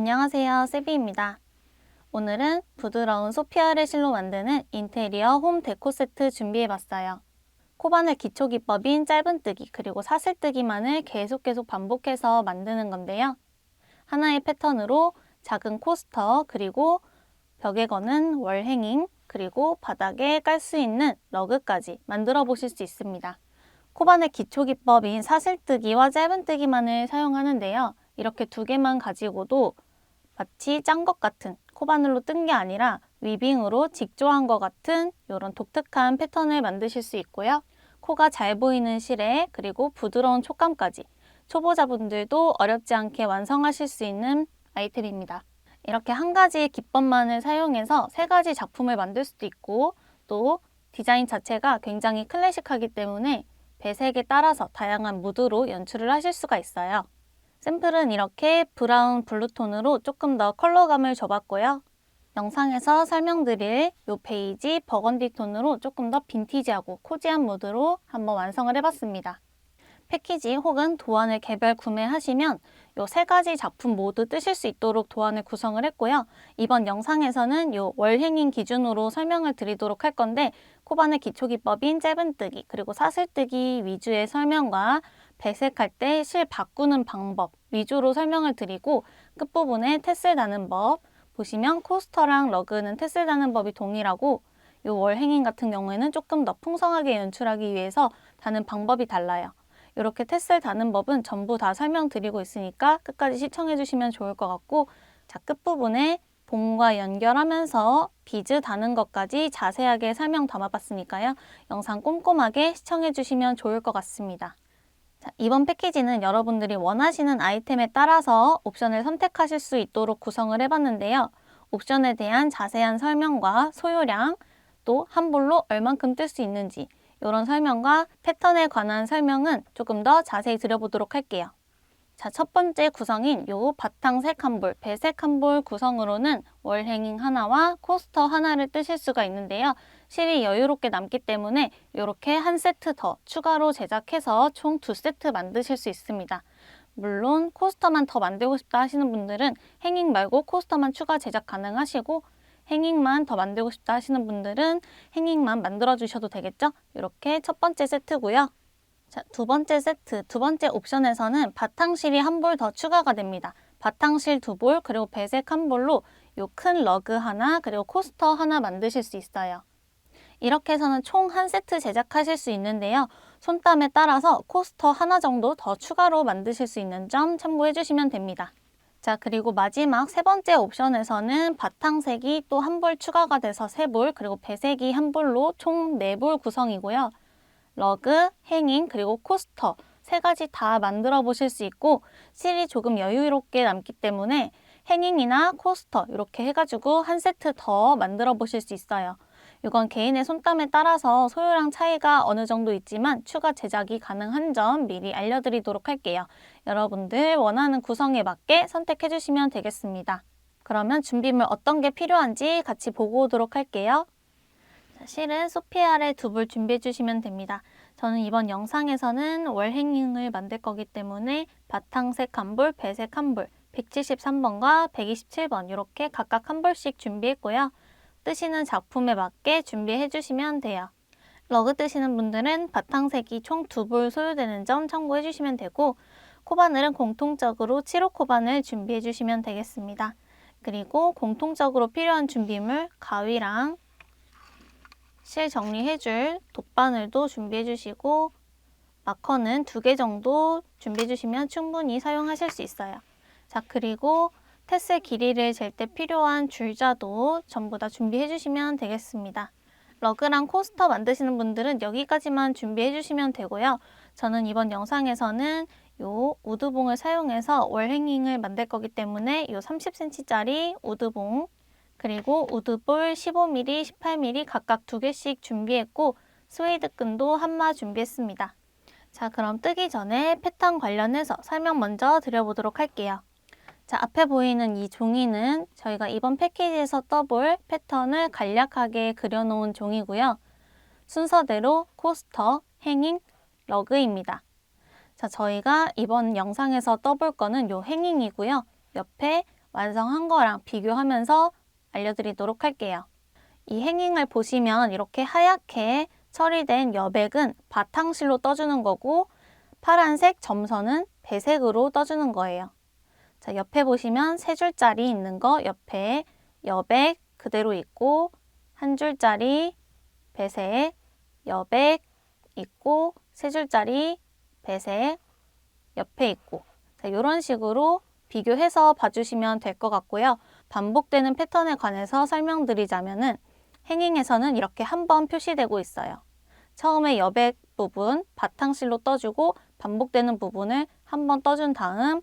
안녕하세요, 세비입니다. 오늘은 부드러운 소피아 레실로 만드는 인테리어 홈 데코 세트 준비해봤어요. 코바늘 기초 기법인 짧은뜨기 그리고 사슬뜨기만을 계속 반복해서 만드는 건데요. 하나의 패턴으로 작은 코스터 그리고 벽에 거는 월행잉 그리고 바닥에 깔 수 있는 러그까지 만들어 보실 수 있습니다. 코바늘 기초 기법인 사슬뜨기와 짧은뜨기만을 사용하는데요. 이렇게 두 개만 가지고도 마치 짠 것 같은 코바늘로 뜬 게 아니라 위빙으로 직조한 것 같은 이런 독특한 패턴을 만드실 수 있고요. 코가 잘 보이는 실에 그리고 부드러운 촉감까지 초보자분들도 어렵지 않게 완성하실 수 있는 아이템입니다. 이렇게 한 가지의 기법만을 사용해서 세 가지 작품을 만들 수도 있고 또 디자인 자체가 굉장히 클래식하기 때문에 배색에 따라서 다양한 무드로 연출을 하실 수가 있어요. 샘플은 이렇게 브라운 블루톤으로 조금 더 컬러감을 줘봤고요. 영상에서 설명드릴 이 베이지 버건디 톤으로 조금 더 빈티지하고 코지한 무드로 한번 완성을 해봤습니다. 패키지 혹은 도안을 개별 구매하시면 이 세 가지 작품 모두 뜨실 수 있도록 도안을 구성을 했고요. 이번 영상에서는 이 월행잉 기준으로 설명을 드리도록 할 건데 코바늘 기초기법인 짧은뜨기 그리고 사슬뜨기 위주의 설명과 배색할 때 실 바꾸는 방법 위주로 설명을 드리고 끝부분에 테슬 다는 법 보시면 코스터랑 러그는 테슬 다는 법이 동일하고 이 월행잉 같은 경우에는 조금 더 풍성하게 연출하기 위해서 다는 방법이 달라요. 이렇게 테슬 다는 법은 전부 다 설명드리고 있으니까 끝까지 시청해 주시면 좋을 것 같고 자, 끝부분에 봄과 연결하면서 비즈 다는 것까지 자세하게 설명 담아봤으니까요. 영상 꼼꼼하게 시청해 주시면 좋을 것 같습니다. 자, 이번 패키지는 여러분들이 원하시는 아이템에 따라서 옵션을 선택하실 수 있도록 구성을 해봤는데요. 옵션에 대한 자세한 설명과 소요량, 또 한 볼로 얼만큼 뜰 수 있는지 이런 설명과 패턴에 관한 설명은 조금 더 자세히 드려보도록 할게요. 자, 첫 번째 구성인 요 바탕색 한 볼, 배색 한 볼 구성으로는 월행잉 하나와 코스터 하나를 뜨실 수가 있는데요. 실이 여유롭게 남기 때문에 이렇게 한 세트 더 추가로 제작해서 총 2세트 만드실 수 있습니다. 물론 코스터만 더 만들고 싶다 하시는 분들은 행잉 말고 코스터만 추가 제작 가능하시고 행잉만 더 만들고 싶다 하시는 분들은 행잉만 만들어 주셔도 되겠죠? 이렇게 첫 번째 세트고요. 자, 두 번째 세트, 두 번째 옵션에서는 바탕실이 한 볼 더 추가가 됩니다. 바탕실 2볼, 그리고 배색 한 볼로 요 큰 러그 하나, 그리고 코스터 하나 만드실 수 있어요. 이렇게 해서는 총 한 세트 제작하실 수 있는데요. 손땀에 따라서 코스터 하나 정도 더 추가로 만드실 수 있는 점 참고해 주시면 됩니다. 자, 그리고 마지막 세 번째 옵션에서는 바탕색이 또 한 볼 추가가 돼서 3볼, 그리고 배색이 한 볼로 총 4볼 구성이고요. 러그, 행잉, 그리고 코스터 세 가지 다 만들어 보실 수 있고 실이 조금 여유롭게 남기 때문에 행잉이나 코스터 이렇게 해가지고 한 세트 더 만들어 보실 수 있어요. 이건 개인의 손땀에 따라서 소요량 차이가 어느 정도 있지만 추가 제작이 가능한 점 미리 알려드리도록 할게요. 여러분들 원하는 구성에 맞게 선택해 주시면 되겠습니다. 그러면 준비물 어떤 게 필요한지 같이 보고 오도록 할게요. 실은 소피아를 2볼 준비해 주시면 됩니다. 저는 이번 영상에서는 월행잉을 만들 거기 때문에 바탕색 한 볼, 배색 한 볼, 173번과 127번 이렇게 각각 한 볼씩 준비했고요. 뜨시는 작품에 맞게 준비해 주시면 돼요. 러그 뜨시는 분들은 바탕색이 총 2볼 소요되는 점 참고해 주시면 되고 코바늘은 공통적으로 7호 코바늘 준비해 주시면 되겠습니다. 그리고 공통적으로 필요한 준비물 가위랑 실 정리해줄 돗바늘도 준비해주시고 마커는 2개 정도 준비해주시면 충분히 사용하실 수 있어요. 자, 그리고 테슬 길이를 잴 때 필요한 줄자도 전부 다 준비해주시면 되겠습니다. 러그랑 코스터 만드시는 분들은 여기까지만 준비해주시면 되고요. 저는 이번 영상에서는 요 우드봉을 사용해서 월행잉을 만들 거기 때문에 요 30cm짜리 우드봉 그리고 우드볼 15mm, 18mm 각각 2개씩 준비했고 스웨이드 끈도 한마 준비했습니다. 자, 그럼 뜨기 전에 패턴 관련해서 설명 먼저 드려보도록 할게요. 자, 앞에 보이는 이 종이는 저희가 이번 패키지에서 떠볼 패턴을 간략하게 그려놓은 종이고요. 순서대로 코스터, 행잉, 러그입니다. 자, 저희가 이번 영상에서 떠볼 거는 요 행잉이고요. 옆에 완성한 거랑 비교하면서 알려드리도록 할게요. 이 행잉을 보시면 이렇게 하얗게 처리된 여백은 바탕실로 떠주는 거고 파란색 점선은 배색으로 떠주는 거예요. 자, 옆에 보시면 세 줄짜리 있는 거 옆에 여백 그대로 있고 한 줄짜리 배색, 여백 있고 세 줄짜리 배색 옆에 있고 자, 이런 식으로 비교해서 봐주시면 될 것 같고요. 반복되는 패턴에 관해서 설명드리자면은 행잉에서는 이렇게 한 번 표시되고 있어요. 처음에 여백 부분 바탕실로 떠주고 반복되는 부분을 한 번 떠준 다음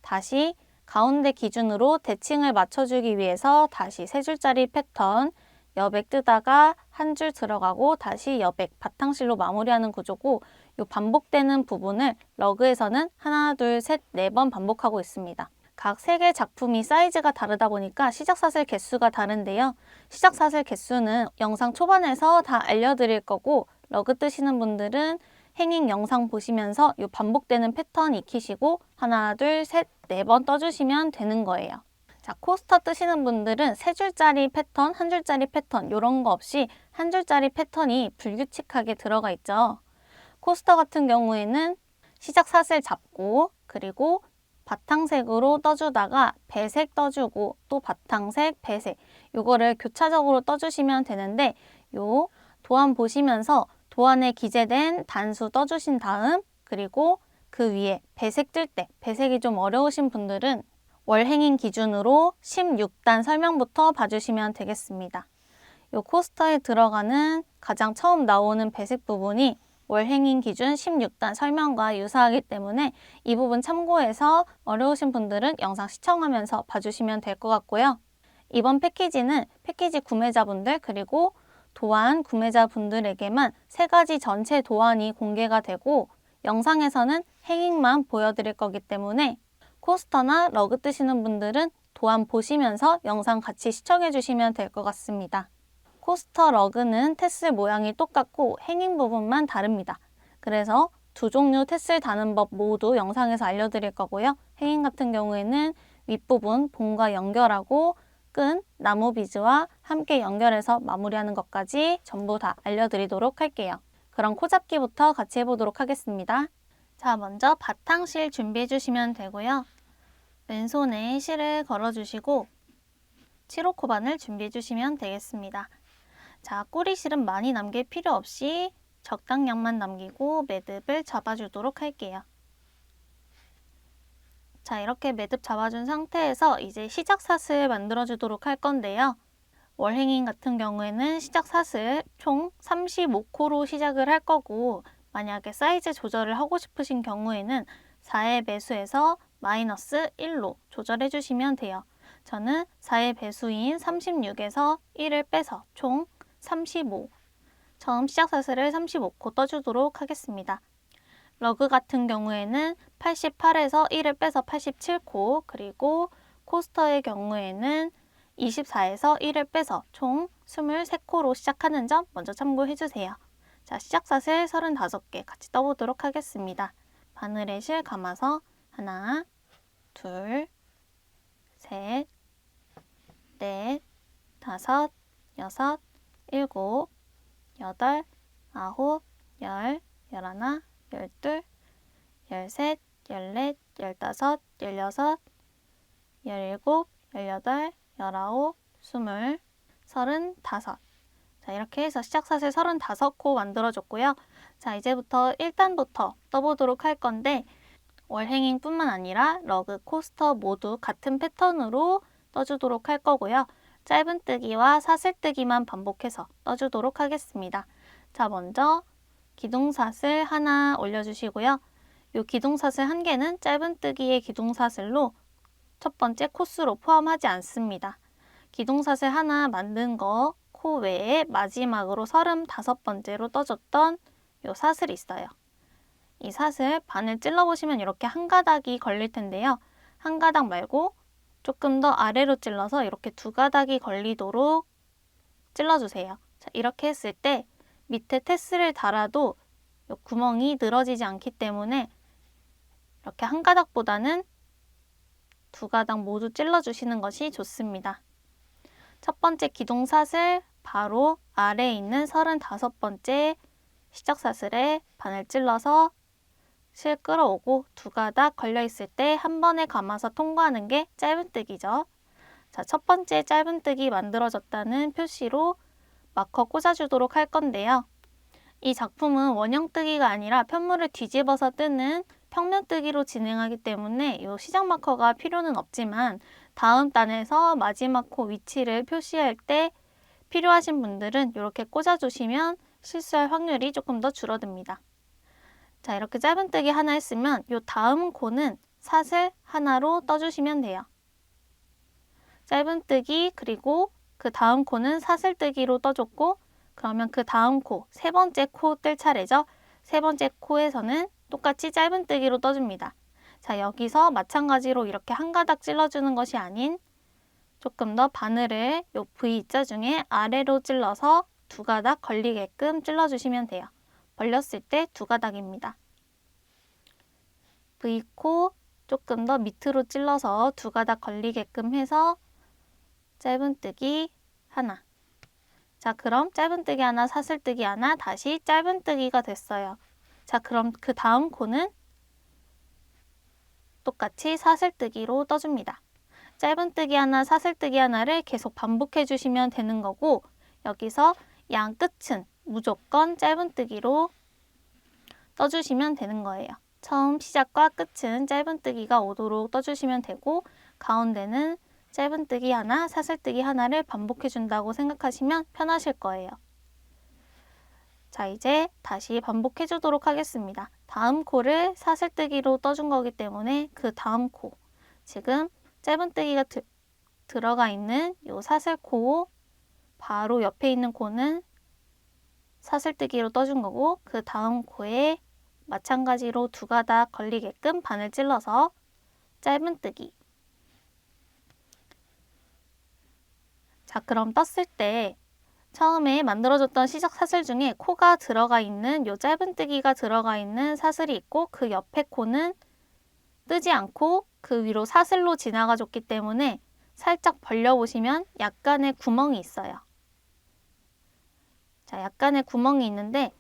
다시 가운데 기준으로 대칭을 맞춰주기 위해서 다시 세 줄짜리 패턴 여백 뜨다가 한 줄 들어가고 다시 여백 바탕실로 마무리하는 구조고 이 반복되는 부분을 러그에서는 하나, 둘, 셋, 네 번 반복하고 있습니다. 각 세 개 작품이 사이즈가 다르다 보니까 시작 사슬 개수가 다른데요. 시작 사슬 개수는 영상 초반에서 다 알려드릴 거고 러그 뜨시는 분들은 행잉 영상 보시면서 이 반복되는 패턴 익히시고 하나, 둘, 셋, 네 번 떠주시면 되는 거예요. 자, 코스터 뜨시는 분들은 세 줄짜리 패턴, 한 줄짜리 패턴 이런 거 없이 한 줄짜리 패턴이 불규칙하게 들어가 있죠. 코스터 같은 경우에는 시작 사슬 잡고 그리고 바탕색으로 떠주다가 배색 떠주고 또 바탕색, 배색 요거를 교차적으로 떠주시면 되는데 요 도안 보시면서 도안에 기재된 단수 떠주신 다음 그리고 그 위에 배색 뜰 때 배색이 좀 어려우신 분들은 월행잉 기준으로 16단 설명부터 봐주시면 되겠습니다. 요 코스터에 들어가는 가장 처음 나오는 배색 부분이 월행잉 기준 16단 설명과 유사하기 때문에 이 부분 참고해서 어려우신 분들은 영상 시청하면서 봐주시면 될 것 같고요. 이번 패키지는 패키지 구매자분들 그리고 도안 구매자분들에게만 세 가지 전체 도안이 공개가 되고 영상에서는 행잉만 보여드릴 거기 때문에 코스터나 러그 뜨시는 분들은 도안 보시면서 영상 같이 시청해 주시면 될 것 같습니다. 코스터 러그는 테슬 모양이 똑같고 행잉 부분만 다릅니다. 그래서 두 종류 테슬 다는 법 모두 영상에서 알려드릴 거고요. 행잉 같은 경우에는 윗부분 봉과 연결하고 끈, 나무 비즈와 함께 연결해서 마무리하는 것까지 전부 다 알려드리도록 할게요. 그럼 코잡기부터 같이 해보도록 하겠습니다. 자, 먼저 바탕실 준비해 주시면 되고요. 왼손에 실을 걸어주시고 7호 코반을 준비해 주시면 되겠습니다. 자, 꼬리실은 많이 남길 필요 없이 적당량만 남기고 매듭을 잡아주도록 할게요. 자, 이렇게 매듭 잡아준 상태에서 이제 시작 사슬 만들어 주도록 할 건데요. 월행잉 같은 경우에는 시작 사슬 총 35코로 시작을 할 거고 만약에 사이즈 조절을 하고 싶으신 경우에는 4의 배수에서 마이너스 1로 조절해 주시면 돼요. 저는 4의 배수인 36에서 1을 빼서 총 35, 처음 시작 사슬을 35코 떠주도록 하겠습니다. 러그 같은 경우에는 88에서 1을 빼서 87코, 그리고 코스터의 경우에는 24에서 1을 빼서 총 23코로 시작하는 점 먼저 참고해 주세요. 자, 시작 사슬 35개 같이 떠보도록 하겠습니다. 바늘에 실 감아서 하나, 둘, 셋, 넷, 다섯, 여섯, 일곱, 여덟, 아홉, 열, 열하나, 열둘, 열셋, 열넷, 열다섯, 열여섯, 열일곱, 열여덟, 열아홉, 스물, 35. 자, 이렇게 해서 시작 사슬 35코 만들어줬고요. 자, 이제부터 1단부터 떠보도록 할 건데 월행잉 뿐만 아니라 러그, 코스터 모두 같은 패턴으로 떠주도록 할 거고요. 짧은뜨기와 사슬뜨기만 반복해서 떠주도록 하겠습니다. 자, 먼저 기둥사슬 하나 올려주시고요. 이 기둥사슬 한 개는 짧은뜨기의 기둥사슬로 첫 번째 코스로 포함하지 않습니다. 기둥사슬 하나 만든 거 코 외에 마지막으로 35번째로 떠줬던 이 사슬이 있어요. 이 사슬 반을 찔러보시면 이렇게 한 가닥이 걸릴 텐데요. 한 가닥 말고 조금 더 아래로 찔러서 이렇게 두 가닥이 걸리도록 찔러주세요. 자, 이렇게 했을 때 밑에 테슬을 달아도 이 구멍이 늘어지지 않기 때문에 이렇게 한 가닥보다는 두 가닥 모두 찔러주시는 것이 좋습니다. 첫 번째 기둥사슬 바로 아래에 있는 35번째 시작사슬에 바늘 찔러서 실 끌어오고 두 가닥 걸려있을 때 한 번에 감아서 통과하는 게 짧은뜨기죠. 자, 첫 번째 짧은뜨기 만들어졌다는 표시로 마커 꽂아주도록 할 건데요. 이 작품은 원형뜨기가 아니라 편물을 뒤집어서 뜨는 평면뜨기로 진행하기 때문에 이 시작 마커가 필요는 없지만 다음 단에서 마지막 코 위치를 표시할 때 필요하신 분들은 이렇게 꽂아주시면 실수할 확률이 조금 더 줄어듭니다. 자, 이렇게 짧은뜨기 하나 했으면 이 다음 코는 사슬 하나로 떠주시면 돼요. 짧은뜨기 그리고 그 다음 코는 사슬뜨기로 떠줬고 그러면 그 다음 코, 세 번째 코 뜰 차례죠. 세 번째 코에서는 똑같이 짧은뜨기로 떠줍니다. 자, 여기서 마찬가지로 이렇게 한 가닥 찔러주는 것이 아닌 조금 더 바늘을 요 V자 중에 아래로 찔러서 두 가닥 걸리게끔 찔러주시면 돼요. 벌렸을 때 두 가닥입니다. V코 조금 더 밑으로 찔러서 두 가닥 걸리게끔 해서 짧은뜨기 하나. 자, 그럼 짧은뜨기 하나, 사슬뜨기 하나, 다시 짧은뜨기가 됐어요. 자, 그럼 그 다음 코는 똑같이 사슬뜨기로 떠줍니다. 짧은뜨기 하나, 사슬뜨기 하나를 계속 반복해 주시면 되는 거고 여기서 양 끝은 무조건 짧은뜨기로 떠주시면 되는 거예요. 처음 시작과 끝은 짧은뜨기가 오도록 떠주시면 되고 가운데는 짧은뜨기 하나, 사슬뜨기 하나를 반복해 준다고 생각하시면 편하실 거예요. 자, 이제 다시 반복해 주도록 하겠습니다. 다음 코를 사슬뜨기로 떠준 거기 때문에 그 다음 코, 지금 짧은뜨기가 들어가 있는 이 사슬코 바로 옆에 있는 코는 사슬뜨기로 떠준 거고 그 다음 코에 마찬가지로 두 가닥 걸리게끔 바늘 찔러서 짧은뜨기. 자, 그럼 떴을 때 처음에 만들어줬던 시작 사슬 중에 코가 들어가 있는 요 짧은뜨기가 들어가 있는 사슬이 있고 그 옆에 코는 뜨지 않고 그 위로 사슬로 지나가 줬기 때문에 살짝 벌려보시면 약간의 구멍이 있어요. 자, 약간의 구멍이 있는데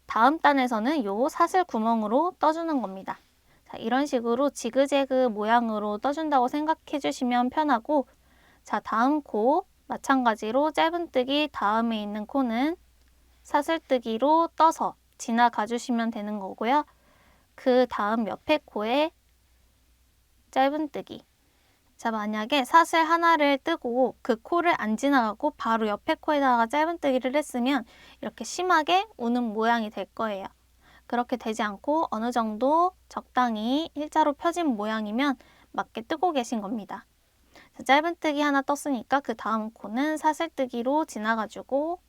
다음 단에서는 요 사슬 구멍으로 떠주는 겁니다. 자, 이런 식으로 지그재그 모양으로 떠준다고 생각해 주시면 편하고 자, 다음 코 마찬가지로 짧은뜨기 다음에 있는 코는 사슬뜨기로 떠서 지나가 주시면 되는 거고요. 그 다음 옆에 코에 짧은뜨기. 자, 만약에 사슬 하나를 뜨고 그 코를 안 지나가고 바로 옆에 코에다가 짧은뜨기를 했으면 이렇게 심하게 우는 모양이 될 거예요. 그렇게 되지 않고 어느 정도 적당히 일자로 펴진 모양이면 맞게 뜨고 계신 겁니다. 자, 짧은뜨기 하나 떴으니까 그 다음 코는 사슬뜨기로 지나가주고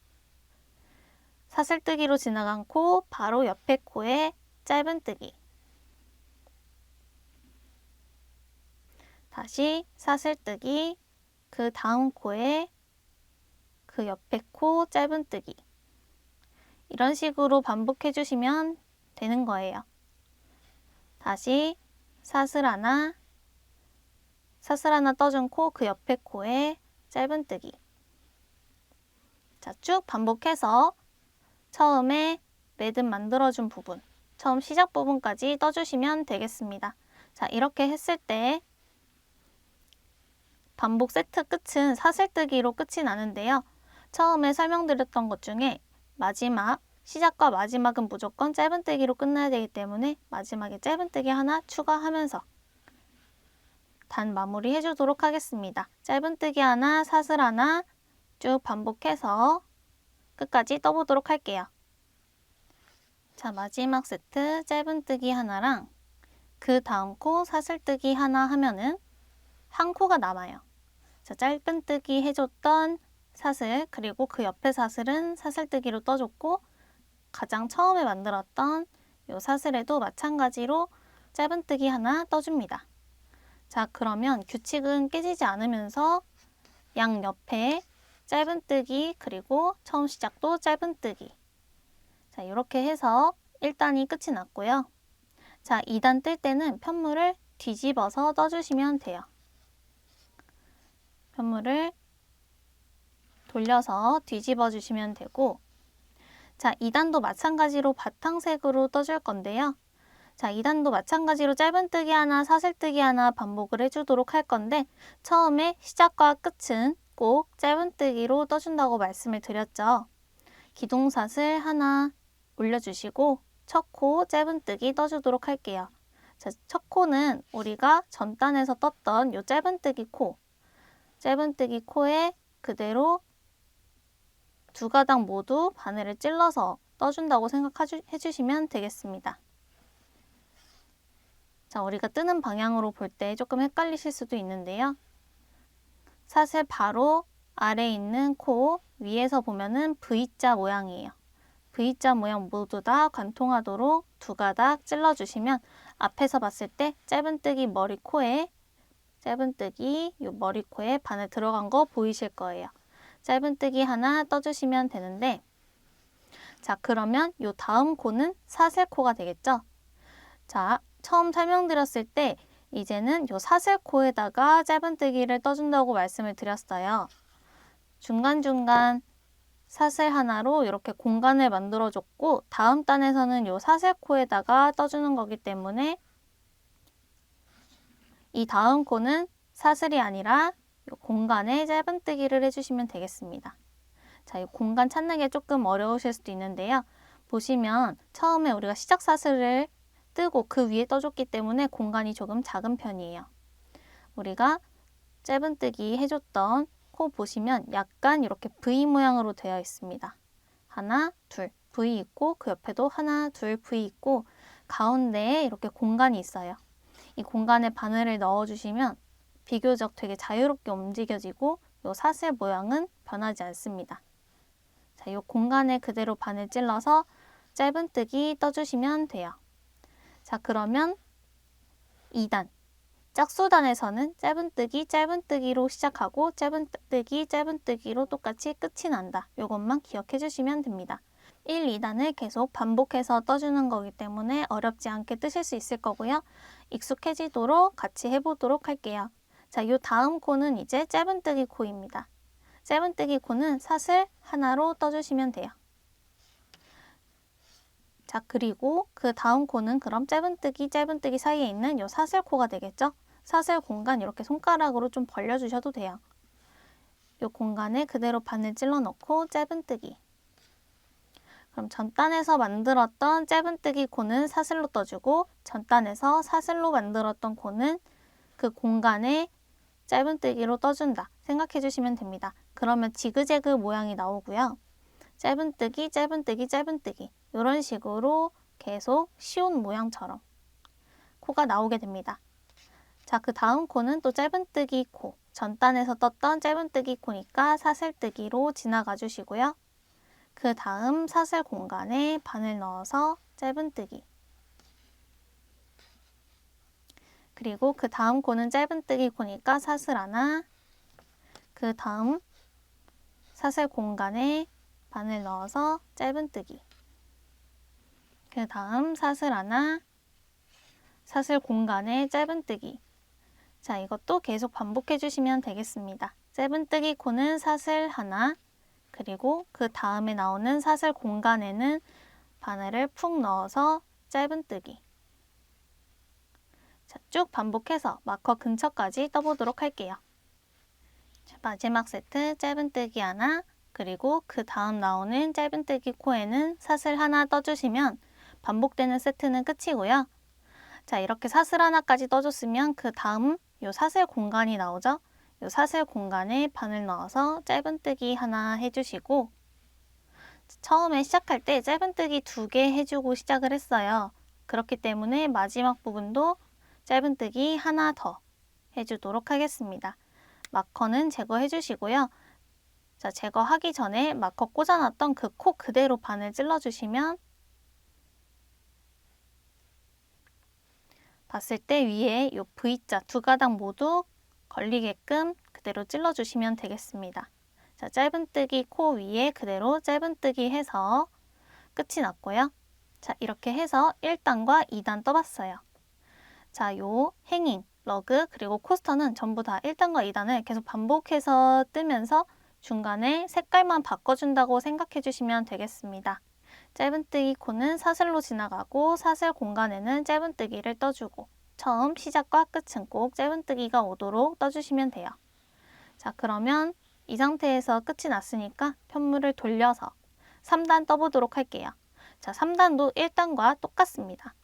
사슬뜨기로 지나간 코 바로 옆에 코에 짧은뜨기. 다시 사슬뜨기, 그 다음 코에 그 옆에 코 짧은뜨기. 이런 식으로 반복해 주시면 되는 거예요. 다시 사슬 하나 떠준 코 그 옆에 코에 짧은뜨기. 자, 쭉 반복해서 처음에 매듭 만들어준 부분, 처음 시작 부분까지 떠주시면 되겠습니다. 자, 이렇게 했을 때 반복 세트 끝은 사슬뜨기로 끝이 나는데요. 처음에 설명드렸던 것 중에 마지막, 시작과 마지막은 무조건 짧은뜨기로 끝나야 되기 때문에 마지막에 짧은뜨기 하나 추가하면서 단 마무리 해주도록 하겠습니다. 짧은뜨기 하나, 사슬 하나 쭉 반복해서 끝까지 떠보도록 할게요. 자, 마지막 세트 짧은뜨기 하나랑 그 다음 코 사슬뜨기 하나 하면은 한 코가 남아요. 자, 짧은뜨기 해줬던 사슬 그리고 그 옆에 사슬은 사슬뜨기로 떠줬고 가장 처음에 만들었던 이 사슬에도 마찬가지로 짧은뜨기 하나 떠줍니다. 자, 그러면 규칙은 깨지지 않으면서 양 옆에 짧은뜨기 그리고 처음 시작도 짧은뜨기. 자, 이렇게 해서 1단이 끝이 났고요. 자, 2단 뜰 때는 편물을 뒤집어서 떠주시면 돼요. 편물을 돌려서 뒤집어 주시면 되고, 자, 2단도 마찬가지로 바탕색으로 떠줄 건데요. 자, 2단도 마찬가지로 짧은뜨기 하나, 사슬뜨기 하나 반복을 해주도록 할 건데, 처음에 시작과 끝은 꼭 짧은뜨기로 떠준다고 말씀을 드렸죠. 기둥사슬 하나 올려주시고 첫 코 짧은뜨기 떠주도록 할게요. 자, 첫 코는 우리가 전단에서 떴던 요 짧은뜨기 코에 그대로 두 가닥 모두 바늘을 찔러서 떠준다고 생각해 주시면 되겠습니다. 자, 우리가 뜨는 방향으로 볼 때 조금 헷갈리실 수도 있는데요. 사슬 바로 아래에 있는 코 위에서 보면은 V자 모양이에요. V자 모양 모두 다 관통하도록 두 가닥 찔러주시면 앞에서 봤을 때 짧은뜨기 머리코에 요 머리코에 바늘 들어간 거 보이실 거예요. 짧은뜨기 하나 떠주시면 되는데, 자, 그러면 요 다음 코는 사슬코가 되겠죠? 자, 처음 설명드렸을 때 이제는 요 사슬코에다가 짧은뜨기를 떠준다고 말씀을 드렸어요. 중간중간 사슬 하나로 이렇게 공간을 만들어줬고, 다음 단에서는 요 사슬코에다가 떠주는 거기 때문에 이 다음 코는 사슬이 아니라 요 공간에 짧은뜨기를 해주시면 되겠습니다. 자, 이 공간 찾는 게 조금 어려우실 수도 있는데요. 보시면 처음에 우리가 시작 사슬을 뜨고 그 위에 떠줬기 때문에 공간이 조금 작은 편이에요. 우리가 짧은뜨기 해줬던 코 보시면 약간 이렇게 V 모양으로 되어 있습니다. 하나, 둘, V 있고 그 옆에도 하나, 둘, V 있고 가운데에 이렇게 공간이 있어요. 이 공간에 바늘을 넣어주시면 비교적 되게 자유롭게 움직여지고 이 사슬 모양은 변하지 않습니다. 자, 이 공간에 그대로 바늘 찔러서 짧은뜨기 떠주시면 돼요. 자, 그러면 2단 짝수단에서는 짧은뜨기로 시작하고 짧은뜨기로 똑같이 끝이 난다. 이것만 기억해 주시면 됩니다. 1, 2단을 계속 반복해서 떠주는 거기 때문에 어렵지 않게 뜨실 수 있을 거고요. 익숙해지도록 같이 해보도록 할게요. 자, 이 다음 코는 이제 짧은뜨기 코입니다. 짧은뜨기 코는 사슬 하나로 떠주시면 돼요. 자, 그리고 그 다음 코는 그럼 짧은뜨기 사이에 있는 이 사슬코가 되겠죠? 사슬 공간 이렇게 손가락으로 좀 벌려주셔도 돼요. 이 공간에 그대로 바늘 찔러 넣고 짧은뜨기. 그럼 전단에서 만들었던 짧은뜨기 코는 사슬로 떠주고 전단에서 사슬로 만들었던 코는 그 공간에 짧은뜨기로 떠준다 생각해 주시면 됩니다. 그러면 지그재그 모양이 나오고요. 짧은뜨기 이런 식으로 계속 쉬운 모양처럼 코가 나오게 됩니다. 자, 그 다음 코는 또 짧은뜨기 코, 전단에서 떴던 짧은뜨기 코니까 사슬뜨기로 지나가 주시고요. 그 다음 사슬 공간에 바늘 넣어서 짧은뜨기. 그리고 그 다음 코는 짧은뜨기 코니까 사슬 하나. 그 다음 사슬 공간에 바늘 넣어서 짧은뜨기. 그 다음 사슬 하나. 사슬 공간에 짧은뜨기. 자, 이것도 계속 반복해 주시면 되겠습니다. 짧은뜨기 코는 사슬 하나. 그리고 그 다음에 나오는 사슬 공간에는 바늘을 푹 넣어서 짧은뜨기. 자, 쭉 반복해서 마커 근처까지 떠보도록 할게요. 자, 마지막 세트 짧은뜨기 하나, 그리고 그 다음 나오는 짧은뜨기 코에는 사슬 하나 떠주시면 반복되는 세트는 끝이고요. 자, 이렇게 사슬 하나까지 떠줬으면 그 다음 요 사슬 공간이 나오죠? 요 사슬 공간에 바늘 넣어서 짧은뜨기 하나 해주시고, 처음에 시작할 때 짧은뜨기 2개 해주고 시작을 했어요. 그렇기 때문에 마지막 부분도 짧은뜨기 하나 더 해주도록 하겠습니다. 마커는 제거해 주시고요. 자, 제거하기 전에 마커 꽂아놨던 그 코 그대로 바늘 찔러주시면 봤을 때 위에 요 V자 두 가닥 모두 걸리게끔 그대로 찔러주시면 되겠습니다. 자, 짧은뜨기 코 위에 그대로 짧은뜨기 해서 끝이 났고요. 자, 이렇게 해서 1단과 2단 떠봤어요. 자, 요 행잉, 러그 그리고 코스터는 전부 다 1단과 2단을 계속 반복해서 뜨면서 중간에 색깔만 바꿔준다고 생각해 주시면 되겠습니다. 짧은뜨기 코는 사슬로 지나가고 사슬 공간에는 짧은뜨기를 떠주고 처음 시작과 끝은 꼭 짧은뜨기가 오도록 떠주시면 돼요. 자, 그러면 이 상태에서 끝이 났으니까 편물을 돌려서 3단 떠보도록 할게요. 자, 3단도 1단과 똑같습니다.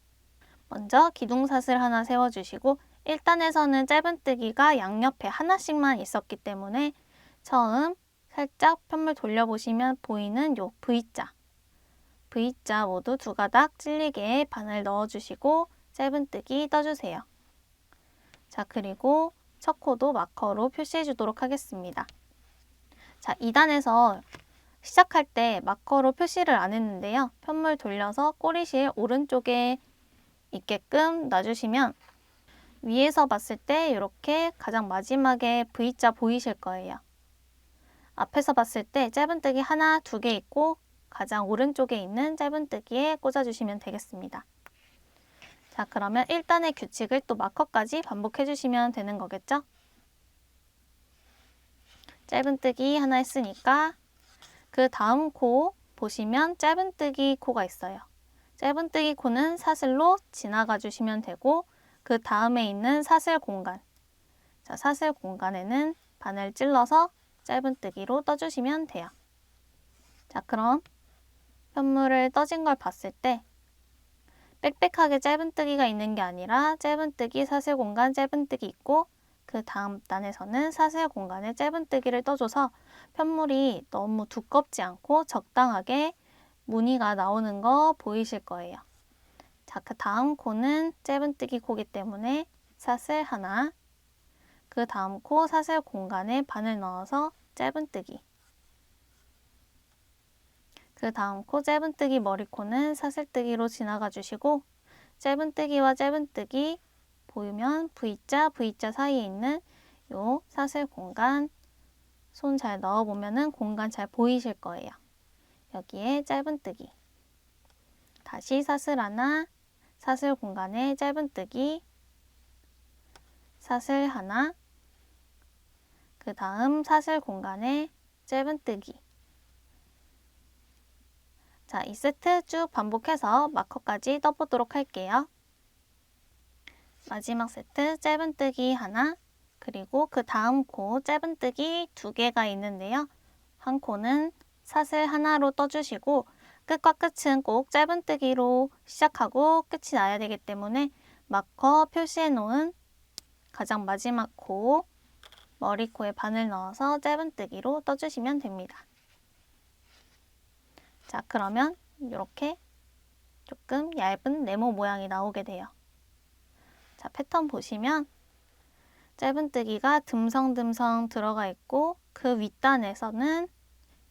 먼저 기둥사슬 하나 세워주시고 1단에서는 짧은뜨기가 양옆에 하나씩만 있었기 때문에 처음 살짝 편물 돌려보시면 보이는 요 V자 모두 두 가닥 찔리게 바늘 넣어주시고 짧은뜨기 떠주세요. 자, 그리고 첫 코도 마커로 표시해 주도록 하겠습니다. 자, 2단에서 시작할 때 마커로 표시를 안 했는데요. 편물 돌려서 꼬리실 오른쪽에 있게끔 놔주시면 위에서 봤을 때 이렇게 가장 마지막에 V자 보이실 거예요. 앞에서 봤을 때 짧은뜨기 하나, 두 개 있고 가장 오른쪽에 있는 짧은뜨기에 꽂아주시면 되겠습니다. 자, 그러면 1단의 규칙을 또 마커까지 반복해 주시면 되는 거겠죠? 짧은뜨기 하나 했으니까 그 다음 코 보시면 짧은뜨기 코가 있어요. 짧은뜨기 코는 사슬로 지나가 주시면 되고 그 다음에 있는 사슬 공간, 자, 사슬 공간에는 바늘 찔러서 짧은뜨기로 떠주시면 돼요. 자, 그럼 편물을 떠진 걸 봤을 때 빽빽하게 짧은뜨기가 있는 게 아니라 짧은뜨기, 사슬 공간, 짧은뜨기 있고 그 다음 단에서는 사슬 공간에 짧은뜨기를 떠줘서 편물이 너무 두껍지 않고 적당하게 무늬가 나오는 거 보이실 거예요. 자, 그 다음 코는 짧은뜨기 코기 때문에 사슬 하나, 그 다음 코 사슬 공간에 바늘 넣어서 짧은뜨기, 그 다음 코 짧은뜨기 머리코는 사슬뜨기로 지나가 주시고 짧은뜨기와 짧은뜨기 보이면 V자 사이에 있는 요 사슬 공간 손 잘 넣어보면은 공간 잘 보이실 거예요. 여기에 짧은뜨기, 다시 사슬 하나, 사슬 공간에 짧은뜨기, 사슬 하나, 그 다음 사슬 공간에 짧은뜨기. 자, 이 세트 쭉 반복해서 마커까지 떠보도록 할게요. 마지막 세트 짧은뜨기 하나, 그리고 그 다음 코 짧은뜨기 두 개가 있는데요. 한 코는 사슬 하나로 떠주시고 끝과 끝은 꼭 짧은뜨기로 시작하고 끝이 나야 되기 때문에 마커 표시해 놓은 가장 마지막 코 머리코에 바늘 넣어서 짧은뜨기로 떠주시면 됩니다. 자, 그러면 이렇게 조금 얇은 네모 모양이 나오게 돼요. 자, 패턴 보시면 짧은뜨기가 듬성듬성 들어가 있고 그 윗단에서는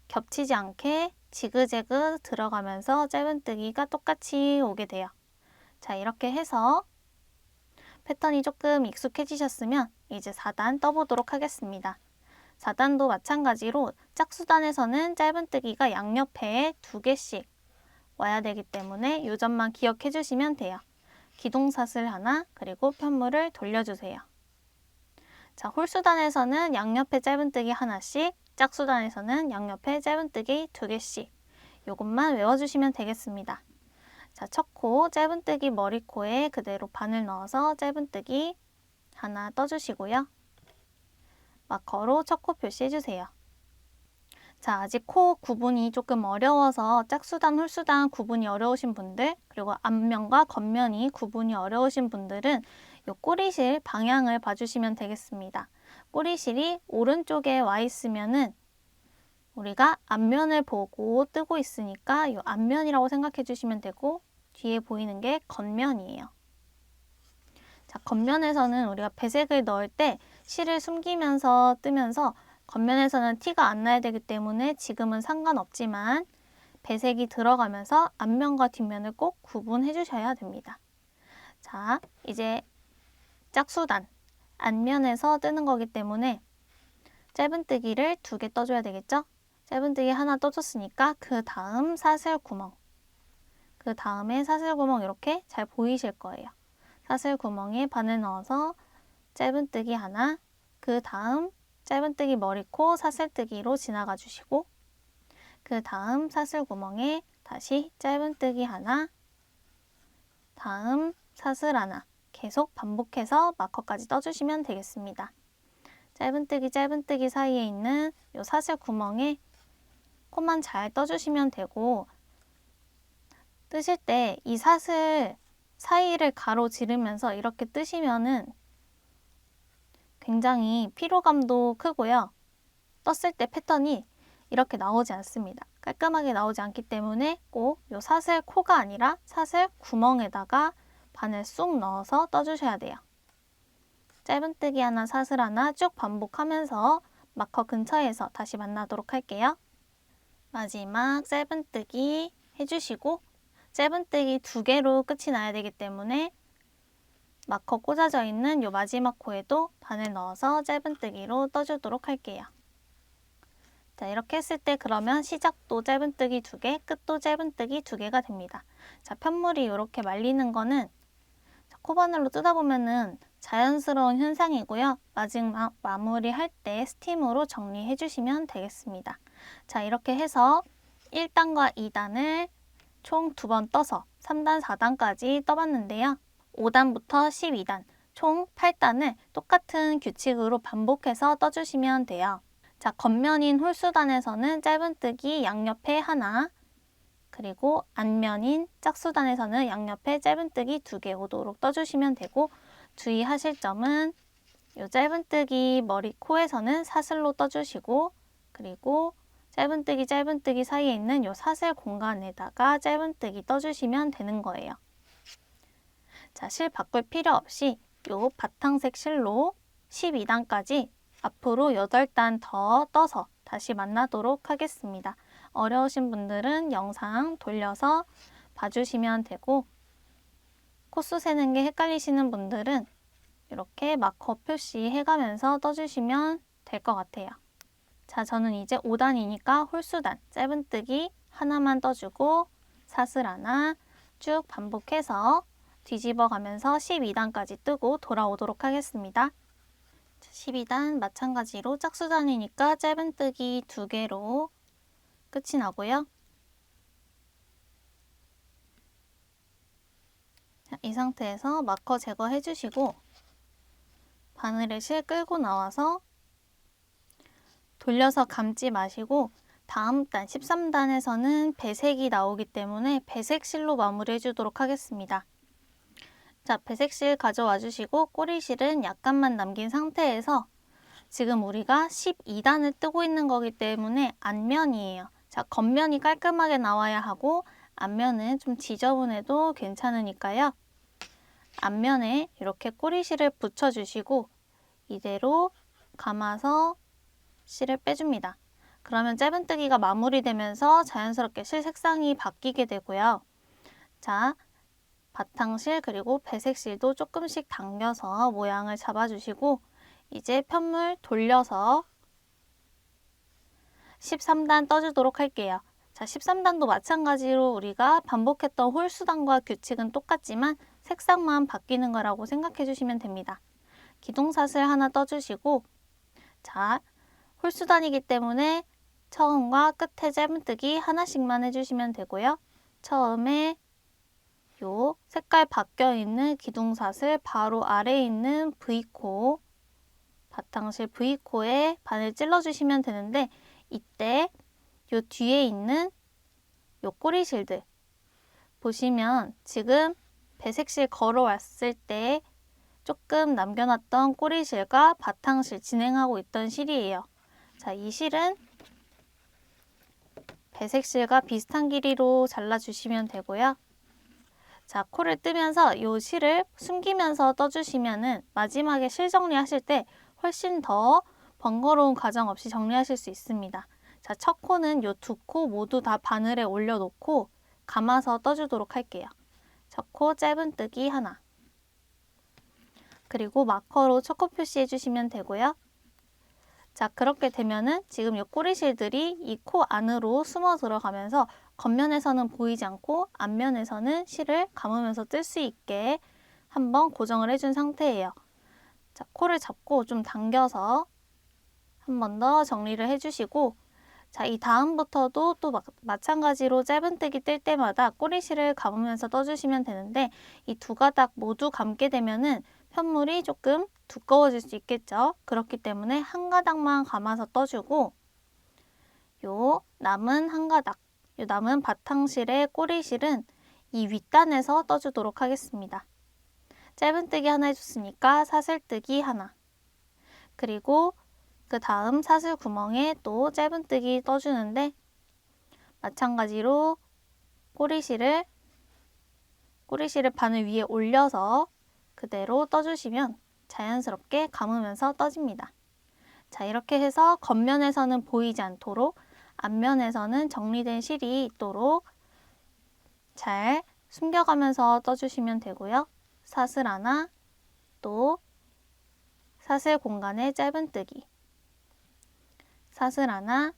겹치지 않게 지그재그 들어가면서 짧은뜨기가 똑같이 오게 돼요. 자, 이렇게 해서 패턴이 조금 익숙해지셨으면 이제 4단 떠보도록 하겠습니다. 4단도 마찬가지로 짝수단에서는 짧은뜨기가 양옆에 2개씩 와야 되기 때문에 이 점만 기억해 주시면 돼요. 기둥사슬 하나, 그리고 편물을 돌려주세요. 자, 홀수단에서는 양옆에 짧은뜨기 하나씩, 짝수단에서는 양옆에 짧은뜨기 2개씩 이것만 외워주시면 되겠습니다. 자, 첫 코 짧은뜨기 머리코에 그대로 바늘 넣어서 짧은뜨기 하나 떠주시고요. 마커로 첫 코 표시해주세요. 자, 아직 코 구분이 조금 어려워서 짝수단, 홀수단 구분이 어려우신 분들, 그리고 앞면과 겉면이 구분이 어려우신 분들은 이 꼬리실 방향을 봐주시면 되겠습니다. 꼬리실이 오른쪽에 와 있으면은 우리가 앞면을 보고 뜨고 있으니까 이 앞면이라고 생각해 주시면 되고 뒤에 보이는 게 겉면이에요. 자, 겉면에서는 우리가 배색을 넣을 때 실을 숨기면서 뜨면서 겉면에서는 티가 안 나야 되기 때문에 지금은 상관없지만 배색이 들어가면서 앞면과 뒷면을 꼭 구분해 주셔야 됩니다. 자, 이제 짝수단 앞면에서 뜨는 거기 때문에 짧은뜨기를 2개 떠줘야 되겠죠? 짧은뜨기 하나 떠줬으니까 그 다음 사슬구멍, 그 다음에 사슬구멍 이렇게 잘 보이실 거예요. 사슬구멍에 바늘 넣어서 짧은뜨기 하나, 그 다음 짧은뜨기 머리코 사슬뜨기로 지나가 주시고 그 다음 사슬구멍에 다시 짧은뜨기 하나, 다음 사슬 하나 계속 반복해서 마커까지 떠주시면 되겠습니다. 짧은뜨기 사이에 있는 이 사슬 구멍에 코만 잘 떠주시면 되고 뜨실 때 이 사슬 사이를 가로지르면서 이렇게 뜨시면은 굉장히 피로감도 크고요. 떴을 때 패턴이 이렇게 나오지 않습니다. 깔끔하게 나오지 않기 때문에 꼭 이 사슬 코가 아니라 사슬 구멍에다가 바늘 쑥 넣어서 떠주셔야 돼요. 짧은뜨기 하나, 사슬 하나 쭉 반복하면서 마커 근처에서 다시 만나도록 할게요. 마지막 짧은뜨기 해주시고 짧은뜨기 2개로 끝이 나야 되기 때문에 마커 꽂아져 있는 이 마지막 코에도 바늘 넣어서 짧은뜨기로 떠주도록 할게요. 자, 이렇게 했을 때 그러면 시작도 짧은뜨기 2개, 끝도 짧은뜨기 2개가 됩니다. 자, 편물이 이렇게 말리는 거는 코바늘로 뜨다 보면은 자연스러운 현상이고요. 마지막 마무리할 때 스팀으로 정리해 주시면 되겠습니다. 자, 이렇게 해서 1단과 2단을 총 2번 떠서 3단, 4단까지 떠봤는데요. 5단부터 12단, 총 8단을 똑같은 규칙으로 반복해서 떠주시면 돼요. 자, 겉면인 홀수단에서는 짧은뜨기 양옆에 하나, 그리고 앞면인 짝수단에서는 양옆에 짧은뜨기 2개 오도록 떠주시면 되고 주의하실 점은 이 짧은뜨기 머리 코에서는 사슬로 떠주시고 그리고 짧은뜨기 사이에 있는 이 사슬 공간에다가 짧은뜨기 떠주시면 되는 거예요. 자, 실 바꿀 필요 없이 이 바탕색 실로 12단까지 앞으로 8단 더 떠서 다시 만나도록 하겠습니다. 어려우신 분들은 영상 돌려서 봐주시면 되고 코수 세는 게 헷갈리시는 분들은 이렇게 마커 표시해가면서 떠주시면 될 것 같아요. 자, 저는 이제 5단이니까 홀수단 짧은뜨기 하나만 떠주고 사슬 하나 쭉 반복해서 뒤집어 가면서 12단까지 뜨고 돌아오도록 하겠습니다. 12단 마찬가지로 짝수단이니까 짧은뜨기 2개로 끝이 나고요. 자, 이 상태에서 마커 제거해 주시고 바늘에 실 끌고 나와서 돌려서 감지 마시고 다음 단 13단에서는 배색이 나오기 때문에 배색 실로 마무리해 주도록 하겠습니다. 자, 배색실 가져와 주시고 꼬리실은 약간만 남긴 상태에서 지금 우리가 12단을 뜨고 있는 거기 때문에 앞면이에요. 자, 겉면이 깔끔하게 나와야 하고 앞면은 좀 지저분해도 괜찮으니까요. 앞면에 이렇게 꼬리실을 붙여주시고 이대로 감아서 실을 빼줍니다. 그러면 짧은뜨기가 마무리되면서 자연스럽게 실 색상이 바뀌게 되고요. 자, 바탕실 그리고 배색실도 조금씩 당겨서 모양을 잡아주시고 이제 편물 돌려서 13단 떠주도록 할게요. 자, 13단도 마찬가지로 우리가 반복했던 홀수단과 규칙은 똑같지만 색상만 바뀌는 거라고 생각해 주시면 됩니다. 기둥사슬 하나 떠주시고 자, 홀수단이기 때문에 처음과 끝에 짧은뜨기 하나씩만 해주시면 되고요. 처음에 요 색깔 바뀌어 있는 기둥사슬 바로 아래에 있는 V코 바탕실 V코에 바늘 찔러주시면 되는데 이때 요 뒤에 있는 요 꼬리실들 보시면 지금 배색실 걸어왔을 때 조금 남겨놨던 꼬리실과 바탕실 진행하고 있던 실이에요. 자, 이 실은 배색실과 비슷한 길이로 잘라주시면 되고요. 자, 코를 뜨면서 이 실을 숨기면서 떠주시면은 마지막에 실 정리하실 때 훨씬 더 번거로운 과정 없이 정리하실 수 있습니다. 자, 첫 코는 이 2코 모두 다 바늘에 올려놓고 감아서 떠주도록 할게요. 첫 코 짧은뜨기 하나. 그리고 마커로 첫 코 표시해 주시면 되고요. 자, 그렇게 되면은 지금 이 꼬리실들이 이 코 안으로 숨어 들어가면서 겉면에서는 보이지 않고 앞면에서는 실을 감으면서 뜰 수 있게 한번 고정을 해준 상태예요. 자, 코를 잡고 좀 당겨서 한 번 더 정리를 해주시고, 자, 이 다음부터도 또 마찬가지로 짧은뜨기 뜰 때마다 꼬리실을 감으면서 떠주시면 되는데, 이 두 가닥 모두 감게 되면은 편물이 조금 두꺼워질 수 있겠죠. 그렇기 때문에 한 가닥만 감아서 떠주고, 요 남은 한 가닥, 요 남은 바탕실의 꼬리실은 이 윗단에서 떠주도록 하겠습니다. 짧은뜨기 하나 해줬으니까 사슬뜨기 하나, 그리고 그 다음 사슬 구멍에 또 짧은뜨기 떠주는데, 마찬가지로 꼬리실을 바늘 위에 올려서 그대로 떠주시면 자연스럽게 감으면서 떠집니다. 자, 이렇게 해서 겉면에서는 보이지 않도록, 앞면에서는 정리된 실이 있도록 잘 숨겨가면서 떠주시면 되고요. 사슬 하나, 또 사슬 공간에 짧은뜨기, 사슬 하나,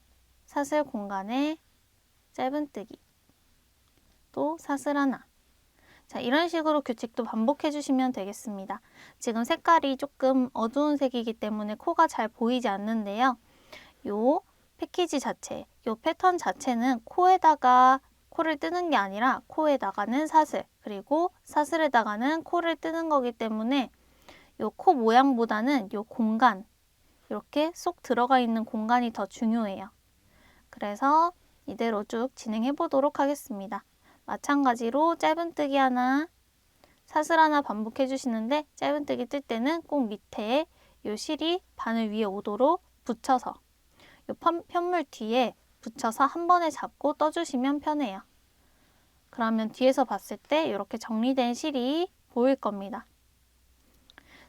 사슬 공간에 짧은뜨기, 또 사슬 하나. 자, 이런 식으로 규칙도 반복해 주시면 되겠습니다. 지금 색깔이 조금 어두운 색이기 때문에 코가 잘 보이지 않는데요. 요 패키지 자체, 요 패턴 자체는 코에다가 코를 뜨는 게 아니라 코에다가는 사슬, 그리고 사슬에다가는 코를 뜨는 거기 때문에 요 코 모양보다는 요 공간, 이렇게 쏙 들어가 있는 공간이 더 중요해요. 그래서 이대로 쭉 진행해 보도록 하겠습니다. 마찬가지로 짧은뜨기 하나, 사슬 하나 반복해 주시는데, 짧은뜨기 뜰 때는 꼭 밑에 요 실이 바늘 위에 오도록 붙여서 요 편물 뒤에 붙여서 한 번에 잡고 떠주시면 편해요. 그러면 뒤에서 봤을 때 이렇게 정리된 실이 보일 겁니다.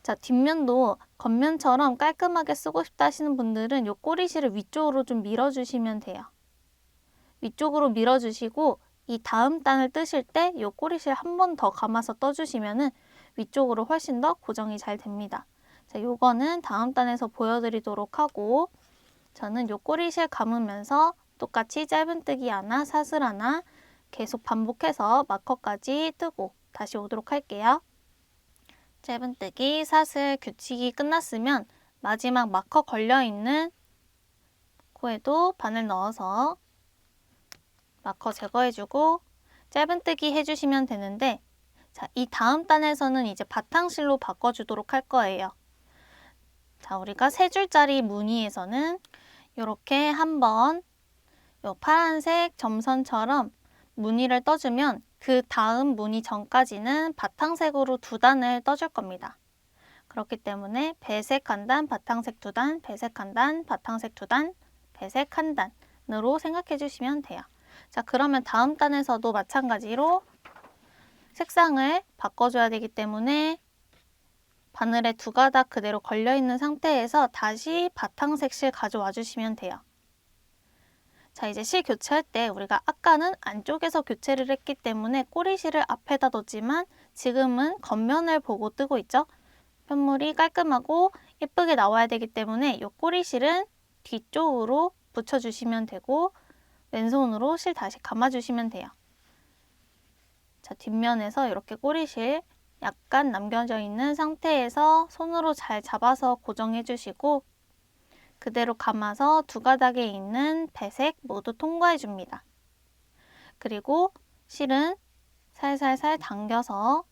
자, 뒷면도 겉면처럼 깔끔하게 쓰고 싶다 하시는 분들은 요 꼬리실을 위쪽으로 좀 밀어주시면 돼요. 위쪽으로 밀어주시고, 이 다음 단을 뜨실 때 요 꼬리실 한 번 더 감아서 떠주시면은 위쪽으로 훨씬 더 고정이 잘 됩니다. 자, 요거는 다음 단에서 보여드리도록 하고, 저는 요 꼬리실 감으면서 똑같이 짧은뜨기 하나, 사슬 하나 계속 반복해서 마커까지 뜨고 다시 오도록 할게요. 짧은뜨기, 사슬 규칙이 끝났으면 마지막 마커 걸려있는 코에도 바늘 넣어서 마커 제거해주고 짧은뜨기 해주시면 되는데, 자, 이 다음 단에서는 이제 바탕실로 바꿔주도록 할 거예요. 자, 우리가 3줄짜리 무늬에서는 이렇게 한번 요 파란색 점선처럼 무늬를 떠주면 그 다음 무늬 전까지는 바탕색으로 2단을 떠줄 겁니다. 그렇기 때문에 배색 한 단, 바탕색 2단, 배색 한 단, 바탕색 2단, 배색 한 단으로 생각해 주시면 돼요. 자, 그러면 다음 단에서도 마찬가지로 색상을 바꿔줘야 되기 때문에 바늘에 2가닥 그대로 걸려있는 상태에서 다시 바탕색 실 가져와 주시면 돼요. 자, 이제 실 교체할 때 우리가 아까는 안쪽에서 교체를 했기 때문에 꼬리실을 앞에다 뒀지만 지금은 겉면을 보고 뜨고 있죠. 편물이 깔끔하고 예쁘게 나와야 되기 때문에 이 꼬리실은 뒤쪽으로 붙여주시면 되고, 왼손으로 실 다시 감아주시면 돼요. 자, 뒷면에서 이렇게 꼬리실 약간 남겨져 있는 상태에서 손으로 잘 잡아서 고정해 주시고, 그대로 감아서 2가닥에 있는 배색 모두 통과해 줍니다. 그리고 실은 살살살 당겨서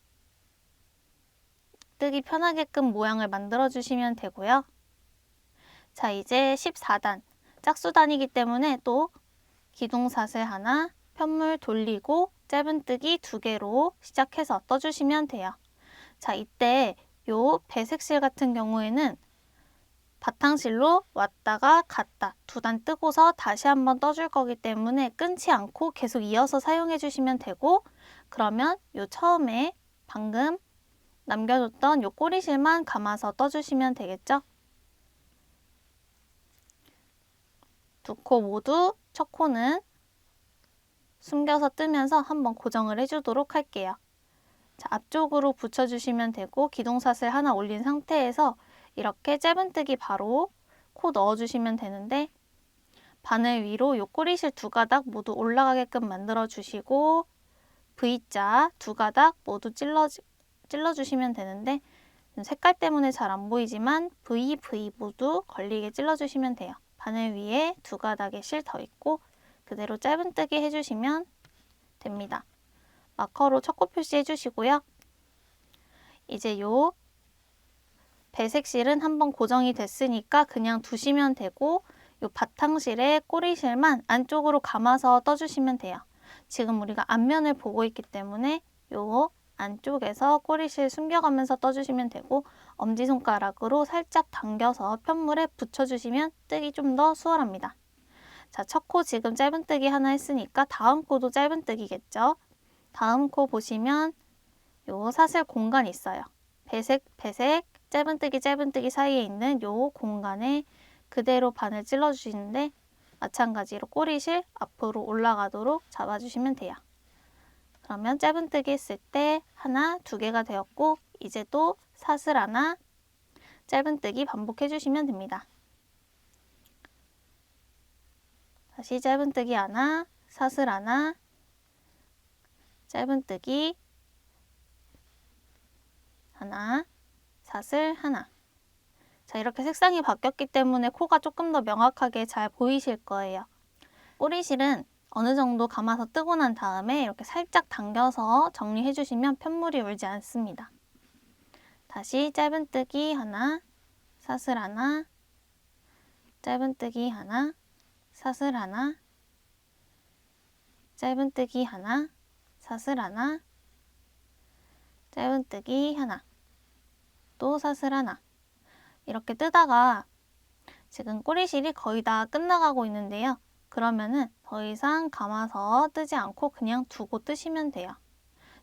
뜨기 편하게끔 모양을 만들어 주시면 되고요. 자, 이제 14단 짝수단이기 때문에 또 기둥사슬 하나, 편물 돌리고 짧은뜨기 2개로 시작해서 떠주시면 돼요. 자, 이때 요 배색실 같은 경우에는 바탕실로 왔다가 갔다 2단 뜨고서 다시 한번 떠줄 거기 때문에 끊지 않고 계속 이어서 사용해 주시면 되고, 그러면 요 처음에 방금 남겨줬던 요 꼬리실만 감아서 떠주시면 되겠죠? 2코 모두 첫 코는 숨겨서 뜨면서 한번 고정을 해주도록 할게요. 자, 앞쪽으로 붙여주시면 되고, 기둥사슬 하나 올린 상태에서 이렇게 짧은뜨기 바로 코 넣어주시면 되는데, 바늘 위로 요 꼬리실 2가닥 모두 올라가게끔 만들어주시고, V자 2가닥 모두 찔러주시면 되는데, 색깔 때문에 잘 안 보이지만 V, V 모두 걸리게 찔러주시면 돼요. 바늘 위에 두 가닥의 실 더 있고 그대로 짧은뜨기 해주시면 됩니다. 마커로 첫 코 표시 해주시고요. 이제 요 배색 실은 한번 고정이 됐으니까 그냥 두시면 되고 요 바탕실에 꼬리실만 안쪽으로 감아서 떠주시면 돼요. 지금 우리가 앞면을 보고 있기 때문에 요 안쪽에서 꼬리실 숨겨가면서 떠주시면 되고 엄지손가락으로 살짝 당겨서 편물에 붙여주시면 뜨기 좀 더 수월합니다. 자, 첫 코 지금 짧은뜨기 하나 했으니까 다음 코도 짧은뜨기겠죠? 다음 코 보시면 요 사슬 공간 있어요. 배색, 짧은뜨기 사이에 있는 요 공간에 그대로 바늘 찔러주시는데 마찬가지로 꼬리실 앞으로 올라가도록 잡아주시면 돼요. 그러면 짧은뜨기 했을 때 하나, 두 개가 되었고 이제 또 사슬 하나, 짧은뜨기 반복해 주시면 됩니다. 다시 짧은뜨기 하나, 사슬 하나, 짧은뜨기 하나, 사슬 하나. 자, 이렇게 색상이 바뀌었기 때문에 코가 조금 더 명확하게 잘 보이실 거예요. 꼬리실은 어느 정도 감아서 뜨고 난 다음에 이렇게 살짝 당겨서 정리해 주시면 편물이 울지 않습니다. 다시 짧은뜨기 하나, 사슬 하나, 짧은뜨기 하나, 사슬 하나, 짧은뜨기 하나, 사슬 하나, 짧은뜨기 하나, 또 사슬 하나. 이렇게 뜨다가 지금 꼬리실이 거의 다 끝나가고 있는데요. 그러면은 더 이상 감아서 뜨지 않고 그냥 두고 뜨시면 돼요.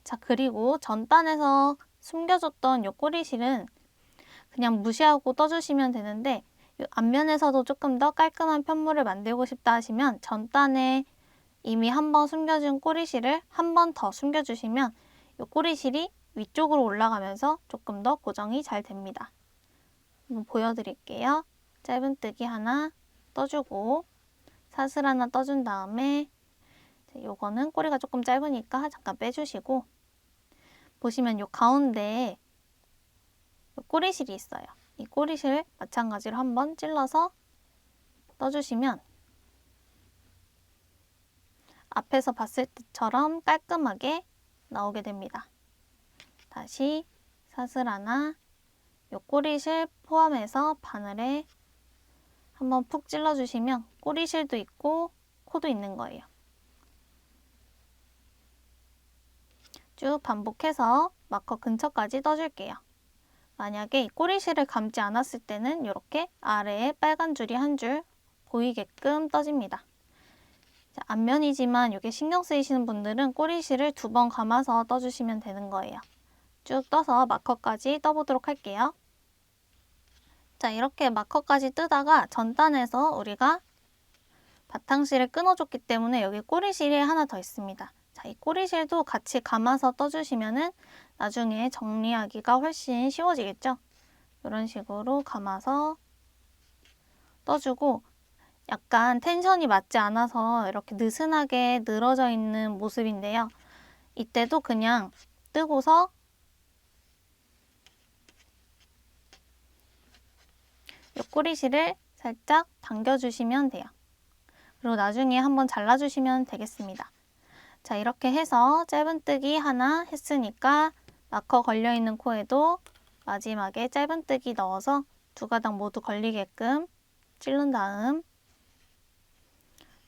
자, 그리고 전단에서 숨겨줬던 이 꼬리실은 그냥 무시하고 떠주시면 되는데 이 앞면에서도 조금 더 깔끔한 편물을 만들고 싶다 하시면 전단에 이미 한번 숨겨준 꼬리실을 한 번 더 숨겨주시면 이 꼬리실이 위쪽으로 올라가면서 조금 더 고정이 잘 됩니다. 한번 보여드릴게요. 짧은뜨기 하나 떠주고 사슬 하나 떠준 다음에 요거는 꼬리가 조금 짧으니까 잠깐 빼주시고 보시면 요 가운데에 요 꼬리실이 있어요. 이 꼬리실 마찬가지로 한번 찔러서 떠주시면 앞에서 봤을 때처럼 깔끔하게 나오게 됩니다. 다시 사슬 하나 요 꼬리실 포함해서 바늘에 한번 푹 찔러주시면 꼬리실도 있고 코도 있는 거예요. 쭉 반복해서 마커 근처까지 떠줄게요. 만약에 이 꼬리실을 감지 않았을 때는 이렇게 아래에 빨간 줄이 한 줄 보이게끔 떠집니다. 자, 앞면이지만 이게 신경 쓰이시는 분들은 꼬리실을 두 번 감아서 떠주시면 되는 거예요. 쭉 떠서 마커까지 떠보도록 할게요. 자, 이렇게 마커까지 뜨다가 전단에서 우리가 바탕실을 끊어줬기 때문에 여기 꼬리실이 하나 더 있습니다. 자, 이 꼬리실도 같이 감아서 떠주시면은 나중에 정리하기가 훨씬 쉬워지겠죠? 이런 식으로 감아서 떠주고 약간 텐션이 맞지 않아서 이렇게 느슨하게 늘어져 있는 모습인데요. 이때도 그냥 뜨고서 이 꼬리실을 살짝 당겨주시면 돼요. 그리고 나중에 한번 잘라주시면 되겠습니다. 자, 이렇게 해서 짧은뜨기 하나 했으니까 마커 걸려있는 코에도 마지막에 짧은뜨기 넣어서 두 가닥 모두 걸리게끔 찌른 다음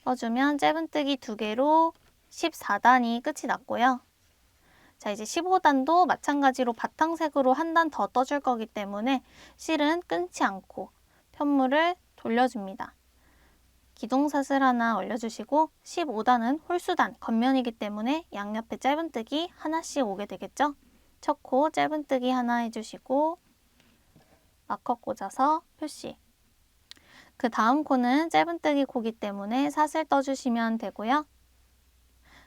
떠주면 짧은뜨기 두 개로 14단이 끝이 났고요. 자, 이제 15단도 마찬가지로 바탕색으로 한 단 더 떠줄 거기 때문에 실은 끊지 않고 편물을 돌려줍니다. 기둥사슬 하나 올려주시고 15단은 홀수단, 겉면이기 때문에 양옆에 짧은뜨기 하나씩 오게 되겠죠? 첫 코 짧은뜨기 하나 해주시고 마커 꽂아서 표시. 그 다음 코는 짧은뜨기 코기 때문에 사슬 떠주시면 되고요.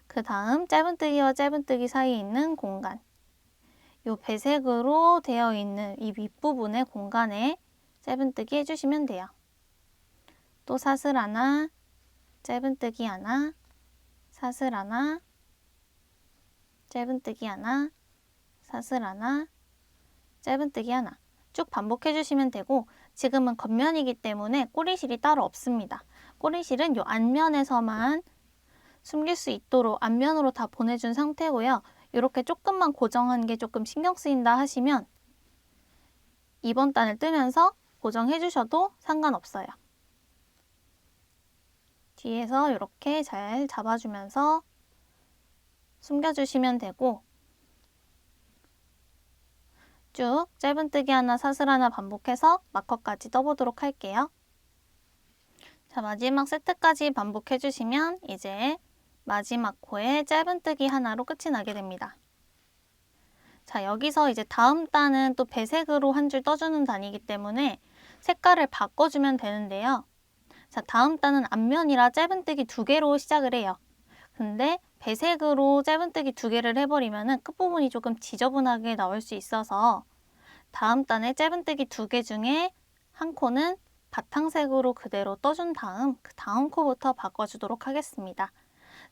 그 다음 짧은뜨기와 짧은뜨기 사이에 있는 공간. 이 배색으로 되어 있는 이 윗부분의 공간에 짧은뜨기 해주시면 돼요. 또 사슬 하나, 짧은뜨기 하나, 사슬 하나, 짧은뜨기 하나, 사슬 하나, 짧은뜨기 하나 쭉 반복해 주시면 되고, 지금은 겉면이기 때문에 꼬리실이 따로 없습니다. 꼬리실은 요 앞면에서만 숨길 수 있도록 앞면으로 다 보내준 상태고요. 이렇게 조금만 고정한 게 조금 신경 쓰인다 하시면 2번 단을 뜨면서 고정해 주셔도 상관없어요. 뒤에서 이렇게 잘 잡아주면서 숨겨주시면 되고, 쭉 짧은뜨기 하나, 사슬 하나 반복해서 마커까지 떠보도록 할게요. 자, 마지막 세트까지 반복해 주시면 이제 마지막 코에 짧은뜨기 하나로 끝이 나게 됩니다. 자, 여기서 이제 다음 단은 또 배색으로 한 줄 떠주는 단이기 때문에 색깔을 바꿔주면 되는데요. 자, 다음 단은 앞면이라 짧은뜨기 2개로 시작을 해요. 근데 배색으로 짧은뜨기 2개를 해버리면 끝부분이 조금 지저분하게 나올 수 있어서 다음 단에 짧은뜨기 2개 중에 한 코는 바탕색으로 그대로 떠준 다음 그 다음 코부터 바꿔주도록 하겠습니다.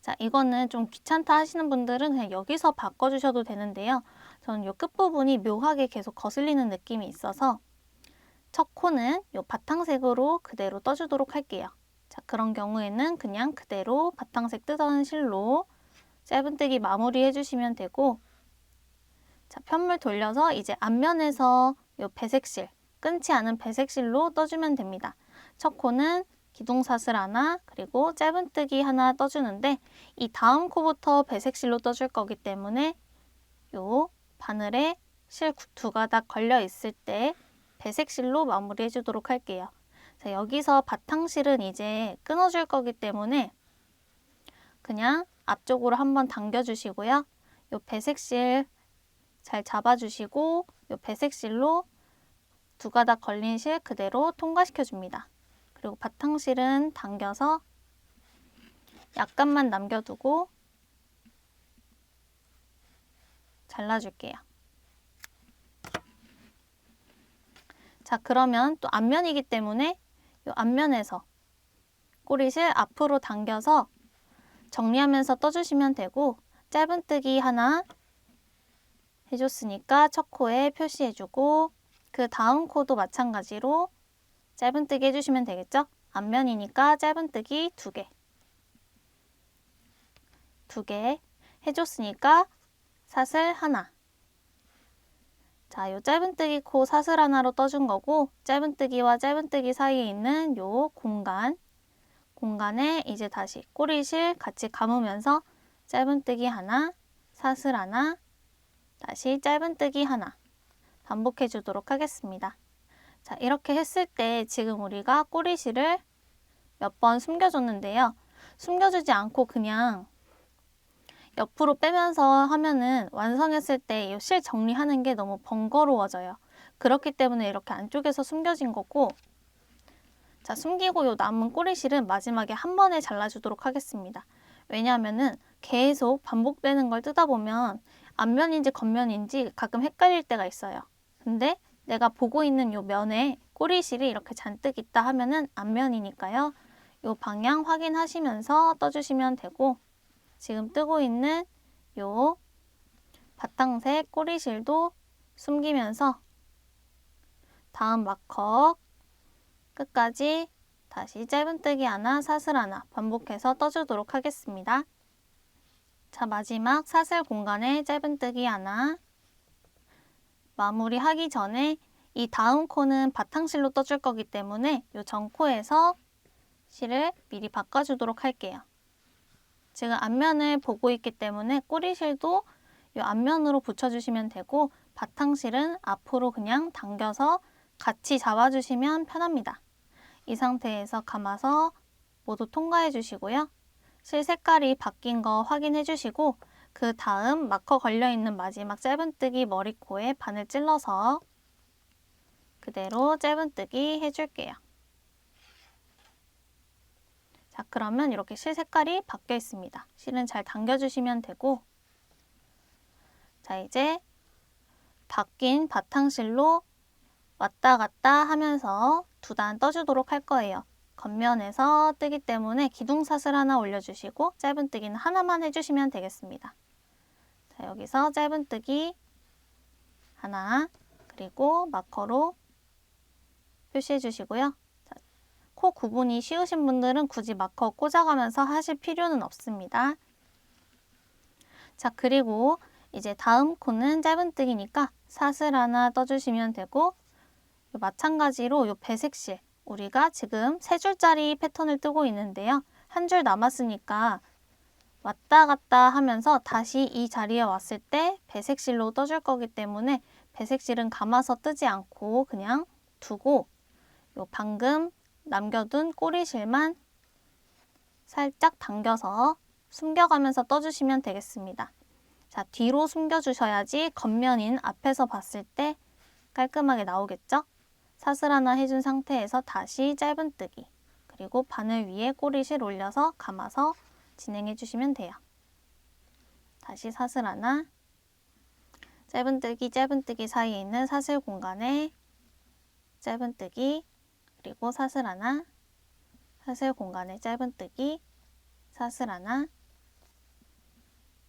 자, 이거는 좀 귀찮다 하시는 분들은 그냥 여기서 바꿔주셔도 되는데요. 저는 이 끝부분이 묘하게 계속 거슬리는 느낌이 있어서 첫 코는 이 바탕색으로 그대로 떠주도록 할게요. 자, 그런 경우에는 그냥 그대로 바탕색 뜨던 실로 짧은뜨기 마무리 해주시면 되고, 자, 편물 돌려서 이제 앞면에서 이 배색실, 끊지 않은 배색실로 떠주면 됩니다. 첫 코는 기둥사슬 하나, 그리고 짧은뜨기 하나 떠주는데 이 다음 코부터 배색실로 떠줄 거기 때문에 요 바늘에 실 2가닥 걸려 있을 때 배색실로 마무리 해주도록 할게요. 자, 여기서 바탕실은 이제 끊어줄 거기 때문에 그냥 앞쪽으로 한번 당겨주시고요. 요 배색실 잘 잡아주시고 요 배색실로 2가닥 걸린 실 그대로 통과시켜줍니다. 그리고 바탕실은 당겨서 약간만 남겨두고 잘라줄게요. 자, 그러면 또 앞면이기 때문에 이 앞면에서 꼬리실 앞으로 당겨서 정리하면서 떠주시면 되고, 짧은뜨기 하나 해줬으니까 첫 코에 표시해주고 그 다음 코도 마찬가지로 짧은뜨기 해주시면 되겠죠? 앞면이니까 짧은뜨기 2개 해줬으니까 사슬 하나. 자, 요 짧은뜨기 코 사슬 하나로 떠준 거고, 짧은뜨기와 짧은뜨기 사이에 있는 요 공간에 이제 다시 꼬리실 같이 감으면서 짧은뜨기 하나, 사슬 하나, 다시 짧은뜨기 하나 반복해 주도록 하겠습니다. 자, 이렇게 했을 때 지금 우리가 꼬리실을 몇 번 숨겨줬는데요. 숨겨주지 않고 그냥 옆으로 빼면서 하면은 완성했을 때 이 실 정리하는 게 너무 번거로워져요. 그렇기 때문에 이렇게 안쪽에서 숨겨진 거고, 자, 숨기고 요 남은 꼬리실은 마지막에 한 번에 잘라주도록 하겠습니다. 왜냐하면은 계속 반복되는 걸 뜯다 보면 앞면인지 겉면인지 가끔 헷갈릴 때가 있어요. 근데 내가 보고 있는 요 면에 꼬리실이 이렇게 잔뜩 있다 하면은 앞면이니까요. 요 방향 확인하시면서 떠주시면 되고, 지금 뜨고 있는 요 바탕색 꼬리실도 숨기면서 다음 마커 끝까지 다시 짧은뜨기 하나, 사슬 하나 반복해서 떠주도록 하겠습니다. 자, 마지막 사슬 공간에 짧은뜨기 하나. 마무리하기 전에 이 다음 코는 바탕실로 떠줄 거기 때문에 이 전 코에서 실을 미리 바꿔주도록 할게요. 지금 앞면을 보고 있기 때문에 꼬리실도 이 앞면으로 붙여주시면 되고, 바탕실은 앞으로 그냥 당겨서 같이 잡아주시면 편합니다. 이 상태에서 감아서 모두 통과해 주시고요. 실 색깔이 바뀐 거 확인해 주시고, 그 다음 마커 걸려있는 마지막 짧은뜨기 머리코에 바늘 찔러서 그대로 짧은뜨기 해줄게요. 자, 그러면 이렇게 실 색깔이 바뀌어 있습니다. 실은 잘 당겨주시면 되고, 자, 이제 바뀐 바탕실로 왔다 갔다 하면서 2단 떠주도록 할 거예요. 겉면에서 뜨기 때문에 기둥사슬 하나 올려주시고 짧은뜨기는 하나만 해주시면 되겠습니다. 자, 여기서 짧은뜨기 하나, 그리고 마커로 표시해 주시고요. 자, 코 구분이 쉬우신 분들은 굳이 마커 꽂아가면서 하실 필요는 없습니다. 자, 그리고 이제 다음 코는 짧은뜨기니까 사슬 하나 떠주시면 되고, 마찬가지로 요 배색실, 우리가 지금 3줄짜리 패턴을 뜨고 있는데요. 한 줄 남았으니까 왔다 갔다 하면서 다시 이 자리에 왔을 때 배색실로 떠줄 거기 때문에 배색실은 감아서 뜨지 않고 그냥 두고 요 방금 남겨둔 꼬리실만 살짝 당겨서 숨겨가면서 떠주시면 되겠습니다. 자, 뒤로 숨겨주셔야지 겉면인 앞에서 봤을 때 깔끔하게 나오겠죠? 사슬 하나 해준 상태에서 다시 짧은뜨기, 그리고 바늘 위에 꼬리실 올려서 감아서 진행해 주시면 돼요. 다시 사슬 하나, 짧은뜨기 사이에 있는 사슬 공간에 짧은뜨기, 그리고 사슬 하나, 사슬 공간에 짧은뜨기, 사슬 하나,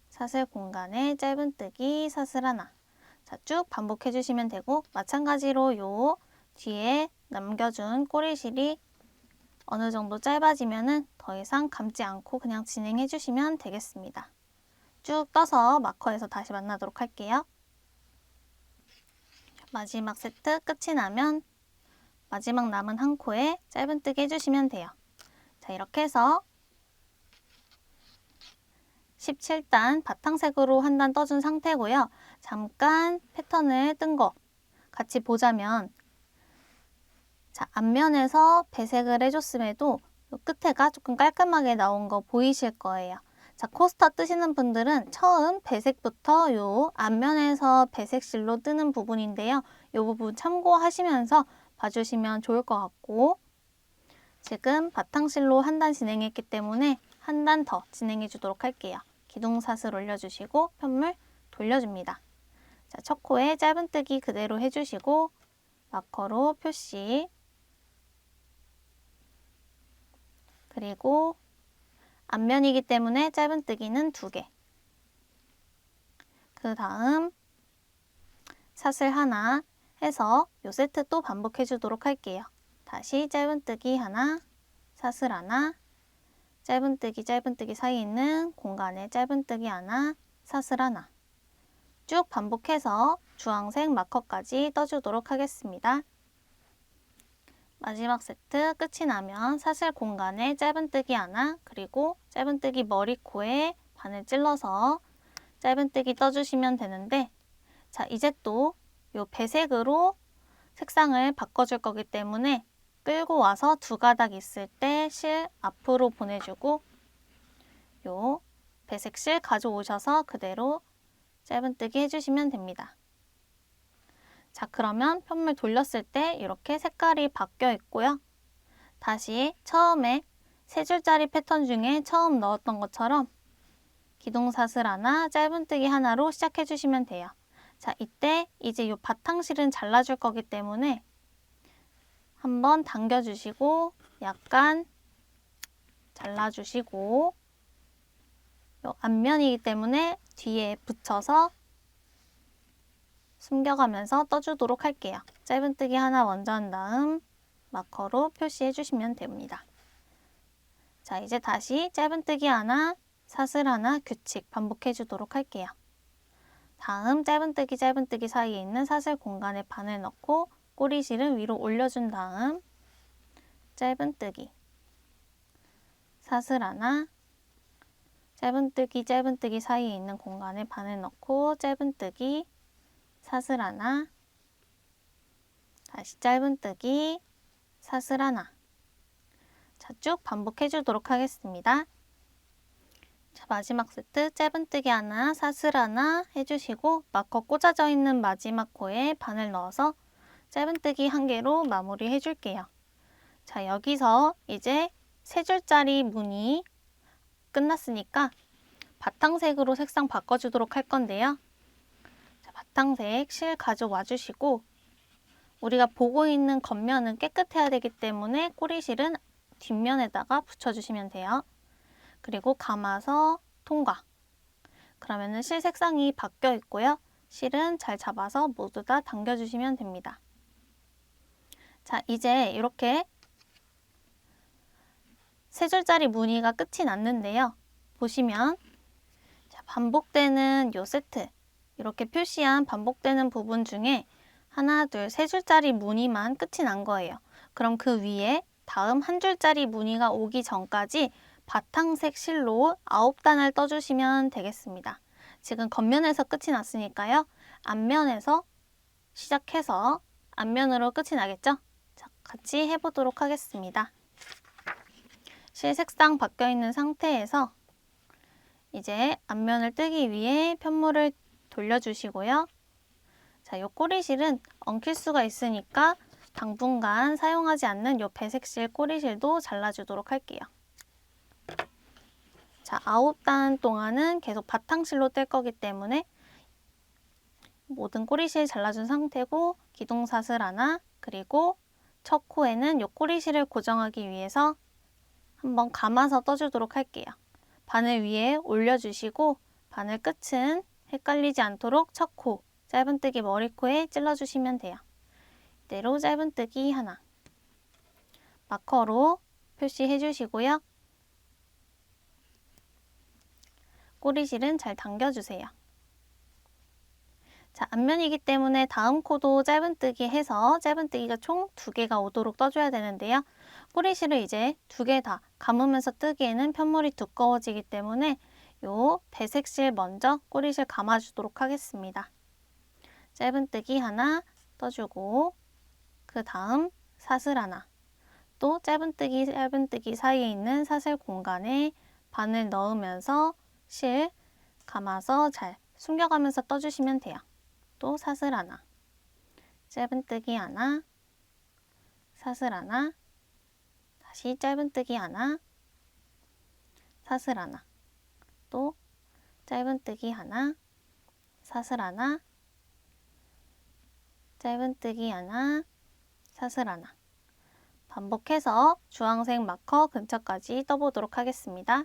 사슬 공간에 짧은뜨기, 사슬 하나. 자, 쭉 반복해 주시면 되고, 마찬가지로 요 뒤에 남겨준 꼬리실이 어느 정도 짧아지면은 더 이상 감지 않고 그냥 진행해 주시면 되겠습니다. 쭉 떠서 마커에서 다시 만나도록 할게요. 마지막 세트 끝이 나면 마지막 남은 한 코에 짧은뜨기 해주시면 돼요. 자, 이렇게 해서 17단 바탕색으로 한 단 떠준 상태고요. 잠깐 패턴을 뜬 거 같이 보자면, 자, 앞면에서 배색을 해줬음에도 끝에가 조금 깔끔하게 나온 거 보이실 거예요. 자, 코스터 뜨시는 분들은 처음 배색부터 요 앞면에서 배색실로 뜨는 부분인데요. 요 부분 참고하시면서 봐주시면 좋을 것 같고, 지금 바탕실로 한 단 진행했기 때문에 한 단 더 진행해 주도록 할게요. 기둥사슬 올려주시고 편물 돌려줍니다. 자, 첫 코에 짧은뜨기 그대로 해주시고 마커로 표시, 그리고 앞면이기 때문에 짧은뜨기는 2개, 그 다음 사슬 하나 해서 요 세트 또 반복해 주도록 할게요. 다시 짧은뜨기 하나, 사슬 하나, 짧은뜨기 사이에 있는 공간에 짧은뜨기 하나, 사슬 하나. 쭉 반복해서 주황색 마커까지 떠주도록 하겠습니다. 마지막 세트 끝이 나면 사슬 공간에 짧은뜨기 하나, 그리고 짧은뜨기 머리코에 바늘 찔러서 짧은뜨기 떠주시면 되는데, 자, 이제 또 요 배색으로 색상을 바꿔줄 거기 때문에 끌고 와서 2가닥 있을 때 실 앞으로 보내주고 요 배색실 가져오셔서 그대로 짧은뜨기 해주시면 됩니다. 자, 그러면 편물 돌렸을 때 이렇게 색깔이 바뀌어 있고요. 다시 처음에 3줄짜리 패턴 중에 처음 넣었던 것처럼 기둥사슬 하나, 짧은뜨기 하나로 시작해 주시면 돼요. 자, 이때 이제 이 바탕실은 잘라줄 거기 때문에 한번 당겨주시고 약간 잘라주시고, 요 앞면이기 때문에 뒤에 붙여서 숨겨가면서 떠주도록 할게요. 짧은뜨기 하나 먼저 한 다음 마커로 표시해 주시면 됩니다. 자, 이제 다시 짧은뜨기 하나, 사슬 하나 규칙 반복해 주도록 할게요. 다음 짧은뜨기 사이에 있는 사슬 공간에 바늘 넣고 꼬리실은 위로 올려준 다음 짧은뜨기, 사슬 하나, 짧은뜨기 사이에 있는 공간에 바늘 넣고 짧은뜨기, 사슬 하나, 다시 짧은뜨기, 사슬 하나. 자, 쭉 반복해 주도록 하겠습니다. 자, 마지막 세트 짧은뜨기 하나, 사슬 하나 해주시고 마커 꽂아져 있는 마지막 코에 바늘 넣어서 짧은뜨기 1개로 마무리 해줄게요. 자, 여기서 이제 3줄짜리 무늬 끝났으니까 바탕색으로 색상 바꿔주도록 할 건데요. 자, 바탕색 실 가져와 주시고 우리가 보고 있는 겉면은 깨끗해야 되기 때문에 꼬리실은 뒷면에다가 붙여주시면 돼요. 그리고 감아서 통과. 그러면은 실 색상이 바뀌어 있고요. 실은 잘 잡아서 모두 다 당겨주시면 됩니다. 자, 이제 이렇게 세 줄짜리 무늬가 끝이 났는데요. 보시면 자, 반복되는 요 세트, 이렇게 표시한 반복되는 부분 중에 하나, 둘, 세 줄짜리 무늬만 끝이 난 거예요. 그럼 그 위에 다음 한 줄짜리 무늬가 오기 전까지 바탕색 실로 9단을 떠주시면 되겠습니다. 지금 겉면에서 끝이 났으니까요. 앞면에서 시작해서 앞면으로 끝이 나겠죠? 자, 같이 해보도록 하겠습니다. 실 색상 바뀌어 있는 상태에서 이제 앞면을 뜨기 위해 편물을 돌려주시고요. 자, 요 꼬리실은 엉킬 수가 있으니까 당분간 사용하지 않는 요 배색실 꼬리실도 잘라주도록 할게요. 자, 9단 동안은 계속 바탕실로 뜰 거기 때문에 모든 꼬리실 잘라준 상태고 기둥사슬 하나, 그리고 첫 코에는 요 꼬리실을 고정하기 위해서 한번 감아서 떠주도록 할게요. 바늘 위에 올려주시고 바늘 끝은 헷갈리지 않도록 첫 코, 짧은뜨기 머리코에 찔러주시면 돼요. 이대로 짧은뜨기 하나, 마커로 표시해 주시고요. 꼬리실은 잘 당겨주세요. 자, 앞면이기 때문에 다음 코도 짧은뜨기 해서 짧은뜨기가 총 2개가 오도록 떠줘야 되는데요. 꼬리실을 이제 2개 다 감으면서 뜨기에는 편물이 두꺼워지기 때문에 요 배색실 먼저 꼬리실 감아주도록 하겠습니다. 짧은뜨기 하나 떠주고 그 다음 사슬 하나, 또 짧은뜨기 사이에 있는 사슬 공간에 바늘 넣으면서 실 감아서 잘 숨겨가면서 떠주시면 돼요. 또 사슬 하나, 짧은뜨기 하나, 사슬 하나, 다시 짧은뜨기 하나, 사슬 하나, 또 짧은뜨기 하나, 사슬 하나, 짧은뜨기 하나, 사슬 하나. 반복해서 주황색 마커 근처까지 떠보도록 하겠습니다.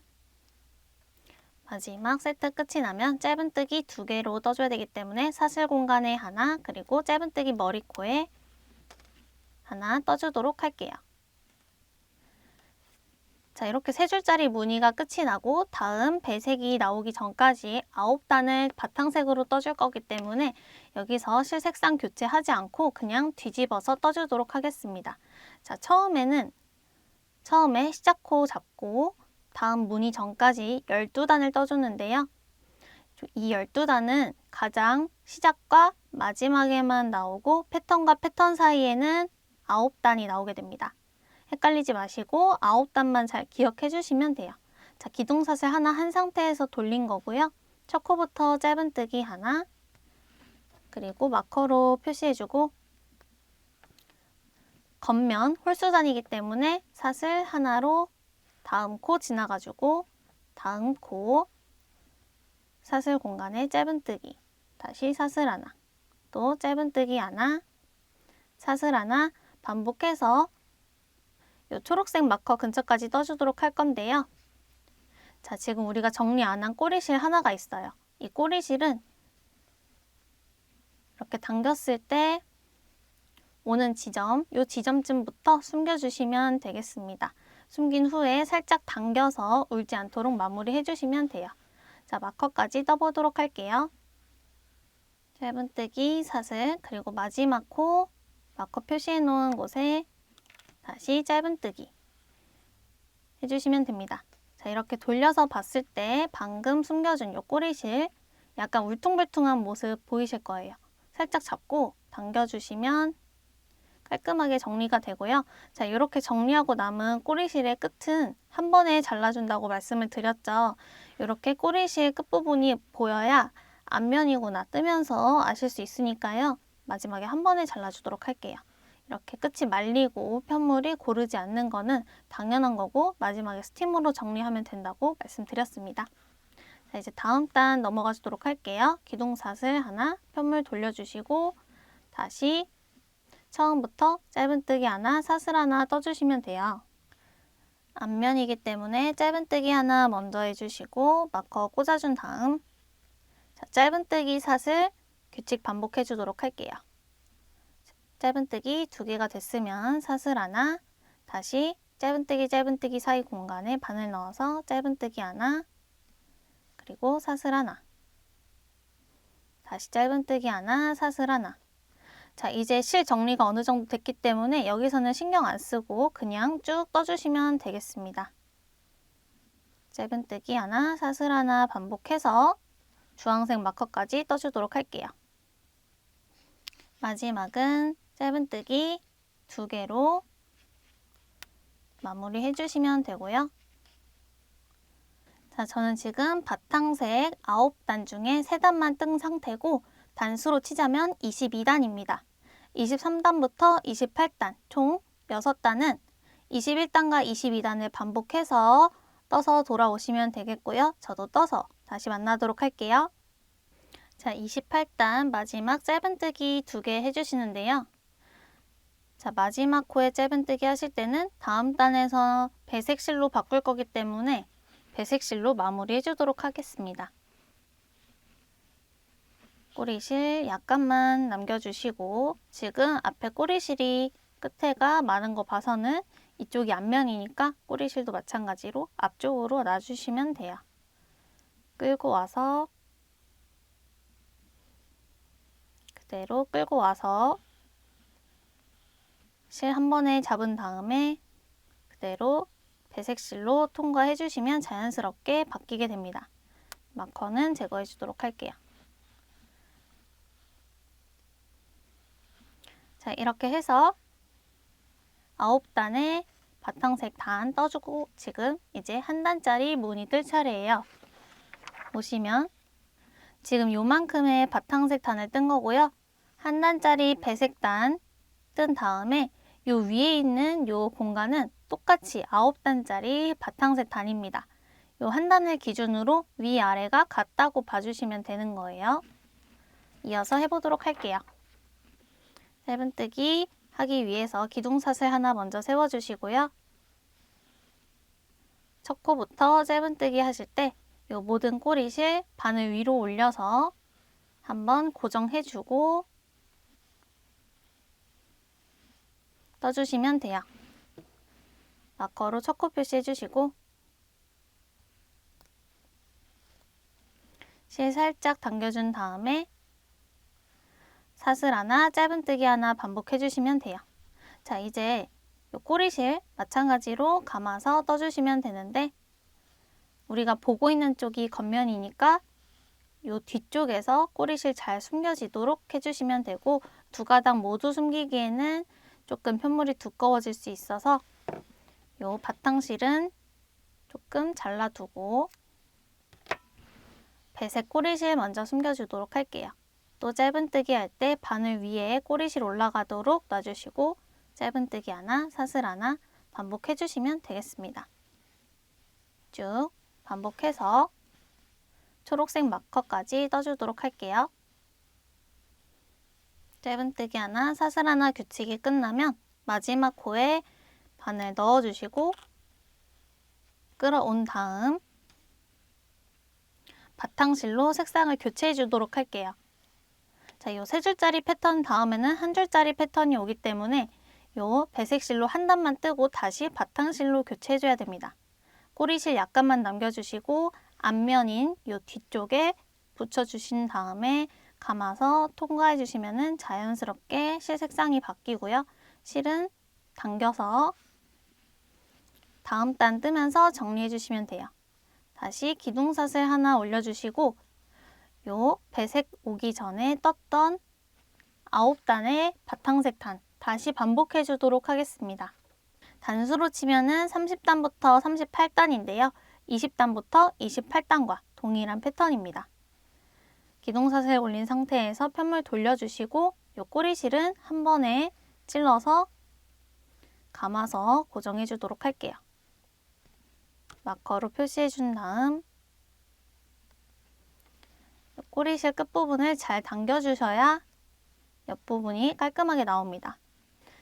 마지막 세트 끝이 나면 짧은뜨기 2개로 떠줘야 되기 때문에 사슬 공간에 하나, 그리고 짧은뜨기 머리코에 하나 떠주도록 할게요. 자, 이렇게 3줄짜리 무늬가 끝이 나고 다음 배색이 나오기 전까지 9단을 바탕색으로 떠줄 거기 때문에 여기서 실 색상 교체하지 않고 그냥 뒤집어서 떠주도록 하겠습니다. 자, 처음에 시작코 잡고 다음 무늬 전까지 12단을 떠주는데요. 이 12단은 가장 시작과 마지막에만 나오고 패턴과 패턴 사이에는 9단이 나오게 됩니다. 헷갈리지 마시고 9단만 잘 기억해 주시면 돼요. 자, 기둥사슬 하나 한 상태에서 돌린 거고요. 첫 코부터 짧은뜨기 하나, 그리고 마커로 표시해주고 겉면 홀수단이기 때문에 사슬 하나로 다음 코 지나가지고 다음 코 사슬 공간에 짧은뜨기, 다시 사슬 하나, 또 짧은뜨기 하나, 사슬 하나 반복해서 이 초록색 마커 근처까지 떠주도록 할 건데요. 자, 지금 우리가 정리 안 한 꼬리실 하나가 있어요. 이 꼬리실은 이렇게 당겼을 때 오는 지점, 이 지점쯤부터 숨겨주시면 되겠습니다. 숨긴 후에 살짝 당겨서 울지 않도록 마무리 해주시면 돼요. 자, 마커까지 떠보도록 할게요. 짧은뜨기, 사슬, 그리고 마지막 코, 마커 표시해 놓은 곳에 다시 짧은뜨기 해주시면 됩니다. 자, 이렇게 돌려서 봤을 때 방금 숨겨준 이 꼬리실 약간 울퉁불퉁한 모습 보이실 거예요. 살짝 잡고 당겨주시면 깔끔하게 정리가 되고요. 자, 이렇게 정리하고 남은 꼬리실의 끝은 한 번에 잘라준다고 말씀을 드렸죠. 이렇게 꼬리실 끝부분이 보여야 앞면이구나 뜨면서 아실 수 있으니까요. 마지막에 한 번에 잘라주도록 할게요. 이렇게 끝이 말리고 편물이 고르지 않는 거는 당연한 거고 마지막에 스팀으로 정리하면 된다고 말씀드렸습니다. 자, 이제 다음 단 넘어가 주도록 할게요. 기둥사슬 하나, 편물 돌려주시고 다시 처음부터 짧은뜨기 하나, 사슬 하나 떠주시면 돼요. 앞면이기 때문에 짧은뜨기 하나 먼저 해주시고 마커 꽂아준 다음 자, 짧은뜨기 사슬, 규칙 반복해 주도록 할게요. 짧은뜨기 2개가 됐으면 사슬 하나, 다시 짧은뜨기 사이 공간에 바늘 넣어서 짧은뜨기 하나, 그리고 사슬 하나, 다시 짧은뜨기 하나, 사슬 하나. 자, 이제 실 정리가 어느 정도 됐기 때문에 여기서는 신경 안 쓰고 그냥 쭉 떠주시면 되겠습니다. 짧은뜨기 하나, 사슬 하나 반복해서 주황색 마커까지 떠주도록 할게요. 마지막은 짧은뜨기 2개로 마무리 해주시면 되고요. 자, 저는 지금 바탕색 9단 중에 3단만 뜬 상태고 단수로 치자면 22단입니다. 23단부터 28단, 총 6단은 21단과 22단을 반복해서 떠서 돌아오시면 되겠고요. 저도 떠서 다시 만나도록 할게요. 자, 28단 마지막 짧은뜨기 2개 해주시는데요. 자, 마지막 코에 짧은뜨기 하실 때는 다음 단에서 배색 실로 바꿀 거기 때문에 배색 실로 마무리 해주도록 하겠습니다. 꼬리실 약간만 남겨주시고 지금 앞에 꼬리실이 끝에가 많은 거 봐서는 이쪽이 앞면이니까 꼬리실도 마찬가지로 앞쪽으로 놔주시면 돼요. 끌고 와서 그대로 끌고 와서 실 한 번에 잡은 다음에 그대로 배색실로 통과해 주시면 자연스럽게 바뀌게 됩니다. 마커는 제거해 주도록 할게요. 자, 이렇게 해서 9단의 바탕색 단 떠주고 지금 이제 한 단짜리 무늬 뜰 차례예요. 보시면 지금 요만큼의 바탕색 단을 뜬 거고요. 한 단짜리 배색 단 뜬 다음에 요 위에 있는 요 공간은 똑같이 9단짜리 바탕색 단입니다. 요 한 단을 기준으로 위아래가 같다고 봐주시면 되는 거예요. 이어서 해보도록 할게요. 짧은뜨기 하기 위해서 기둥사슬 하나 먼저 세워주시고요. 첫 코부터 짧은뜨기 하실 때 요 모든 꼬리실 바늘 위로 올려서 한번 고정해주고 떠주시면 돼요. 마커로 첫 코 표시해주시고 실 살짝 당겨준 다음에 사슬 하나, 짧은뜨기 하나 반복해주시면 돼요. 자, 이제 요 꼬리실 마찬가지로 감아서 떠주시면 되는데 우리가 보고 있는 쪽이 겉면이니까 요 뒤쪽에서 꼬리실 잘 숨겨지도록 해주시면 되고 두 가닥 모두 숨기기에는 조금 편물이 두꺼워질 수 있어서 요 바탕실은 조금 잘라두고 배색 꼬리실 먼저 숨겨주도록 할게요. 또 짧은뜨기 할 때 바늘 위에 꼬리실 올라가도록 놔주시고 짧은뜨기 하나, 사슬 하나 반복해주시면 되겠습니다. 쭉 반복해서 초록색 마커까지 떠주도록 할게요. 짧은뜨기 하나, 사슬 하나 규칙이 끝나면 마지막 코에 바늘 넣어주시고 끌어온 다음 바탕실로 색상을 교체해 주도록 할게요. 자, 요 3줄짜리 패턴 다음에는 한 줄짜리 패턴이 오기 때문에 요 배색실로 한 단만 뜨고 다시 바탕실로 교체해 줘야 됩니다. 꼬리실 약간만 남겨주시고 앞면인 요 뒤쪽에 붙여주신 다음에 감아서 통과해 주시면 자연스럽게 실 색상이 바뀌고요. 실은 당겨서 다음 단 뜨면서 정리해 주시면 돼요. 다시 기둥사슬 하나 올려주시고 요 배색 오기 전에 떴던 9단의 바탕색 단 다시 반복해 주도록 하겠습니다. 단수로 치면은 30단부터 38단인데요. 20단부터 28단과 동일한 패턴입니다. 기둥사슬 올린 상태에서 편물 돌려주시고 요 꼬리실은 한 번에 찔러서 감아서 고정해 주도록 할게요. 마커로 표시해 준 다음 꼬리실 끝부분을 잘 당겨주셔야 옆부분이 깔끔하게 나옵니다.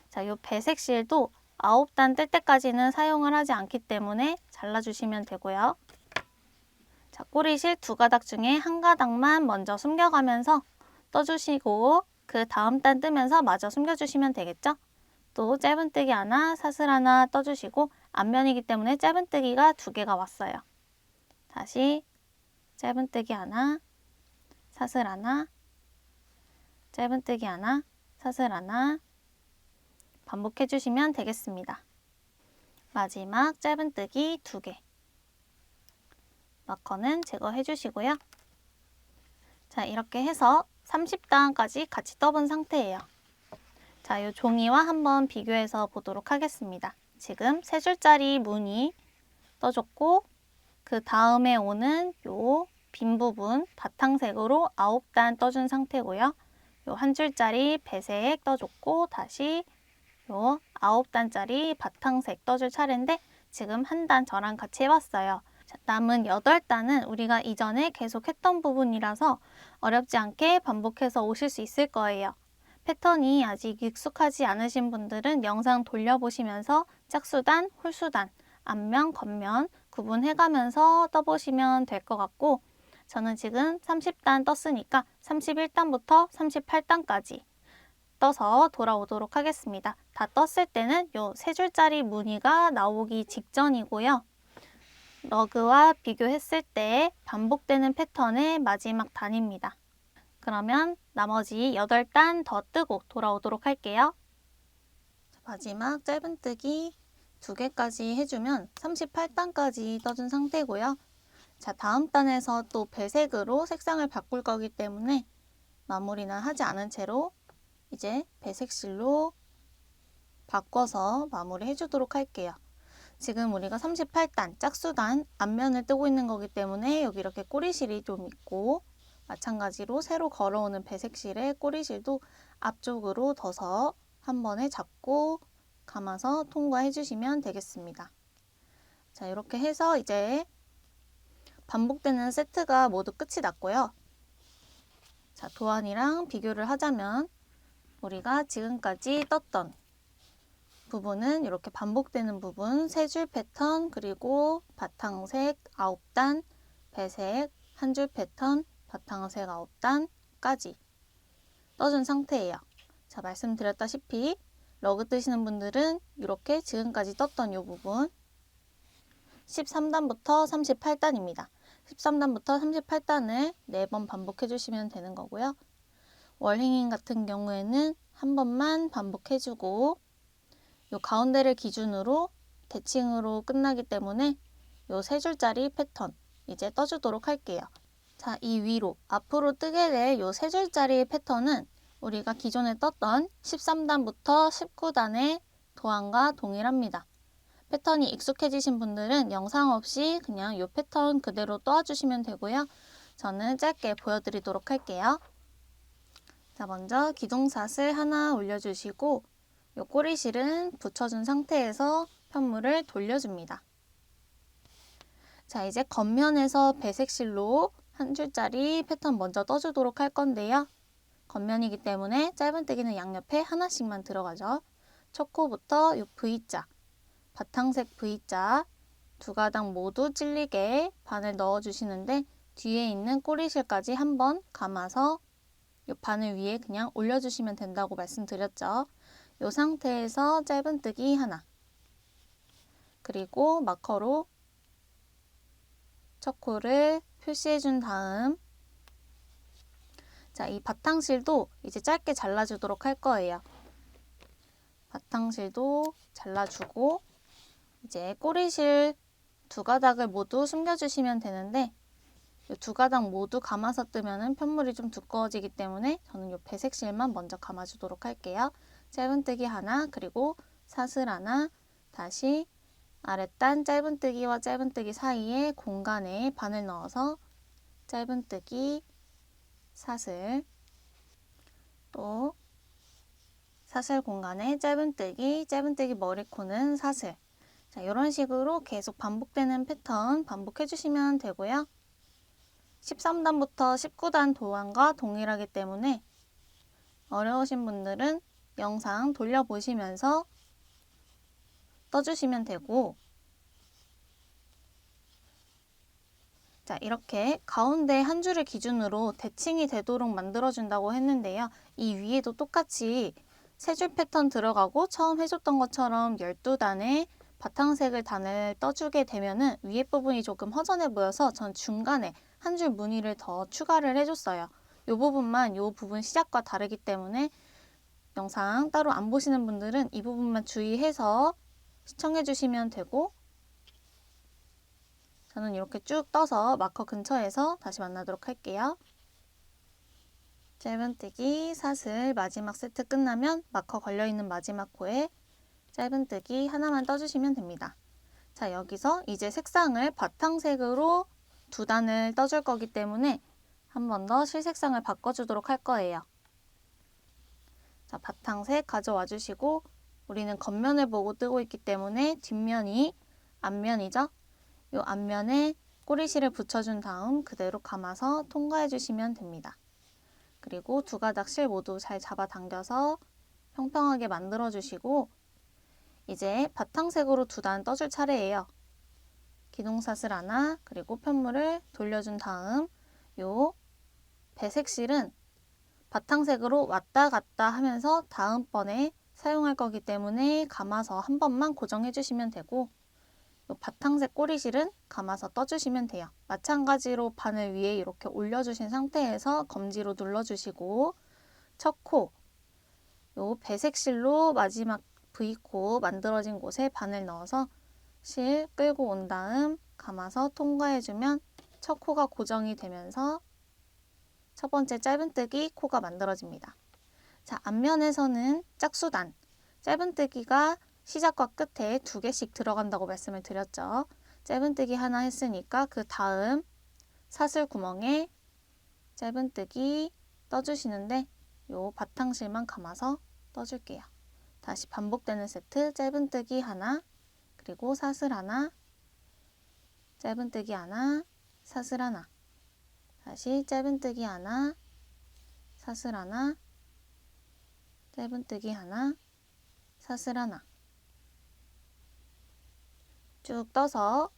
자, 요 배색실도 9단 뜰 때까지는 사용을 하지 않기 때문에 잘라주시면 되고요. 자, 꼬리실 두 가닥 중에 한 가닥만 먼저 숨겨가면서 떠주시고 그 다음 단 뜨면서 마저 숨겨주시면 되겠죠? 또 짧은뜨기 하나, 사슬 하나 떠주시고 앞면이기 때문에 짧은뜨기가 2개가 왔어요. 다시 짧은뜨기 하나, 사슬 하나, 짧은뜨기 하나, 사슬 하나 반복해 주시면 되겠습니다. 마지막 짧은뜨기 2개. 마커는 제거해 주시고요. 자, 이렇게 해서 30단까지 같이 떠본 상태예요. 자, 이 종이와 한번 비교해서 보도록 하겠습니다. 지금 3줄짜리 무늬 떠줬고 그 다음에 오는 요 빈 부분 바탕색으로 9단 떠준 상태고요. 요 한 줄짜리 배색 떠줬고 다시 요 9단짜리 바탕색 떠줄 차례인데 지금 한 단 저랑 같이 해봤어요. 자, 남은 8단은 우리가 이전에 계속 했던 부분이라서 어렵지 않게 반복해서 오실 수 있을 거예요. 패턴이 아직 익숙하지 않으신 분들은 영상 돌려보시면서 짝수단, 홀수단, 앞면, 겉면 구분해가면서 떠보시면 될 것 같고 저는 지금 30단 떴으니까 31단부터 38단까지 떠서 돌아오도록 하겠습니다. 다 떴을 때는 요 3줄짜리 무늬가 나오기 직전이고요. 러그와 비교했을 때 반복되는 패턴의 마지막 단입니다. 그러면 나머지 8단 더 뜨고 돌아오도록 할게요. 마지막 짧은뜨기 2개까지 해주면 38단까지 떠준 상태고요. 자, 다음 단에서 또 배색으로 색상을 바꿀 거기 때문에 마무리는 하지 않은 채로 이제 배색실로 바꿔서 마무리 해주도록 할게요. 지금 우리가 38단 짝수단 앞면을 뜨고 있는 거기 때문에 여기 이렇게 꼬리실이 좀 있고 마찬가지로 새로 걸어오는 배색실의 꼬리실도 앞쪽으로 둬서 한 번에 잡고 감아서 통과해 주시면 되겠습니다. 자, 이렇게 해서 이제 반복되는 세트가 모두 끝이 났고요. 자, 도안이랑 비교를 하자면 우리가 지금까지 떴던 부분은 이렇게 반복되는 부분 3줄 패턴 그리고 바탕색 9단 배색 1줄 패턴 바탕색 9단까지 떠준 상태예요. 자, 말씀드렸다시피 러그 뜨시는 분들은 이렇게 지금까지 떴던 이 부분 13단부터 38단입니다. 13단부터 38단을 4번 반복해 주시면 되는 거고요. 월행인 같은 경우에는 한 번만 반복해 주고 요 가운데를 기준으로 대칭으로 끝나기 때문에 요 3줄짜리 패턴 이제 떠주도록 할게요. 자, 이 위로 앞으로 뜨게 될 요 3줄짜리 패턴은 우리가 기존에 떴던 13단부터 19단의 도안과 동일합니다. 패턴이 익숙해지신 분들은 영상 없이 그냥 이 패턴 그대로 떠주시면 되고요. 저는 짧게 보여드리도록 할게요. 자, 먼저 기둥사슬 하나 올려주시고 이 꼬리실은 붙여준 상태에서 편물을 돌려줍니다. 자, 이제 겉면에서 배색실로 한 줄짜리 패턴 먼저 떠주도록 할 건데요. 겉면이기 때문에 짧은뜨기는 양옆에 하나씩만 들어가죠. 첫 코부터 이 V자 바탕색 V자 2가닥 모두 찔리게 바늘 넣어주시는데 뒤에 있는 꼬리실까지 한번 감아서 이 바늘 위에 그냥 올려주시면 된다고 말씀드렸죠. 이 상태에서 짧은뜨기 하나 그리고 마커로 첫 코를 표시해준 다음 자, 이 바탕실도 이제 짧게 잘라주도록 할 거예요. 바탕실도 잘라주고 이제 꼬리실 2가닥을 모두 숨겨주시면 되는데 이 2가닥 모두 감아서 뜨면 편물이 좀 두꺼워지기 때문에 저는 이 배색실만 먼저 감아주도록 할게요. 짧은뜨기 하나 그리고 사슬 하나 다시 아랫단 짧은뜨기와 짧은뜨기 사이에 공간에 바늘 넣어서 짧은뜨기 사슬 또 사슬 공간에 짧은뜨기 짧은뜨기 머리코는 사슬 자, 이런 식으로 계속 반복되는 패턴 반복해 주시면 되고요. 13단부터 19단 도안과 동일하기 때문에 어려우신 분들은 영상 돌려보시면서 떠주시면 되고 자, 이렇게 가운데 한 줄을 기준으로 대칭이 되도록 만들어준다고 했는데요. 이 위에도 똑같이 세 줄 패턴 들어가고 처음 해줬던 것처럼 12단의 바탕색을 단을 떠주게 되면은 위에 부분이 조금 허전해 보여서 전 중간에 한 줄 무늬를 더 추가를 해줬어요. 이 부분만 이 부분 시작과 다르기 때문에 영상 따로 안 보시는 분들은 이 부분만 주의해서 시청해 주시면 되고, 저는 이렇게 쭉 떠서 마커 근처에서 다시 만나도록 할게요. 짧은뜨기, 사슬, 마지막 세트 끝나면 마커 걸려있는 마지막 코에 짧은뜨기 하나만 떠주시면 됩니다. 자, 여기서 이제 색상을 바탕색으로 2단을 떠줄 거기 때문에 한 번 더 실색상을 바꿔주도록 할 거예요. 자, 바탕색 가져와 주시고, 우리는 겉면을 보고 뜨고 있기 때문에 뒷면이 앞면이죠. 이 앞면에 꼬리실을 붙여준 다음 그대로 감아서 통과해 주시면 됩니다. 그리고 두 가닥 실 모두 잘 잡아당겨서 평평하게 만들어 주시고, 이제 바탕색으로 2단 떠줄 차례예요. 기둥사슬 하나, 그리고 편물을 돌려준 다음 요 배색 실은 바탕색으로 왔다 갔다 하면서 다음번에 사용할 거기 때문에 감아서 한 번만 고정해 주시면 되고, 요 바탕색 꼬리실은 감아서 떠주시면 돼요. 마찬가지로 바늘 위에 이렇게 올려주신 상태에서 검지로 눌러주시고, 첫 코, 요 배색 실로 마지막 V코 만들어진 곳에 바늘 넣어서 실 끌고 온 다음 감아서 통과해주면 첫 코가 고정이 되면서 첫 번째 짧은뜨기 코가 만들어집니다. 자, 앞면에서는 짝수단, 짧은뜨기가 시작과 끝에 2개씩 들어간다고 말씀을 드렸죠. 짧은뜨기 하나 했으니까 그 다음 사슬 구멍에 짧은뜨기 떠주시는데 요 바탕실만 감아서 떠줄게요. 다시 반복되는 세트, 짧은뜨기 하나, 그리고 사슬 하나, 짧은뜨기 하나, 사슬 하나, 다시 짧은뜨기 하나, 사슬 하나, 짧은뜨기 하나, 사슬 하나, 쭉 떠서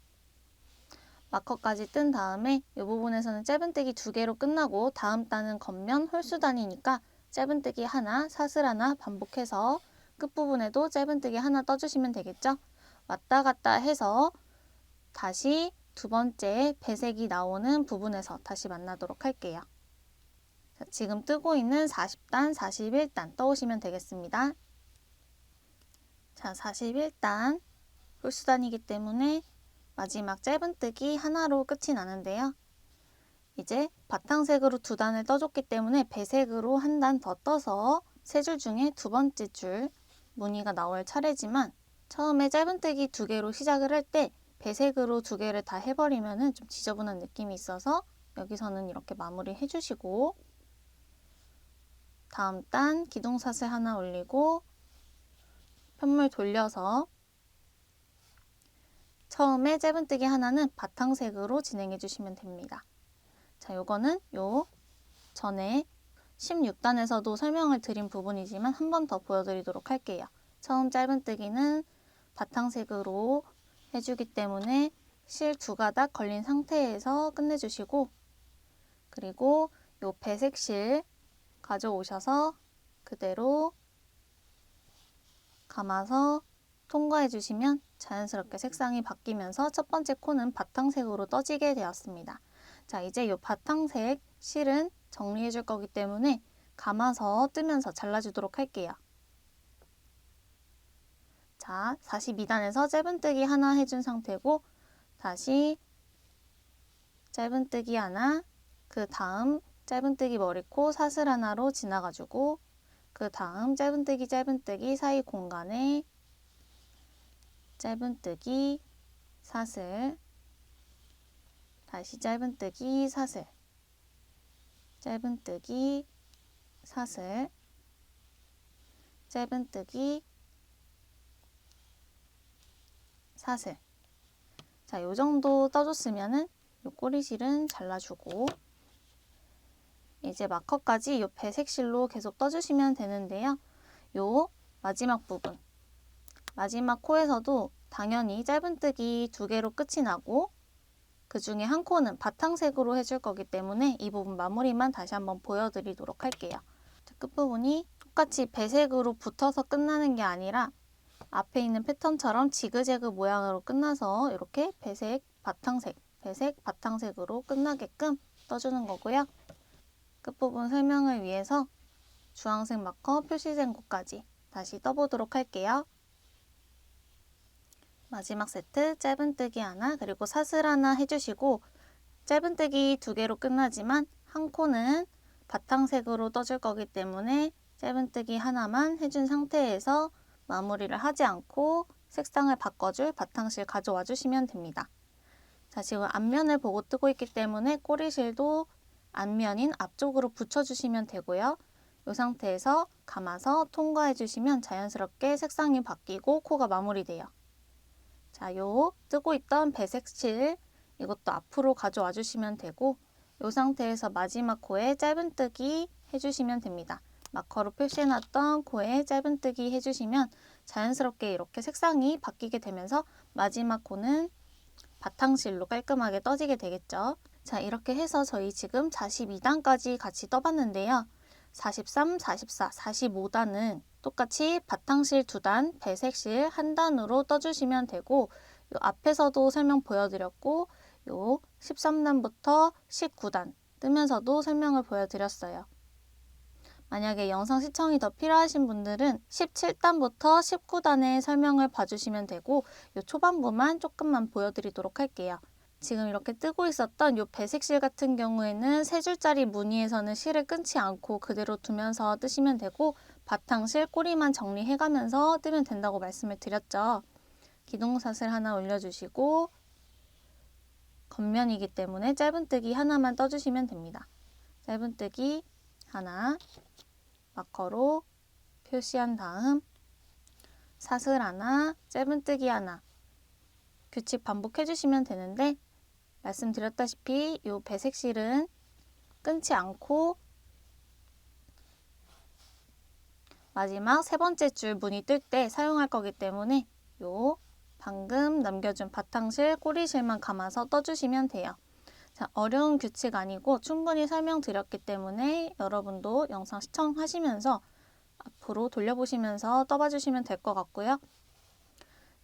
마커까지 뜬 다음에 이 부분에서는 짧은뜨기 2개로 끝나고 다음 단은 겉면 홀수단이니까 짧은뜨기 하나, 사슬 하나 반복해서 끝부분에도 짧은뜨기 하나 떠주시면 되겠죠? 왔다 갔다 해서 다시 두 번째 배색이 나오는 부분에서 다시 만나도록 할게요. 자, 지금 뜨고 있는 40단, 41단 떠오시면 되겠습니다. 자, 41단 홀수단이기 때문에 마지막 짧은뜨기 하나로 끝이 나는데요. 이제 바탕색으로 2단을 떠줬기 때문에 배색으로 한 단 더 떠서 세 줄 중에 두 번째 줄 무늬가 나올 차례지만, 처음에 짧은뜨기 2개로 시작을 할 때 배색으로 2개를 다 해버리면 좀 지저분한 느낌이 있어서 여기서는 이렇게 마무리 해주시고, 다음 단 기둥사슬 하나 올리고 편물 돌려서 처음에 짧은뜨기 하나는 바탕색으로 진행해 주시면 됩니다. 자, 요거는 요 전에 16단에서도 설명을 드린 부분이지만 한 번 더 보여드리도록 할게요. 처음 짧은뜨기는 바탕색으로 해주기 때문에 실 2가닥 걸린 상태에서 끝내주시고, 그리고 요 배색 실 가져오셔서 그대로 감아서 통과해 주시면 자연스럽게 색상이 바뀌면서 첫 번째 코는 바탕색으로 떠지게 되었습니다. 자, 이제 이 바탕색 실은 정리해 줄 거기 때문에 감아서 뜨면서 잘라주도록 할게요. 자, 42단에서 짧은뜨기 하나 해준 상태고, 다시 짧은뜨기 하나, 그 다음 짧은뜨기 머리코 사슬 하나로 지나가주고, 그 다음 짧은뜨기 사이 공간에 짧은뜨기 사슬, 다시 짧은뜨기 사슬, 짧은뜨기 사슬, 짧은뜨기 사슬. 자, 요 정도 떠줬으면은 요 꼬리실은 잘라주고, 이제 마커까지 요 배색실로 계속 떠주시면 되는데요. 요 마지막 부분, 마지막 코에서도 당연히 짧은뜨기 2개로 끝이 나고, 그 중에 한 코는 바탕색으로 해줄 거기 때문에 이 부분 마무리만 다시 한번 보여드리도록 할게요. 자, 끝부분이 똑같이 배색으로 붙어서 끝나는 게 아니라 앞에 있는 패턴처럼 지그재그 모양으로 끝나서 이렇게 배색, 바탕색, 배색, 바탕색으로 끝나게끔 떠주는 거고요. 끝부분 설명을 위해서 주황색 마커 표시된 곳까지 다시 떠보도록 할게요. 마지막 세트 짧은뜨기 하나 그리고 사슬 하나 해주시고 짧은뜨기 2개로 끝나지만 한 코는 바탕색으로 떠줄 거기 때문에 짧은뜨기 하나만 해준 상태에서 마무리를 하지 않고 색상을 바꿔줄 바탕실 가져와 주시면 됩니다. 자, 지금 앞면을 보고 뜨고 있기 때문에 꼬리실도 앞면인 앞쪽으로 붙여주시면 되고요. 이 상태에서 감아서 통과해 주시면 자연스럽게 색상이 바뀌고 코가 마무리돼요. 자, 요 뜨고 있던 배색실 이것도 앞으로 가져와 주시면 되고 이 상태에서 마지막 코에 짧은뜨기 해주시면 됩니다. 마커로 표시해놨던 코에 짧은뜨기 해주시면 자연스럽게 이렇게 색상이 바뀌게 되면서 마지막 코는 바탕실로 깔끔하게 떠지게 되겠죠. 자, 이렇게 해서 저희 지금 42단까지 같이 떠봤는데요. 43, 44, 45단은 똑같이 바탕실 2단, 배색실 1단으로 떠주시면 되고 요 앞에서도 설명 보여드렸고 요 13단부터 19단 뜨면서도 설명을 보여드렸어요. 만약에 영상 시청이 더 필요하신 분들은 17단부터 19단의 설명을 봐주시면 되고 요 초반부만 조금만 보여드리도록 할게요. 지금 이렇게 뜨고 있었던 요 배색실 같은 경우에는 3줄짜리 무늬에서는 실을 끊지 않고 그대로 두면서 뜨시면 되고 바탕실 꼬리만 정리해가면서 뜨면 된다고 말씀을 드렸죠. 기둥사슬 하나 올려주시고 겉면이기 때문에 짧은뜨기 하나만 떠주시면 됩니다. 짧은뜨기 하나 마커로 표시한 다음 사슬 하나, 짧은뜨기 하나 규칙 반복해 주시면 되는데 말씀드렸다시피 이 배색실은 끊지 않고 마지막 3번째 줄 무늬 뜰 때 사용할 거기 때문에 요 방금 남겨준 바탕실, 꼬리실만 감아서 떠주시면 돼요. 자, 어려운 규칙 아니고 충분히 설명드렸기 때문에 여러분도 영상 시청하시면서 앞으로 돌려보시면서 떠봐 주시면 될 것 같고요.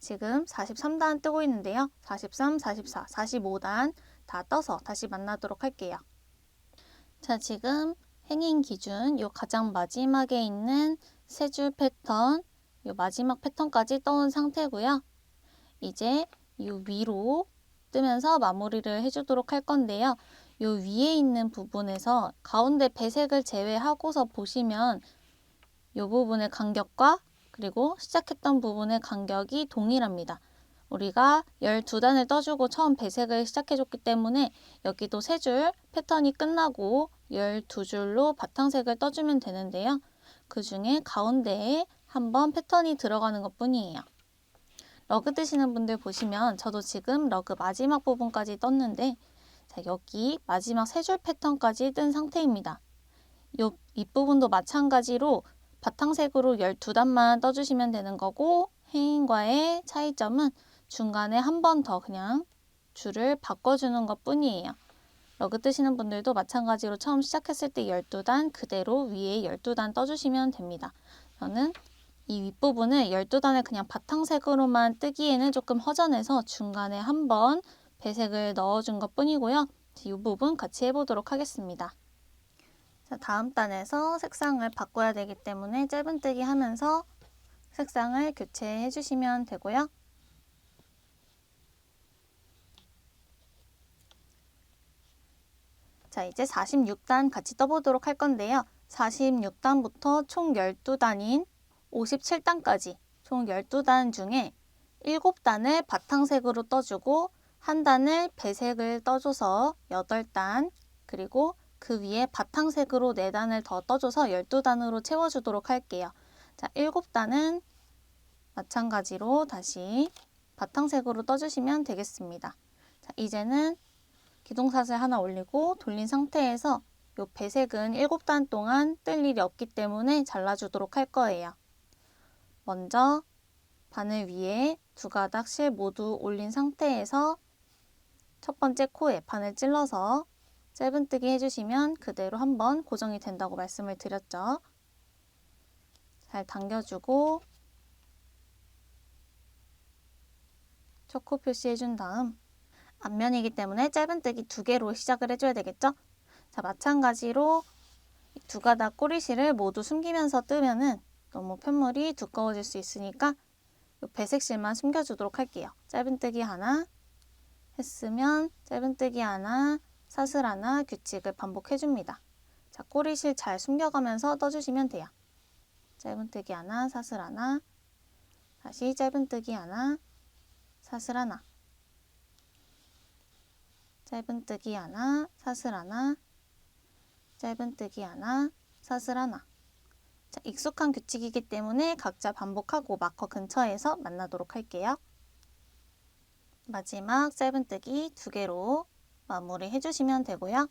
지금 43단 뜨고 있는데요. 43, 44, 45단 다 떠서 다시 만나도록 할게요. 자, 지금 행인 기준 요 가장 마지막에 있는 3줄 패턴 요 마지막 패턴까지 떠온 상태고요. 이제 요 위로 뜨면서 마무리를 해주도록 할 건데요. 요 위에 있는 부분에서 가운데 배색을 제외하고서 보시면 이 부분의 간격과 그리고 시작했던 부분의 간격이 동일합니다. 우리가 12단을 떠주고 처음 배색을 시작해줬기 때문에 여기도 3줄 패턴이 끝나고 12줄로 바탕색을 떠주면 되는데요. 그 중에 가운데에 한번 패턴이 들어가는 것 뿐이에요. 러그 뜨시는 분들 보시면 저도 지금 러그 마지막 부분까지 떴는데 자, 여기 마지막 3줄 패턴까지 뜬 상태입니다. 이 윗부분도 마찬가지로 바탕색으로 12단만 떠주시면 되는 거고 행인과의 차이점은 중간에 한 번 더 그냥 줄을 바꿔주는 것 뿐이에요. 러그 뜨시는 분들도 마찬가지로 처음 시작했을 때 12단 그대로 위에 12단 떠주시면 됩니다. 저는 이 윗부분을 12단을 그냥 바탕색으로만 뜨기에는 조금 허전해서 중간에 한 번 배색을 넣어준 것 뿐이고요. 이 부분 같이 해보도록 하겠습니다. 자, 다음 단에서 색상을 바꿔야 되기 때문에 짧은뜨기 하면서 색상을 교체해 주시면 되고요. 자, 이제 46단 같이 떠보도록 할 건데요. 46단부터 총 12단인 57단까지 총 12단 중에 7단을 바탕색으로 떠주고 한 단을 배색을 떠줘서 8단 그리고 그 위에 바탕색으로 4단을 더 떠줘서 12단으로 채워주도록 할게요. 자, 7단은 마찬가지로 다시 바탕색으로 떠주시면 되겠습니다. 자, 이제는 기둥사슬 하나 올리고 돌린 상태에서 이 배색은 7단 동안 뜰 일이 없기 때문에 잘라주도록 할 거예요. 먼저 바늘 위에 2가닥 실 모두 올린 상태에서 첫 번째 코에 바늘 찔러서 짧은뜨기 해주시면 그대로 한번 고정이 된다고 말씀을 드렸죠. 잘 당겨주고 첫 코 표시해준 다음 앞면이기 때문에 짧은뜨기 2개로 시작을 해줘야 되겠죠? 자, 마찬가지로 두 가닥 꼬리실을 모두 숨기면서 뜨면은 너무 편물이 두꺼워질 수 있으니까 이 배색실만 숨겨주도록 할게요. 짧은뜨기 하나 했으면 짧은뜨기 하나, 사슬 하나 규칙을 반복해줍니다. 자, 꼬리실 잘 숨겨가면서 떠주시면 돼요. 짧은뜨기 하나, 사슬 하나, 다시 짧은뜨기 하나, 사슬 하나, 짧은뜨기 하나, 사슬 하나, 짧은뜨기 하나, 사슬 하나. 자, 익숙한 규칙이기 때문에 각자 반복하고 마커 근처에서 만나도록 할게요. 마지막 짧은뜨기 2개로 마무리 해주시면 되고요.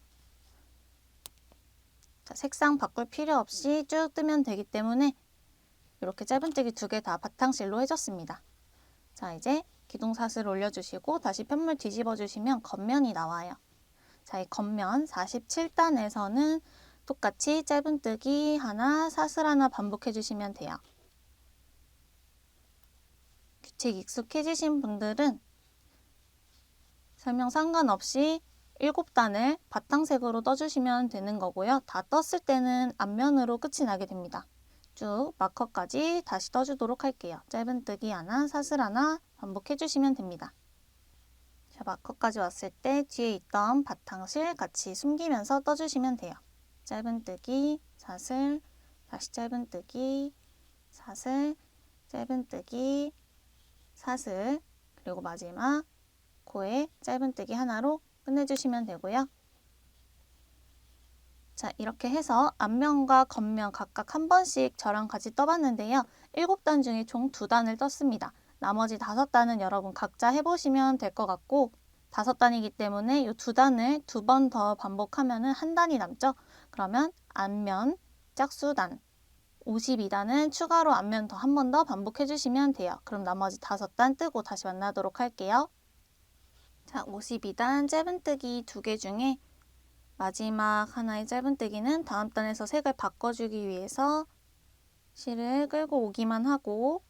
자, 색상 바꿀 필요 없이 쭉 뜨면 되기 때문에 이렇게 짧은뜨기 2개 다 바탕실로 해줬습니다. 자, 이제 기둥사슬 올려주시고 다시 편물 뒤집어 주시면 겉면이 나와요. 자, 이 겉면 47단에서는 똑같이 짧은뜨기 하나, 사슬 하나 반복해 주시면 돼요. 규칙 익숙해지신 분들은 설명 상관없이 7단을 바탕색으로 떠주시면 되는 거고요. 다 떴을 때는 앞면으로 끝이 나게 됩니다. 쭉 마커까지 다시 떠주도록 할게요. 짧은뜨기 하나, 사슬 하나 반복해 주시면 됩니다. 자, 마커까지 왔을 때 뒤에 있던 바탕실 같이 숨기면서 떠주시면 돼요. 짧은뜨기, 사슬, 다시 짧은뜨기, 사슬, 짧은뜨기, 사슬, 그리고 마지막 코에 짧은뜨기 하나로 끝내주시면 되고요. 자, 이렇게 해서 앞면과 겉면 각각 한 번씩 저랑 같이 떠봤는데요. 7단 중에 총 2단을 떴습니다. 나머지 5단은 여러분 각자 해보시면 될 것 같고 5단이기 때문에 이 2단을 2번 더 반복하면 한 단이 남죠. 그러면 앞면 짝수단 52단은 추가로 앞면 더 한 번 더 반복해 주시면 돼요. 그럼 나머지 5단 뜨고 다시 만나도록 할게요. 자, 52단 짧은뜨기 2개 중에 마지막 하나의 짧은뜨기는 다음 단에서 색을 바꿔주기 위해서 실을 끌고 오기만 하고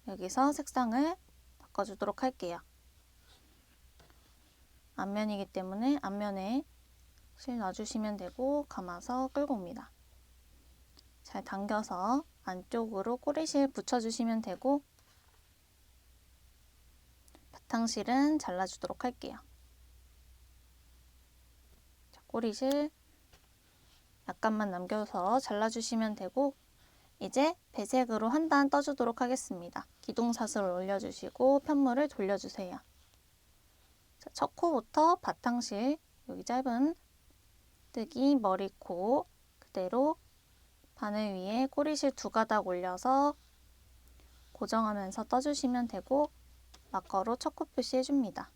여기서 색상을 바꿔주도록 할게요. 앞면이기 때문에 앞면에 실 놔주시면 되고 감아서 끌고 옵니다. 잘 당겨서 안쪽으로 꼬리실 붙여주시면 되고 바탕실은 잘라주도록 할게요. 자, 꼬리실 약간만 남겨서 잘라주시면 되고 이제 배색으로 한 단 떠주도록 하겠습니다. 기둥사슬을 올려주시고 편물을 돌려주세요. 자, 첫 코부터 바탕실 여기 짧은 뜨기 머리코 그대로 바늘 위에 꼬리실 2가닥 올려서 고정하면서 떠주시면 되고 마커로 첫 코 표시 해줍니다.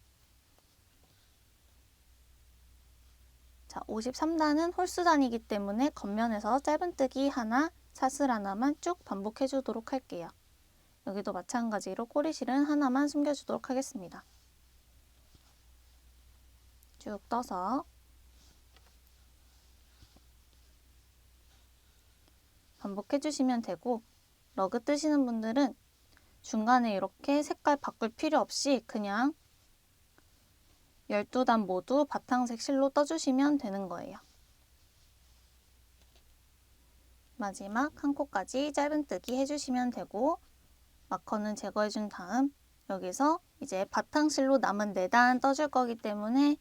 자, 53단은 홀수단이기 때문에 겉면에서 짧은뜨기 하나, 사슬 하나만 쭉 반복해 주도록 할게요. 여기도 마찬가지로 꼬리실은 하나만 숨겨주도록 하겠습니다. 쭉 떠서 반복해 주시면 되고 러그 뜨시는 분들은 중간에 이렇게 색깔 바꿀 필요 없이 그냥 12단 모두 바탕색 실로 떠주시면 되는 거예요. 마지막 한 코까지 짧은뜨기 해주시면 되고 마커는 제거해준 다음 여기서 이제 바탕실로 남은 4단 떠줄 거기 때문에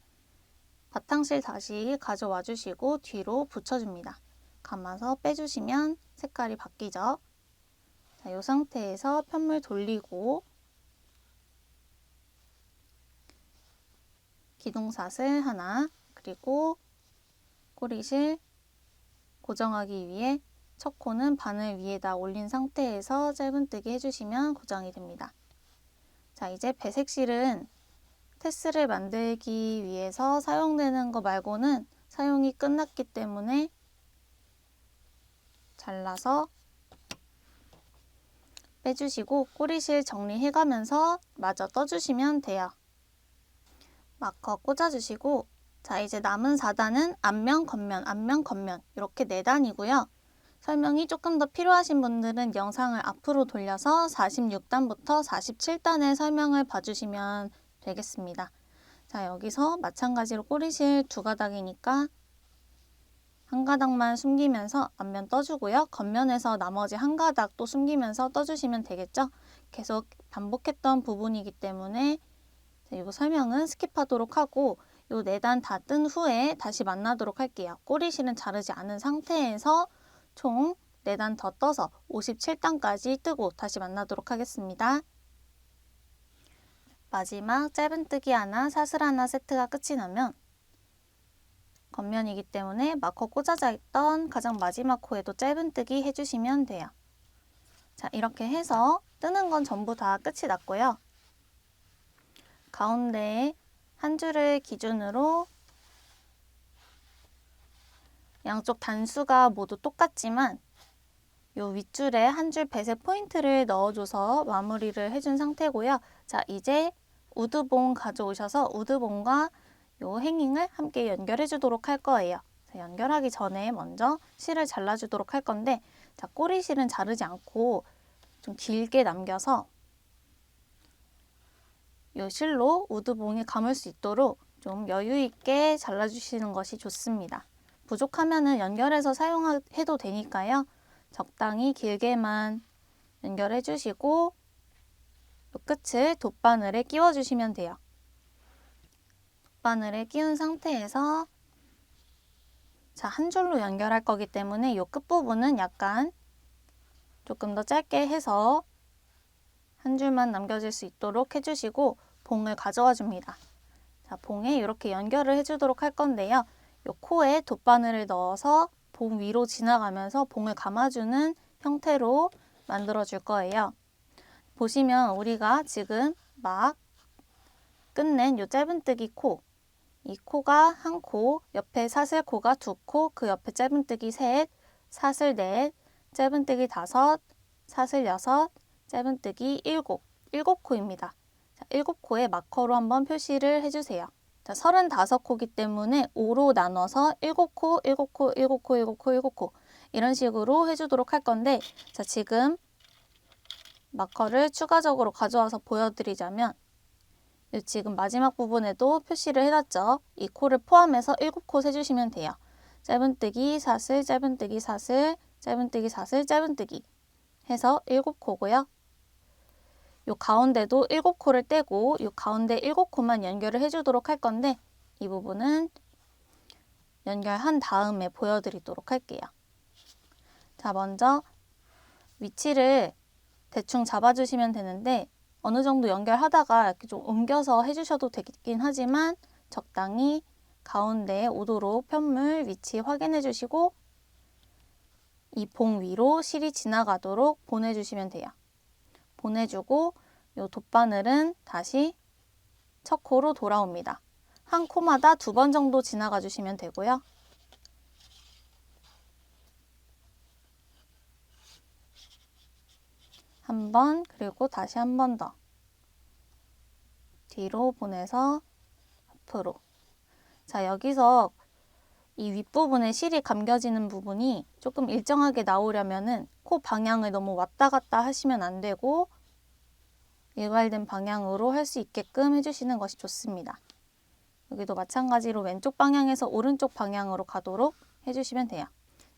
바탕실 다시 가져와 주시고 뒤로 붙여줍니다. 감아서 빼주시면 색깔이 바뀌죠. 자, 이 상태에서 편물 돌리고 기둥사슬 하나 그리고 꼬리실 고정하기 위해 첫 코는 바늘 위에다 올린 상태에서 짧은뜨기 해주시면 고정이 됩니다. 자, 이제 배색실은 테스를 만들기 위해서 사용되는 거 말고는 사용이 끝났기 때문에 잘라서 빼주시고 꼬리실 정리해가면서 마저 떠주시면 돼요. 마커 꽂아주시고, 자, 이제 남은 4단은 앞면, 겉면, 앞면, 겉면 이렇게 4단이고요. 설명이 조금 더 필요하신 분들은 영상을 앞으로 돌려서 46단부터 47단의 설명을 봐주시면 되겠습니다. 자, 여기서 마찬가지로 꼬리실 2가닥이니까 한 가닥만 숨기면서 앞면 떠주고요. 겉면에서 나머지 한 가닥 또 숨기면서 떠주시면 되겠죠? 계속 반복했던 부분이기 때문에 이거 설명은 스킵하도록 하고 요 4단 다 뜬 후에 다시 만나도록 할게요. 꼬리실은 자르지 않은 상태에서 총 4단 더 떠서 57단까지 뜨고 다시 만나도록 하겠습니다. 마지막 짧은뜨기 하나, 사슬 하나 세트가 끝이 나면 겉면이기 때문에 마커 꽂아져 있던 가장 마지막 코에도 짧은뜨기 해주시면 돼요. 자, 이렇게 해서 뜨는 건 전부 다 끝이 났고요. 가운데에 한 줄을 기준으로 양쪽 단수가 모두 똑같지만 요 윗줄에 한 줄 배색 포인트를 넣어줘서 마무리를 해준 상태고요. 자, 이제 우드봉 가져오셔서 우드봉과 요 행잉을 함께 연결해 주도록 할 거예요. 자, 연결하기 전에 먼저 실을 잘라주도록 할 건데, 자, 꼬리실은 자르지 않고 좀 길게 남겨서 요 실로 우드봉이 감을 수 있도록 좀 여유 있게 잘라주시는 것이 좋습니다. 부족하면은 연결해서 사용해도 되니까요. 적당히 길게만 연결해 주시고 요 끝을 돗바늘에 끼워 주시면 돼요. 돗바늘에 끼운 상태에서 자, 한 줄로 연결할 거기 때문에 요 끝부분은 약간 조금 더 짧게 해서 한 줄만 남겨질 수 있도록 해주시고 봉을 가져와 줍니다. 자, 봉에 이렇게 연결을 해주도록 할 건데요. 요 코에 돗바늘을 넣어서 봉 위로 지나가면서 봉을 감아주는 형태로 만들어 줄 거예요. 보시면 우리가 지금 막 끝낸 요 짧은뜨기 코, 이 코가 한 코, 옆에 사슬코가 2코, 그 옆에 짧은뜨기 3, 사슬 4, 짧은뜨기 5, 사슬 6, 짧은뜨기 7, 7코입니다. 자, 7코에 마커로 한번 표시를 해주세요. 자, 35코이기 때문에 5로 나눠서 7코, 7코, 7코, 7코, 7코 이런 식으로 해주도록 할 건데, 자, 지금 마커를 추가적으로 가져와서 보여드리자면 지금 마지막 부분에도 표시를 해놨죠. 이 코를 포함해서 7코 세주시면 돼요. 짧은뜨기, 사슬, 짧은뜨기, 사슬, 짧은뜨기, 사슬, 짧은뜨기 해서 7코고요. 요 가운데도 7코를 떼고 요 가운데 7코만 연결을 해주도록 할 건데 이 부분은 연결한 다음에 보여드리도록 할게요. 자, 먼저 위치를 대충 잡아주시면 되는데 어느 정도 연결하다가 이렇게 좀 옮겨서 해주셔도 되긴 하지만 적당히 가운데에 오도록 편물 위치 확인해 주시고 이 봉 위로 실이 지나가도록 보내주시면 돼요. 보내주고 이 돗바늘은 다시 첫 코로 돌아옵니다. 한 코마다 2번 정도 지나가 주시면 되고요. 한 번, 그리고 다시 한 번 더. 뒤로 보내서 앞으로. 자, 여기서 이 윗부분에 실이 감겨지는 부분이 조금 일정하게 나오려면은 코 방향을 너무 왔다 갔다 하시면 안 되고 일괄된 방향으로 할 수 있게끔 해주시는 것이 좋습니다. 여기도 마찬가지로 왼쪽 방향에서 오른쪽 방향으로 가도록 해주시면 돼요.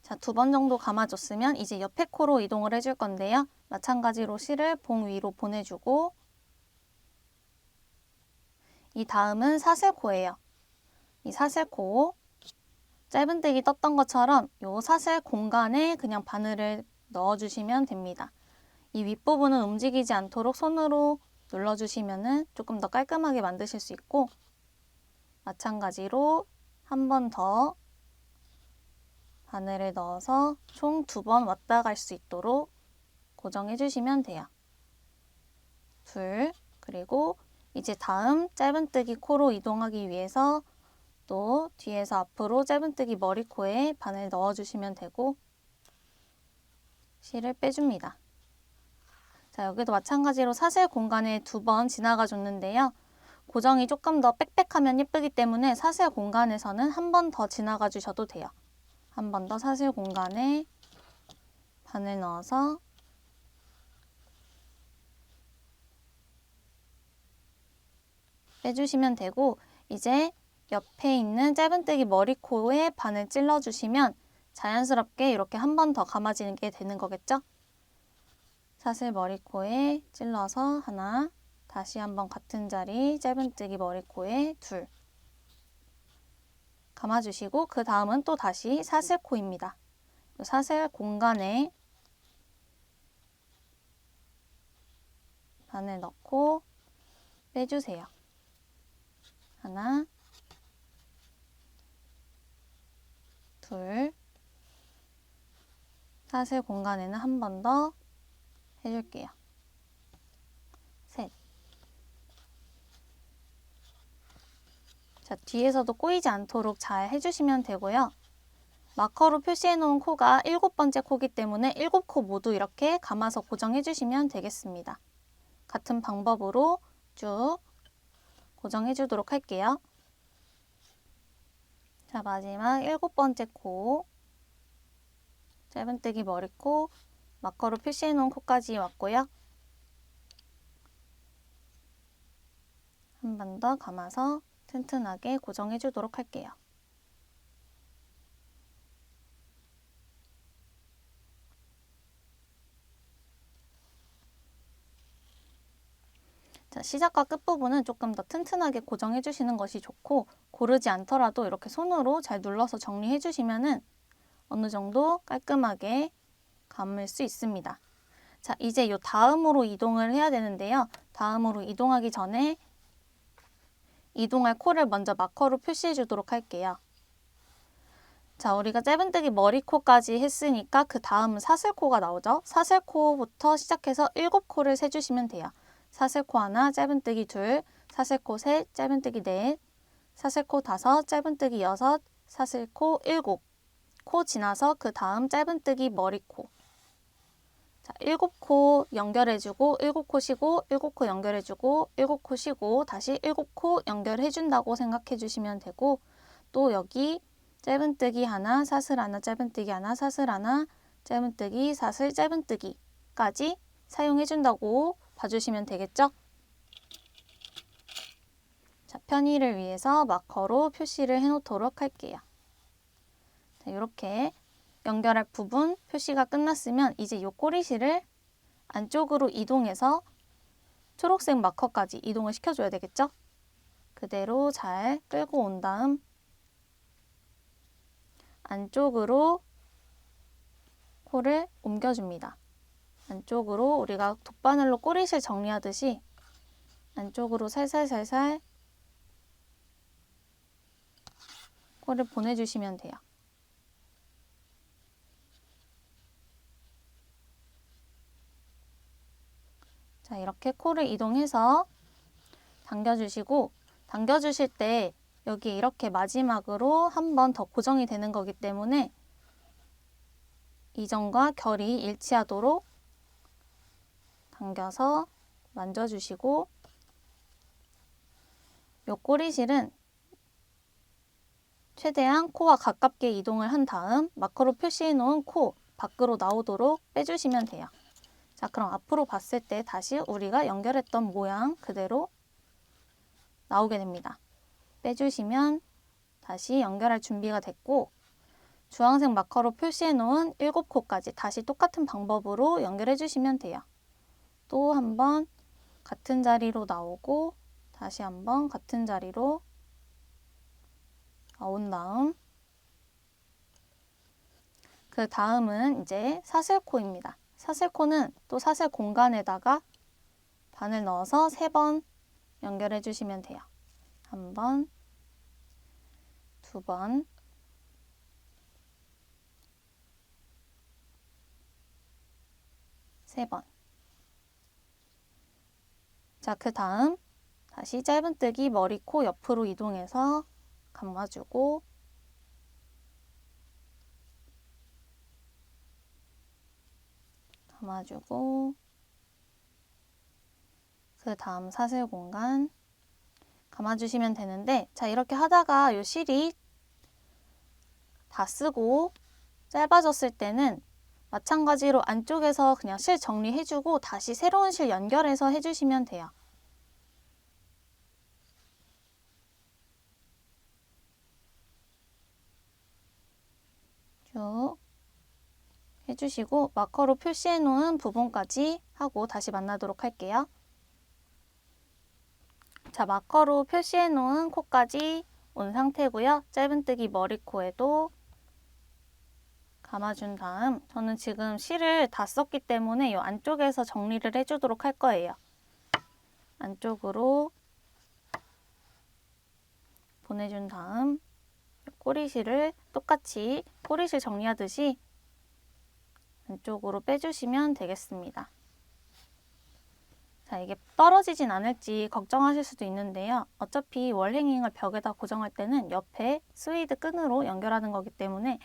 자, 2번 정도 감아줬으면 이제 옆에 코로 이동을 해줄 건데요. 마찬가지로 실을 봉 위로 보내주고 이 다음은 사슬코예요. 이 사슬코 짧은뜨기 떴던 것처럼 이 사슬 공간에 그냥 바늘을 넣어주시면 됩니다. 이 윗부분은 움직이지 않도록 손으로 눌러주시면 조금 더 깔끔하게 만드실 수 있고 마찬가지로 한 번 더 바늘을 넣어서 총 2번 왔다 갈 수 있도록 고정해 주시면 돼요. 둘, 그리고 이제 다음 짧은뜨기 코로 이동하기 위해서 또 뒤에서 앞으로 짧은뜨기 머리코에 바늘 넣어주시면 되고 실을 빼줍니다. 자, 여기도 마찬가지로 사슬 공간에 2번 지나가 줬는데요. 고정이 조금 더 빽빽하면 예쁘기 때문에 사슬 공간에서는 한 번 더 지나가 주셔도 돼요. 한 번 더 사슬 공간에 바늘 넣어서 빼주시면 되고, 이제 옆에 있는 짧은뜨기 머리코에 바늘 찔러주시면 자연스럽게 이렇게 한 번 더 감아지는 게 되는 거겠죠? 사슬 머리코에 찔러서 하나, 다시 한번 같은 자리 짧은뜨기 머리코에 둘 감아주시고, 그 다음은 또 다시 사슬코입니다. 사슬 공간에 바늘 넣고 빼주세요. 하나, 둘, 사슬 공간에는 한 번 더 해줄게요. 셋. 자, 뒤에서도 꼬이지 않도록 잘 해주시면 되고요. 마커로 표시해 놓은 코가 7번째 코기 때문에 7코 모두 이렇게 감아서 고정해 주시면 되겠습니다. 같은 방법으로 쭉 고정해 주도록 할게요. 자, 마지막 7번째 코, 짧은뜨기 머리코, 마커로 표시해 놓은 코까지 왔고요. 한 번 더 감아서 튼튼하게 고정해 주도록 할게요. 자, 시작과 끝부분은 조금 더 튼튼하게 고정해 주시는 것이 좋고, 고르지 않더라도 이렇게 손으로 잘 눌러서 정리해 주시면은 어느 정도 깔끔하게 감을 수 있습니다. 자, 이제 요 다음으로 이동을 해야 되는데요. 다음으로 이동하기 전에 이동할 코를 먼저 마커로 표시해 주도록 할게요. 자, 우리가 짧은뜨기 머리코까지 했으니까 그 다음은 사슬코가 나오죠. 사슬코부터 시작해서 7코를 세주시면 돼요. 사슬코 하나, 짧은뜨기 둘, 사슬코 셋, 짧은뜨기 넷, 사슬코 다섯, 짧은뜨기 여섯, 사슬코 일곱. 코 지나서 그 다음 짧은뜨기 머리코. 자, 7코 연결해주고 7코 쉬고 7코 연결해주고 7코 쉬고 다시 7코 연결해준다고 생각해주시면 되고, 또 여기 짧은뜨기 하나, 사슬 하나, 짧은뜨기 하나, 사슬 하나, 짧은뜨기, 사슬, 짧은뜨기까지 사용해준다고 봐주시면 되겠죠? 자, 편의를 위해서 마커로 표시를 해놓도록 할게요. 자, 이렇게 연결할 부분 표시가 끝났으면 이제 이 꼬리실을 안쪽으로 이동해서 초록색 마커까지 이동을 시켜줘야 되겠죠? 그대로 잘 끌고 온 다음 안쪽으로 코를 옮겨줍니다. 안쪽으로 우리가 돗바늘로 꼬리실 정리하듯이 안쪽으로 살살살살 코를 보내주시면 돼요. 자, 이렇게 코를 이동해서 당겨주시고, 당겨주실 때 여기 이렇게 마지막으로 한 번 더 고정이 되는 거기 때문에 이전과 결이 일치하도록 당겨서 만져주시고, 요 꼬리실은 최대한 코와 가깝게 이동을 한 다음 마커로 표시해 놓은 코 밖으로 나오도록 빼주시면 돼요. 자, 그럼 앞으로 봤을 때 다시 우리가 연결했던 모양 그대로 나오게 됩니다. 빼주시면 다시 연결할 준비가 됐고, 주황색 마커로 표시해 놓은 7코까지 다시 똑같은 방법으로 연결해 주시면 돼요. 또 한 번 같은 자리로 나오고 다시 한번 같은 자리로 나온 다음, 그 다음은 이제 사슬코입니다. 사슬코는 또 사슬 공간에다가 바늘 넣어서 3번 연결해 주시면 돼요. 1번, 2번, 3번. 자, 그 다음 다시 짧은뜨기 머리코 옆으로 이동해서 감아주고, 감아주고, 그 다음 사슬 공간 감아주시면 되는데, 자, 이렇게 하다가 이 실이 다 쓰고 짧아졌을 때는 마찬가지로 안쪽에서 그냥 실 정리해주고 다시 새로운 실 연결해서 해주시면 돼요. 쭉 해주시고 마커로 표시해 놓은 부분까지 하고 다시 만나도록 할게요. 자, 마커로 표시해 놓은 코까지 온 상태고요. 짧은뜨기 머리코에도 감아준 다음, 저는 지금 실을 다 썼기 때문에 이 안쪽에서 정리를 해주도록 할 거예요. 안쪽으로 보내준 다음 꼬리실을 똑같이 꼬리실 정리하듯이 안쪽으로 빼주시면 되겠습니다. 자, 이게 떨어지진 않을지 걱정하실 수도 있는데요. 어차피 월행잉을 벽에다 고정할 때는 옆에 스웨이드 끈으로 연결하는 거기 때문에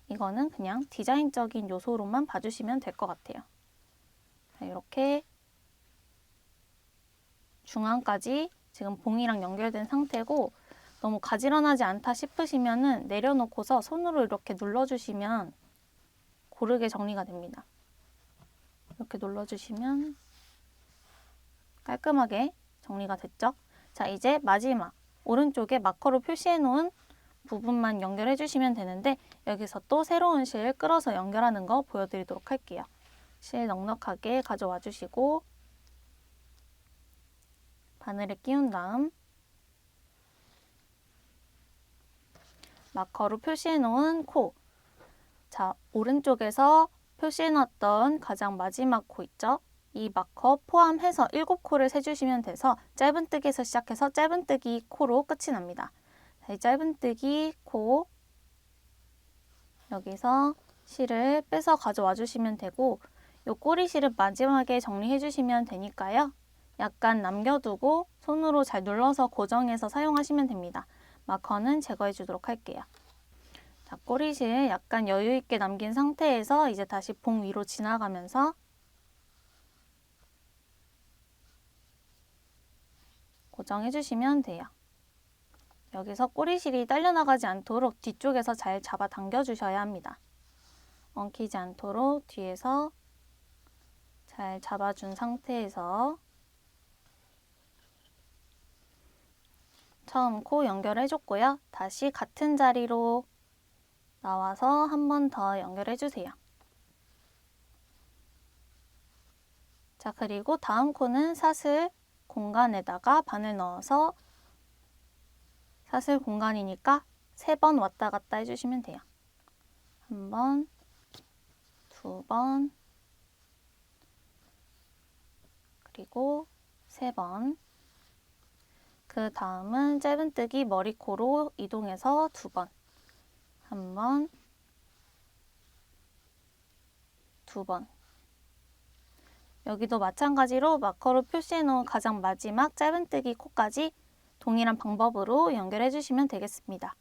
이거는 그냥 디자인적인 요소로만 봐주시면 될 것 같아요. 자, 이렇게 중앙까지 지금 봉이랑 연결된 상태고, 너무 가지런하지 않다 싶으시면은 내려놓고서 손으로 이렇게 눌러주시면 고르게 정리가 됩니다. 이렇게 눌러주시면 깔끔하게 정리가 됐죠? 자, 이제 마지막 오른쪽에 마커로 표시해 놓은 부분만 연결해 주시면 되는데, 여기서 또 새로운 실 끌어서 연결하는 거 보여드리도록 할게요. 실 넉넉하게 가져와 주시고 바늘에 끼운 다음 마커로 표시해 놓은 코, 자, 오른쪽에서 표시해 놨던 가장 마지막 코 있죠? 이 마커 포함해서 7코를 세주시면 돼서 짧은뜨기에서 시작해서 짧은뜨기 코로 끝이 납니다. 자, 이 짧은뜨기 코 여기서 실을 빼서 가져와 주시면 되고, 이 꼬리실은 마지막에 정리해 주시면 되니까요. 약간 남겨두고 손으로 잘 눌러서 고정해서 사용하시면 됩니다. 마커는 제거해 주도록 할게요. 자, 꼬리실 약간 여유 있게 남긴 상태에서 이제 다시 봉 위로 지나가면서 고정해 주시면 돼요. 여기서 꼬리실이 딸려나가지 않도록 뒤쪽에서 잘 잡아 당겨 주셔야 합니다. 엉키지 않도록 뒤에서 잘 잡아준 상태에서 처음 코 연결해 줬고요. 다시 같은 자리로 나와서 한 번 더 연결해 주세요. 자, 그리고 다음 코는 사슬 공간에다가 바늘 넣어서, 사슬 공간이니까 3번 왔다 갔다 해주시면 돼요. 1번, 2번, 그리고 3번. 그 다음은 짧은뜨기 머리코로 이동해서 2번. 1번, 2번. 여기도 마찬가지로 마커로 표시해 놓은 가장 마지막 짧은뜨기 코까지 동일한 방법으로 연결해 주시면 되겠습니다.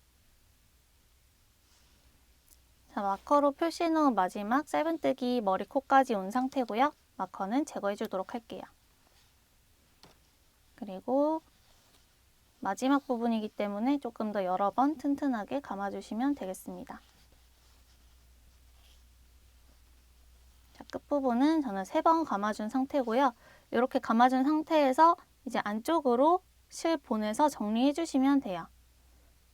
자, 마커로 표시해 놓은 마지막 짧은뜨기 머리 코까지 온 상태고요. 마커는 제거해 주도록 할게요. 그리고 마지막 부분이기 때문에 조금 더 여러 번 튼튼하게 감아주시면 되겠습니다. 자, 끝부분은 저는 3번 감아준 상태고요. 이렇게 감아준 상태에서 이제 안쪽으로 실 보내서 정리해 주시면 돼요.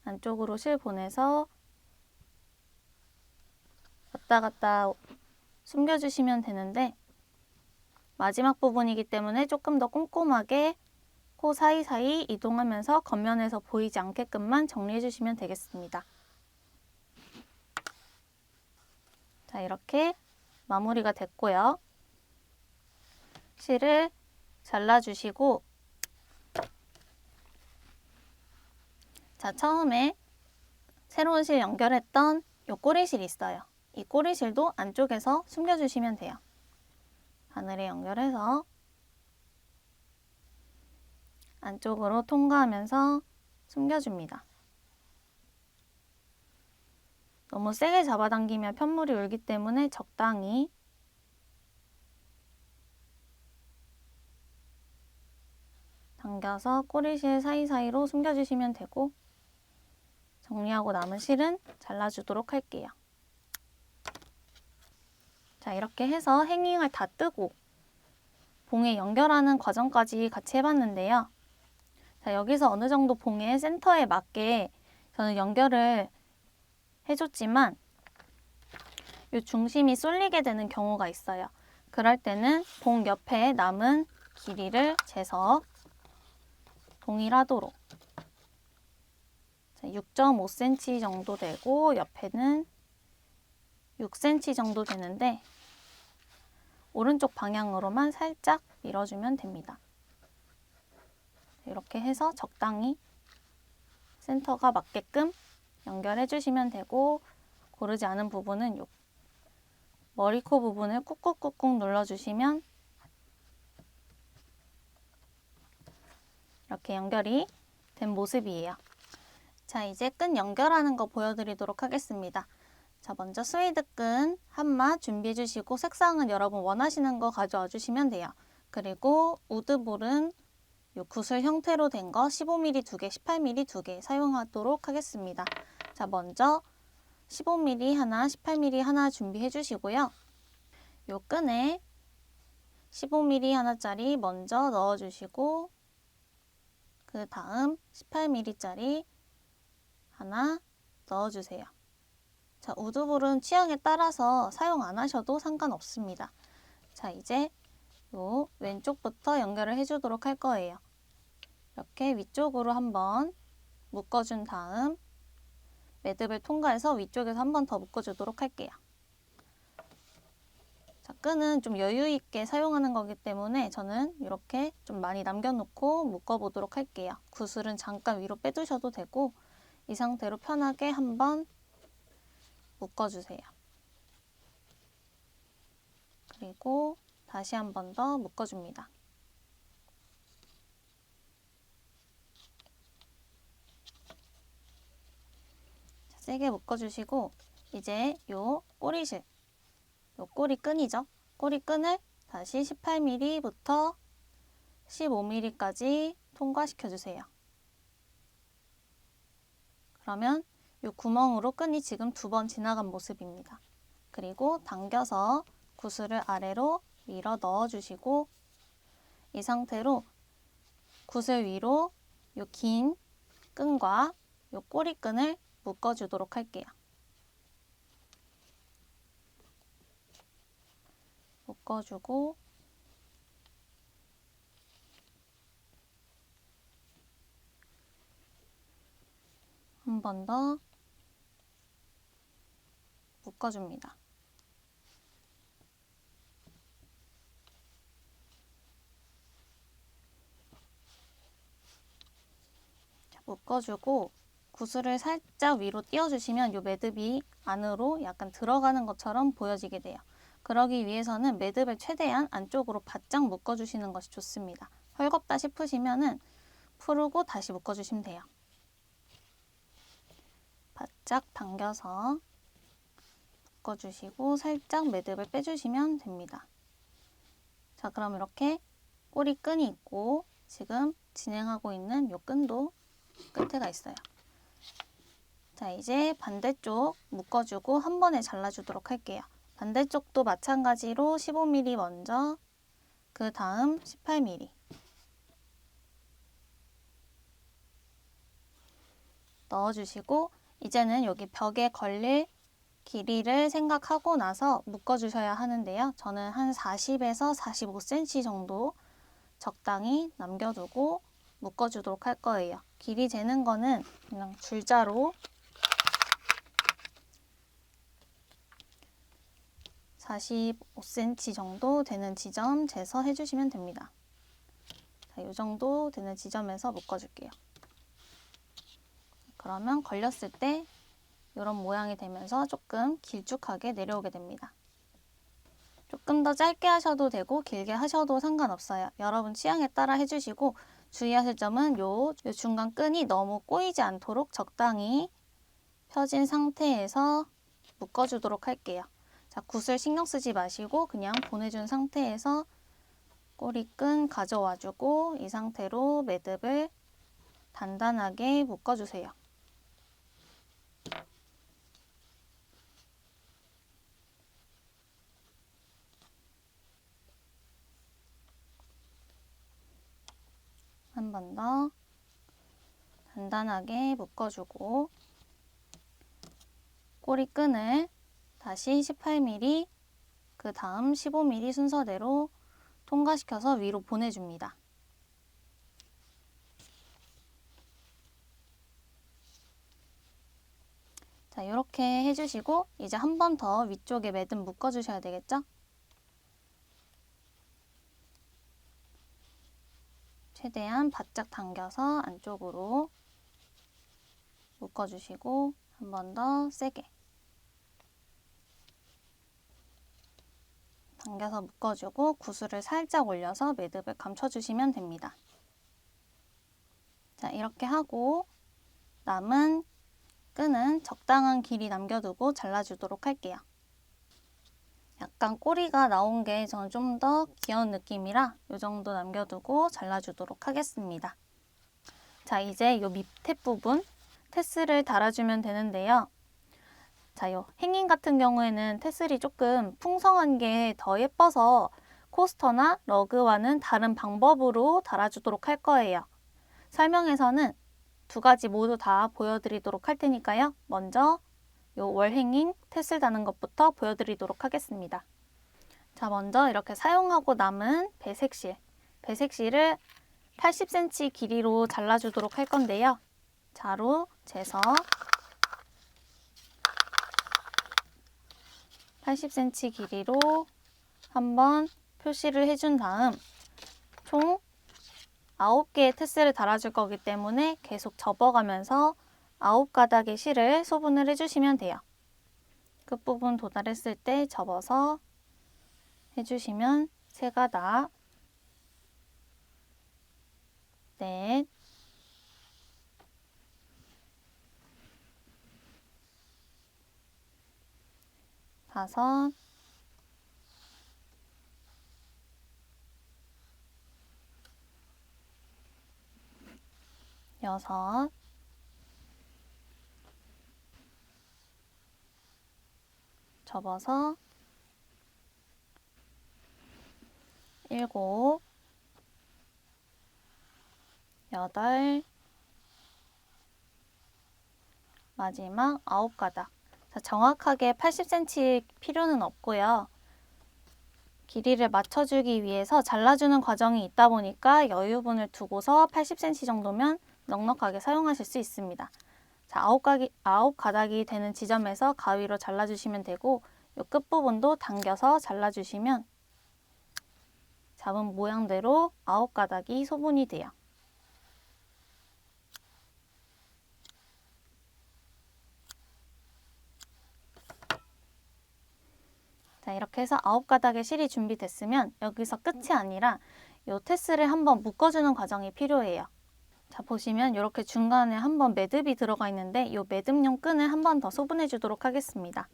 안쪽으로 실 보내서 왔다 갔다 숨겨주시면 되는데, 마지막 부분이기 때문에 조금 더 꼼꼼하게 코 사이사이 이동하면서 겉면에서 보이지 않게끔만 정리해 주시면 되겠습니다. 자, 이렇게 마무리가 됐고요. 실을 잘라주시고, 자, 처음에 새로운 실 연결했던 이 꼬리실이 있어요. 이 꼬리실도 안쪽에서 숨겨주시면 돼요. 바늘에 연결해서 안쪽으로 통과하면서 숨겨줍니다. 너무 세게 잡아당기면 편물이 울기 때문에 적당히 당겨서 꼬리실 사이사이로 숨겨주시면 되고, 정리하고 남은 실은 잘라주도록 할게요. 자, 이렇게 해서 행잉을 다 뜨고 봉에 연결하는 과정까지 같이 해봤는데요. 자, 여기서 어느 정도 봉의 센터에 맞게 저는 연결을 해줬지만 이 중심이 쏠리게 되는 경우가 있어요. 그럴 때는 봉 옆에 남은 길이를 재서 동일하도록 6.5cm 정도 되고 옆에는 6cm 정도 되는데 오른쪽 방향으로만 살짝 밀어주면 됩니다. 이렇게 해서 적당히 센터가 맞게끔 연결해 주시면 되고, 고르지 않은 부분은 요 머리코 부분을 꾹꾹꾹꾹 눌러주시면 이렇게 연결이 된 모습이에요. 자, 이제 끈 연결하는 거 보여드리도록 하겠습니다. 자, 먼저 스웨이드 끈 한마 준비해 주시고 색상은 여러분 원하시는 거 가져와 주시면 돼요. 그리고 우드볼은 요 구슬 형태로 된 거 15mm 2개, 18mm 2개 사용하도록 하겠습니다. 자, 먼저 15mm 하나, 18mm 하나 준비해 주시고요. 요 끈에 15mm 하나짜리 먼저 넣어 주시고 그 다음 18mm짜리 하나 넣어 주세요. 자, 우드볼은 취향에 따라서 사용 안 하셔도 상관없습니다. 자, 이제 요 왼쪽부터 연결을 해주도록 할 거예요. 이렇게 위쪽으로 한번 묶어준 다음 매듭을 통과해서 위쪽에서 한 번 더 묶어주도록 할게요. 자, 끈은 좀 여유 있게 사용하는 거기 때문에 저는 이렇게 좀 많이 남겨놓고 묶어보도록 할게요. 구슬은 잠깐 위로 빼두셔도 되고 이 상태로 편하게 한번 묶어주세요. 그리고 다시 한 번 더 묶어줍니다. 자, 세게 묶어주시고 이제 요 꼬리실, 요 꼬리 끈이죠. 꼬리 끈을 다시 18mm부터 15mm까지 통과시켜주세요. 그러면 이 구멍으로 끈이 지금 2번 지나간 모습입니다. 그리고 당겨서 구슬을 아래로 밀어 넣어주시고 이 상태로 구슬 위로 이 긴 끈과 이 꼬리끈을 묶어주도록 할게요. 묶어주고 한 번 더 묶어줍니다. 자, 묶어주고 구슬을 살짝 위로 띄워주시면 이 매듭이 안으로 약간 들어가는 것처럼 보여지게 돼요. 그러기 위해서는 매듭을 최대한 안쪽으로 바짝 묶어주시는 것이 좋습니다. 헐겁다 싶으시면은 풀고 다시 묶어주시면 돼요. 바짝 당겨서 묶어주시고 살짝 매듭을 빼주시면 됩니다. 자, 그럼 이렇게 꼬리 끈이 있고 지금 진행하고 있는 이 끈도 끝에가 있어요. 자, 이제 반대쪽 묶어주고 한 번에 잘라주도록 할게요. 반대쪽도 마찬가지로 15mm 먼저, 그 다음 18mm. 넣어주시고 이제는 여기 벽에 걸릴 길이를 생각하고 나서 묶어주셔야 하는데요. 저는 한 40에서 45cm 정도 적당히 남겨두고 묶어주도록 할 거예요. 길이 재는 거는 그냥 줄자로 45cm 정도 되는 지점 재서 해주시면 됩니다. 자, 이 정도 되는 지점에서 묶어줄게요. 그러면 걸렸을 때 이런 모양이 되면서 조금 길쭉하게 내려오게 됩니다. 조금 더 짧게 하셔도 되고 길게 하셔도 상관없어요. 여러분 취향에 따라 해주시고 주의하실 점은 요 중간 끈이 너무 꼬이지 않도록 적당히 펴진 상태에서 묶어주도록 할게요. 자, 굿을 신경 쓰지 마시고 그냥 보내준 상태에서 꼬리끈 가져와주고 이 상태로 매듭을 단단하게 묶어주세요. 한 번 더 단단하게 묶어주고 꼬리끈을 다시 18mm, 그 다음 15mm 순서대로 통과시켜서 위로 보내줍니다. 자, 이렇게 해주시고 이제 한 번 더 위쪽에 매듭 묶어주셔야 되겠죠? 최대한 바짝 당겨서 안쪽으로 묶어주시고 한 번 더 세게 당겨서 묶어주고 구슬을 살짝 올려서 매듭을 감춰주시면 됩니다. 자, 이렇게 하고 남은 끈은 적당한 길이 남겨두고 잘라주도록 할게요. 약간 꼬리가 나온 게 저는 좀 더 귀여운 느낌이라 이 정도 남겨두고 잘라주도록 하겠습니다. 자, 이제 이 밑에 부분 테슬을 달아주면 되는데요. 자, 요 행잉 같은 경우에는 테슬이 조금 풍성한 게 더 예뻐서 코스터나 러그와는 다른 방법으로 달아주도록 할 거예요. 설명에서는 두 가지 모두 다 보여드리도록 할 테니까요. 먼저 요 월행잉 테슬 다는 것부터 보여드리도록 하겠습니다. 자, 먼저 이렇게 사용하고 남은 배색실을 80cm 길이로 잘라주도록 할 건데요. 자로 재서 80cm 길이로 한번 표시를 해준 다음 총 9개의 테슬을 달아줄 거기 때문에 계속 접어가면서 9가닥의 실을 소분을 해주시면 돼요. 끝부분 도달했을 때 접어서 해주시면 3가닥, 넷, 다섯, 여섯, 접어서 7, 8, 마지막 9가닥. 자, 정확하게 80cm 필요는 없고요. 길이를 맞춰주기 위해서 잘라주는 과정이 있다 보니까 여유분을 두고서 80cm 정도면 넉넉하게 사용하실 수 있습니다. 자, 9가닥이 되는 지점에서 가위로 잘라주시면 되고 이 끝부분도 당겨서 잘라주시면 잡은 모양대로 9가닥이 소분이 돼요. 자, 이렇게 해서 9가닥의 실이 준비됐으면 여기서 끝이 아니라 이 테슬을 한번 묶어주는 과정이 필요해요. 자, 보시면 이렇게 중간에 한번 매듭이 들어가 있는데 이 매듭용 끈을 한 번 더 소분해 주도록 하겠습니다.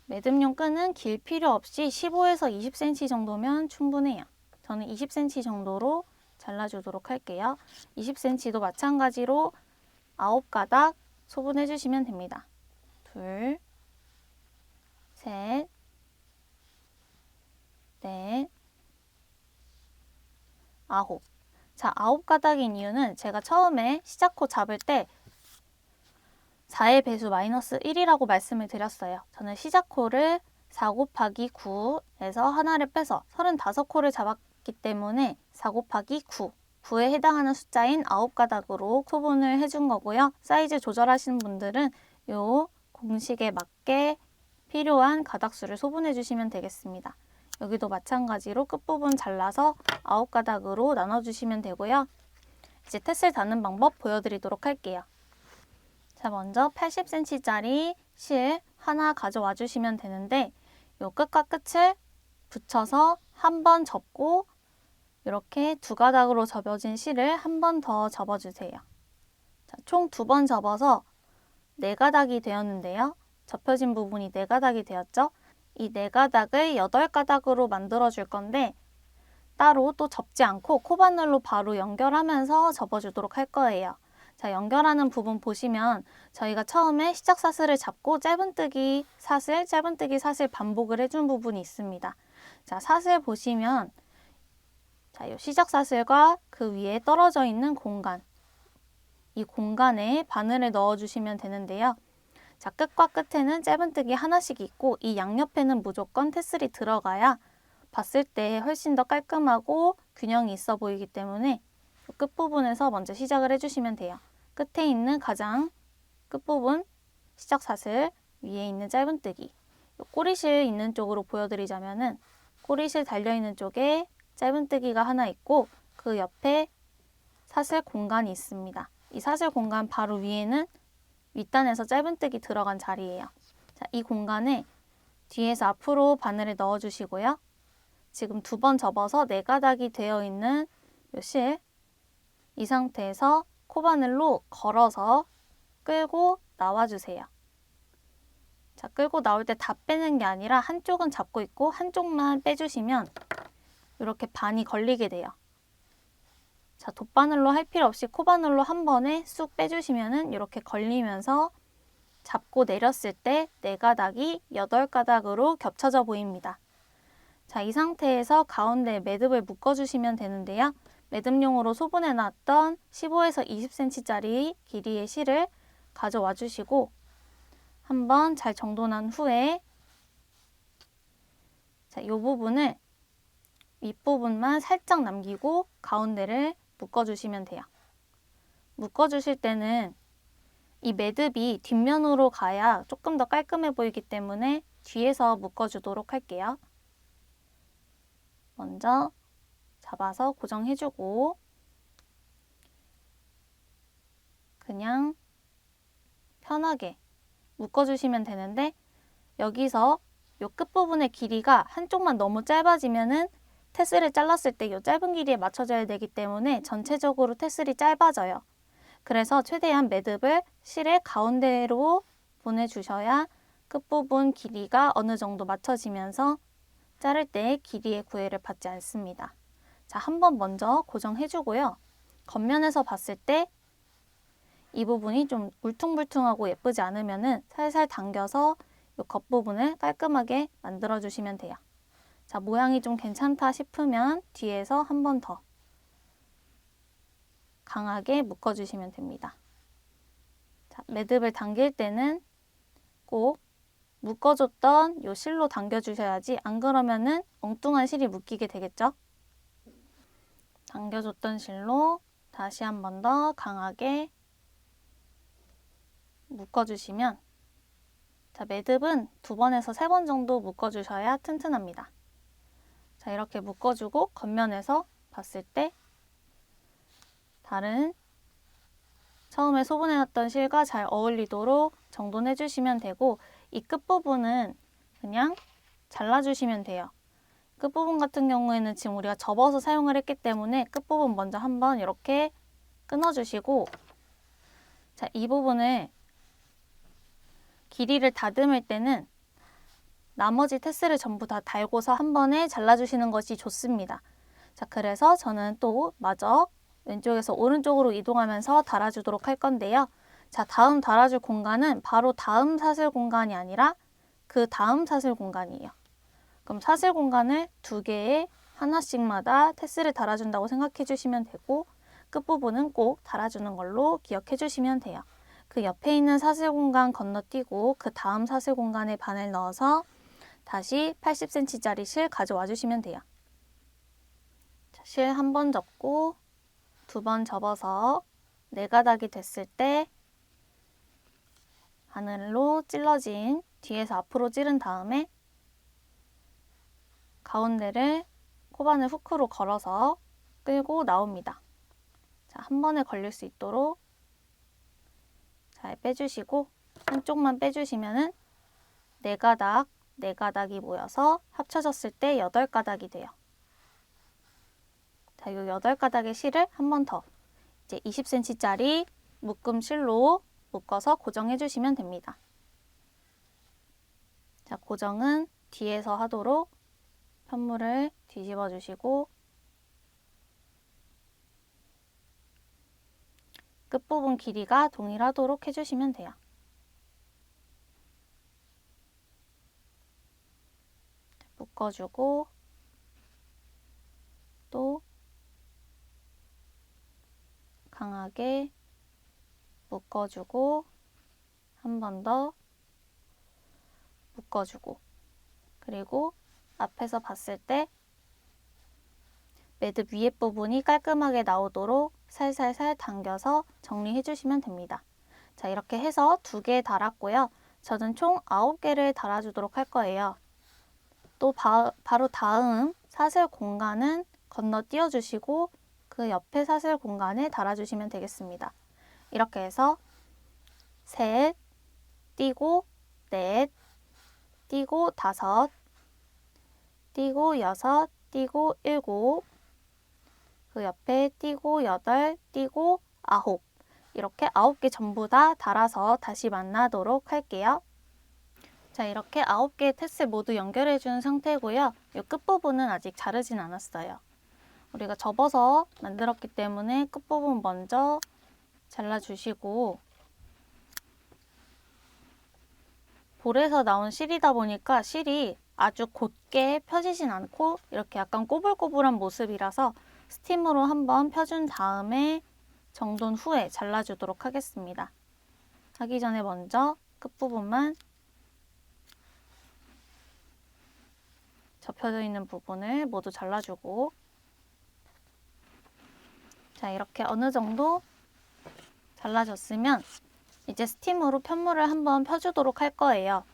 매듭용 끈은 길 필요 없이 15에서 20cm 정도면 충분해요. 저는 20cm 정도로 잘라주도록 할게요. 20cm도 마찬가지로 9가닥 소분해 주시면 됩니다. 둘, 셋, 넷, 9. 자, 9가닥인 이유는 제가 처음에 시작코 잡을 때 4의 배수 마이너스 1이라고 말씀을 드렸어요. 저는 시작코를 4 곱하기 9에서 하나를 빼서 35코를 잡았기 때문에 4 곱하기 9에 해당하는 숫자인 9가닥으로 소분을 해준 거고요. 사이즈 조절하시는 분들은 이 공식에 맞게 필요한 가닥수를 소분해 주시면 되겠습니다. 여기도 마찬가지로 끝부분 잘라서 9가닥으로 나눠주시면 되고요. 이제 테슬 다는 방법 보여드리도록 할게요. 자, 먼저 80cm짜리 실 하나 가져와 주시면 되는데 이 끝과 끝을 붙여서 한 번 접고 이렇게 2가닥으로 접어진 실을 한 번 더 접어주세요. 자, 총 2번 접어서 4가닥이 되었는데요. 접혀진 부분이 4가닥이 되었죠? 이 4가닥을 8가닥으로 만들어 줄 건데 따로 또 접지 않고 코바늘로 바로 연결하면서 접어주도록 할 거예요. 자, 연결하는 부분 보시면 저희가 처음에 시작 사슬을 잡고 짧은뜨기 사슬, 짧은뜨기 사슬 반복을 해준 부분이 있습니다. 자, 사슬 보시면 자, 이 시작 사슬과 그 위에 떨어져 있는 공간, 이 공간에 바늘을 넣어주시면 되는데요. 자, 끝과 끝에는 짧은뜨기 하나씩 있고 이 양옆에는 무조건 테슬이 들어가야 봤을 때 훨씬 더 깔끔하고 균형이 있어 보이기 때문에 끝부분에서 먼저 시작을 해주시면 돼요. 끝에 있는 가장 끝부분 시작 사슬, 위에 있는 짧은뜨기, 꼬리실 있는 쪽으로 보여드리자면은 꼬리실 달려있는 쪽에 짧은뜨기가 하나 있고 그 옆에 사슬 공간이 있습니다. 이 사슬 공간 바로 위에는 윗단에서 짧은뜨기 들어간 자리예요. 자, 이 공간에 뒤에서 앞으로 바늘을 넣어주시고요. 지금 2번 접어서 4가닥이 되어 있는 이 실, 이 상태에서 코바늘로 걸어서 끌고 나와주세요. 자, 끌고 나올 때 다 빼는 게 아니라 한쪽은 잡고 있고 한쪽만 빼주시면 이렇게 반이 걸리게 돼요. 자, 돗바늘로 할 필요 없이 코바늘로 한 번에 쑥 빼주시면은 이렇게 걸리면서 잡고 내렸을 때 4가닥이 8가닥으로 겹쳐져 보입니다. 자, 이 상태에서 가운데 매듭을 묶어주시면 되는데요. 매듭용으로 소분해 놨던 15에서 20cm짜리 길이의 실을 가져와 주시고 한번 잘 정돈한 후에 자, 이 부분을 윗부분만 살짝 남기고 가운데를 묶어주시면 돼요. 묶어주실 때는 이 매듭이 뒷면으로 가야 조금 더 깔끔해 보이기 때문에 뒤에서 묶어주도록 할게요. 먼저 잡아서 고정해주고 그냥 편하게 묶어주시면 되는데 여기서 이 끝부분의 길이가 한쪽만 너무 짧아지면은 테슬을 잘랐을 때 이 짧은 길이에 맞춰져야 되기 때문에 전체적으로 테슬이 짧아져요. 그래서 최대한 매듭을 실의 가운데로 보내주셔야 끝부분 길이가 어느 정도 맞춰지면서 자를 때 길이의 구애를 받지 않습니다. 자, 한번 먼저 고정해주고요. 겉면에서 봤을 때 이 부분이 좀 울퉁불퉁하고 예쁘지 않으면은 살살 당겨서 이 겉부분을 깔끔하게 만들어주시면 돼요. 자, 모양이 좀 괜찮다 싶으면 뒤에서 한 번 더 강하게 묶어주시면 됩니다. 자, 매듭을 당길 때는 꼭 묶어줬던 이 실로 당겨주셔야지 안 그러면은 엉뚱한 실이 묶이게 되겠죠? 당겨줬던 실로 다시 한 번 더 강하게 묶어주시면 자, 매듭은 2번에서 3번 정도 묶어주셔야 튼튼합니다. 자, 이렇게 묶어주고 겉면에서 봤을 때 다른 처음에 소분해놨던 실과 잘 어울리도록 정돈해 주시면 되고 이 끝부분은 그냥 잘라주시면 돼요. 끝부분 같은 경우에는 지금 우리가 접어서 사용을 했기 때문에 끝부분 먼저 한번 이렇게 끊어주시고 자, 이 부분을 길이를 다듬을 때는 나머지 테슬을 전부 다 달고서 한 번에 잘라주시는 것이 좋습니다. 자, 그래서 저는 또 마저 왼쪽에서 오른쪽으로 이동하면서 달아주도록 할 건데요. 자, 다음 달아줄 공간은 바로 다음 사슬 공간이 아니라 그 다음 사슬 공간이에요. 그럼 사슬 공간을 2개에 하나씩마다 테슬을 달아준다고 생각해 주시면 되고 끝부분은 꼭 달아주는 걸로 기억해 주시면 돼요. 그 옆에 있는 사슬 공간 건너뛰고 그 다음 사슬 공간에 바늘 넣어서 다시 80cm짜리 실 가져와 주시면 돼요. 실 한 번 접고 2번 접어서 4가닥이 됐을 때 바늘로 찔러진 뒤에서 앞으로 찌른 다음에 가운데를 코바늘 후크로 걸어서 끌고 나옵니다. 자, 한 번에 걸릴 수 있도록 잘 빼주시고 한쪽만 빼주시면은 4가닥, 4가닥이 모여서 합쳐졌을 때 8가닥이 돼요. 자, 이 8가닥의 실을 한 번 더 이제 20cm짜리 묶음 실로 묶어서 고정해 주시면 됩니다. 자, 고정은 뒤에서 하도록 편물을 뒤집어 주시고 끝부분 길이가 동일하도록 해주시면 돼요. 묶어주고 또 강하게 묶어주고 한 번 더 묶어주고, 그리고 앞에서 봤을 때 매듭 위에 부분이 깔끔하게 나오도록 살살살 당겨서 정리해 주시면 됩니다. 자, 이렇게 해서 2개 달았고요. 저는 총 9개를 달아주도록 할 거예요. 또 바로 다음 사슬 공간은 건너뛰어 주시고 그 옆에 사슬 공간에 달아주시면 되겠습니다. 이렇게 해서 셋, 띄고 넷, 띄고 다섯, 띄고 여섯, 띄고 일곱, 그 옆에 띄고 여덟, 띄고 아홉, 이렇게 9개 전부 다 달아서 다시 만나도록 할게요. 자, 이렇게 9개의 테슬 모두 연결해 준 상태고요. 이 끝부분은 아직 자르진 않았어요. 우리가 접어서 만들었기 때문에 끝부분 먼저 잘라주시고, 볼에서 나온 실이다 보니까 실이 아주 곧게 펴지진 않고 이렇게 약간 꼬불꼬불한 모습이라서 스팀으로 한번 펴준 다음에 정돈 후에 잘라주도록 하겠습니다. 하기 전에 먼저 끝부분만 접혀져 있는 부분을 모두 잘라주고, 자, 이렇게 어느 정도 잘라졌으면 이제 스팀으로 편물을 한번 펴주도록 할 거예요.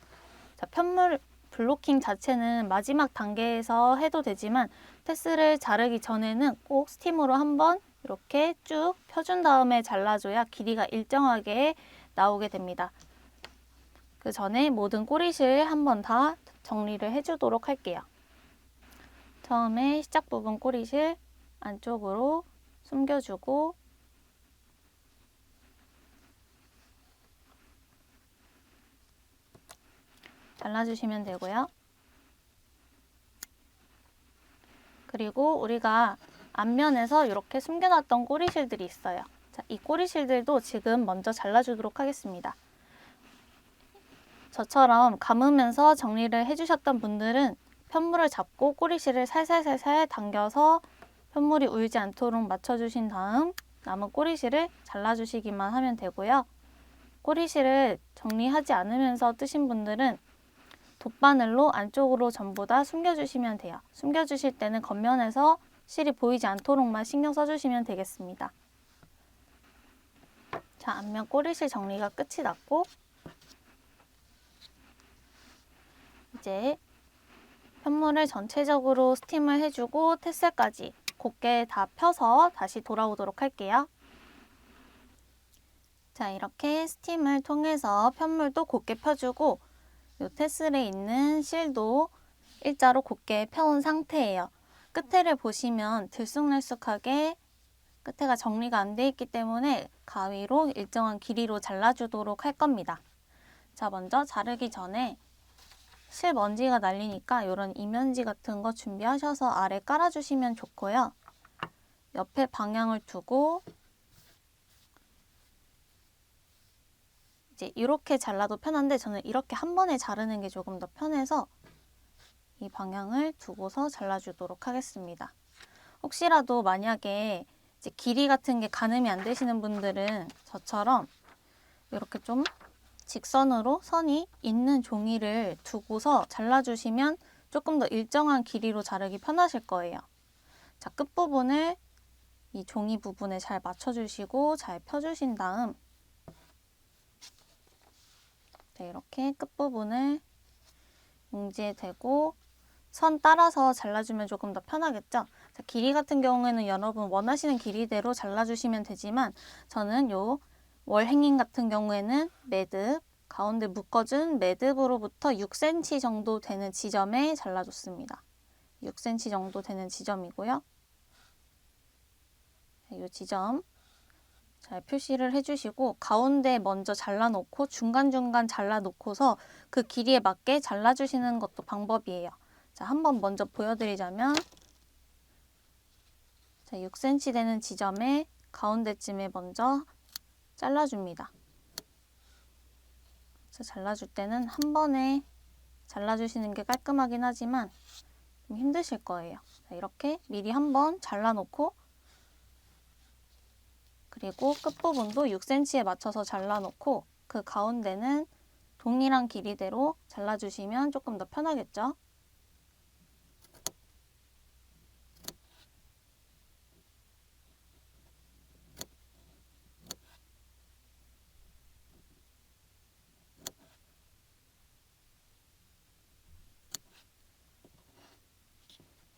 자, 편물 블로킹 자체는 마지막 단계에서 해도 되지만 테슬을 자르기 전에는 꼭 스팀으로 한번 이렇게 쭉 펴준 다음에 잘라줘야 길이가 일정하게 나오게 됩니다. 그 전에 모든 꼬리실 한번 다 정리를 해주도록 할게요. 처음에 시작 부분 꼬리실 안쪽으로 숨겨주고, 잘라주시면 되고요. 그리고 우리가 앞면에서 이렇게 숨겨놨던 꼬리실들이 있어요. 자, 이 꼬리실들도 지금 먼저 잘라주도록 하겠습니다. 저처럼 감으면서 정리를 해주셨던 분들은 편물을 잡고 꼬리실을 살살살살 당겨서 편물이 울지 않도록 맞춰주신 다음 남은 꼬리실을 잘라주시기만 하면 되고요. 꼬리실을 정리하지 않으면서 뜨신 분들은 돗바늘로 안쪽으로 전부 다 숨겨주시면 돼요. 숨겨주실 때는 겉면에서 실이 보이지 않도록만 신경 써주시면 되겠습니다. 자, 앞면 꼬리실 정리가 끝이 났고, 이제 편물을 전체적으로 스팀을 해주고 테슬까지 곱게 다 펴서 다시 돌아오도록 할게요. 자, 이렇게 스팀을 통해서 편물도 곱게 펴주고 이 테슬에 있는 실도 일자로 곱게 펴온 상태예요. 끝에를 보시면 들쑥날쑥하게 끝에가 정리가 안 돼 있기 때문에 가위로 일정한 길이로 잘라주도록 할 겁니다. 자, 먼저 자르기 전에 실 먼지가 날리니까 이런 이면지 같은 거 준비하셔서 아래 깔아주시면 좋고요. 옆에 방향을 두고 이제 이렇게 잘라도 편한데 저는 이렇게 한 번에 자르는 게 조금 더 편해서 이 방향을 두고서 잘라주도록 하겠습니다. 혹시라도 만약에 이제 길이 같은 게 가늠이 안 되시는 분들은 저처럼 이렇게 좀 직선으로 선이 있는 종이를 두고서 잘라주시면 조금 더 일정한 길이로 자르기 편하실 거예요. 자, 끝부분을 이 종이 부분에 잘 맞춰주시고 잘 펴주신 다음, 네, 이렇게 끝부분을 용지에 대고 선 따라서 잘라주면 조금 더 편하겠죠? 자, 길이 같은 경우에는 여러분 원하시는 길이대로 잘라주시면 되지만 저는 요 월행잉 같은 경우에는 매듭, 가운데 묶어준 매듭으로부터 6cm 정도 되는 지점에 잘라줬습니다. 6cm 정도 되는 지점이고요. 이 지점 잘 표시를 해주시고 가운데 먼저 잘라놓고 중간중간 잘라놓고서 그 길이에 맞게 잘라주시는 것도 방법이에요. 자, 한번 먼저 보여드리자면 자, 6cm 되는 지점에 가운데쯤에 먼저 잘라줍니다. 그래서 잘라줄 때는 한 번에 잘라주시는 게 깔끔하긴 하지만 좀 힘드실 거예요. 자, 이렇게 미리 한번 잘라놓고 그리고 끝부분도 6cm에 맞춰서 잘라놓고 그 가운데는 동일한 길이대로 잘라주시면 조금 더 편하겠죠?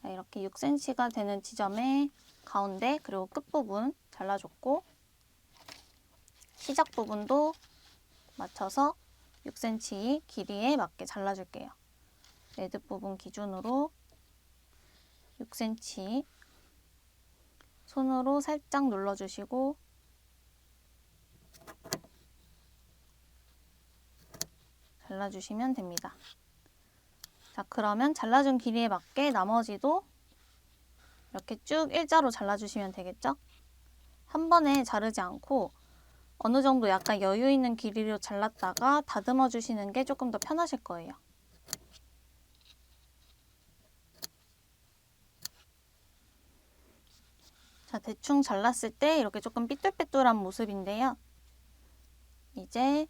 자, 이렇게 6cm가 되는 지점에 가운데 그리고 끝부분 잘라줬고 시작 부분도 맞춰서 6cm 길이에 맞게 잘라줄게요. 매듭 부분 기준으로 6cm 손으로 살짝 눌러주시고 잘라주시면 됩니다. 자, 그러면 잘라준 길이에 맞게 나머지도 이렇게 쭉 일자로 잘라주시면 되겠죠? 한 번에 자르지 않고 어느 정도 약간 여유 있는 길이로 잘랐다가 다듬어 주시는 게 조금 더 편하실 거예요. 자, 대충 잘랐을 때 이렇게 조금 삐뚤빼뚤한 모습인데요. 이제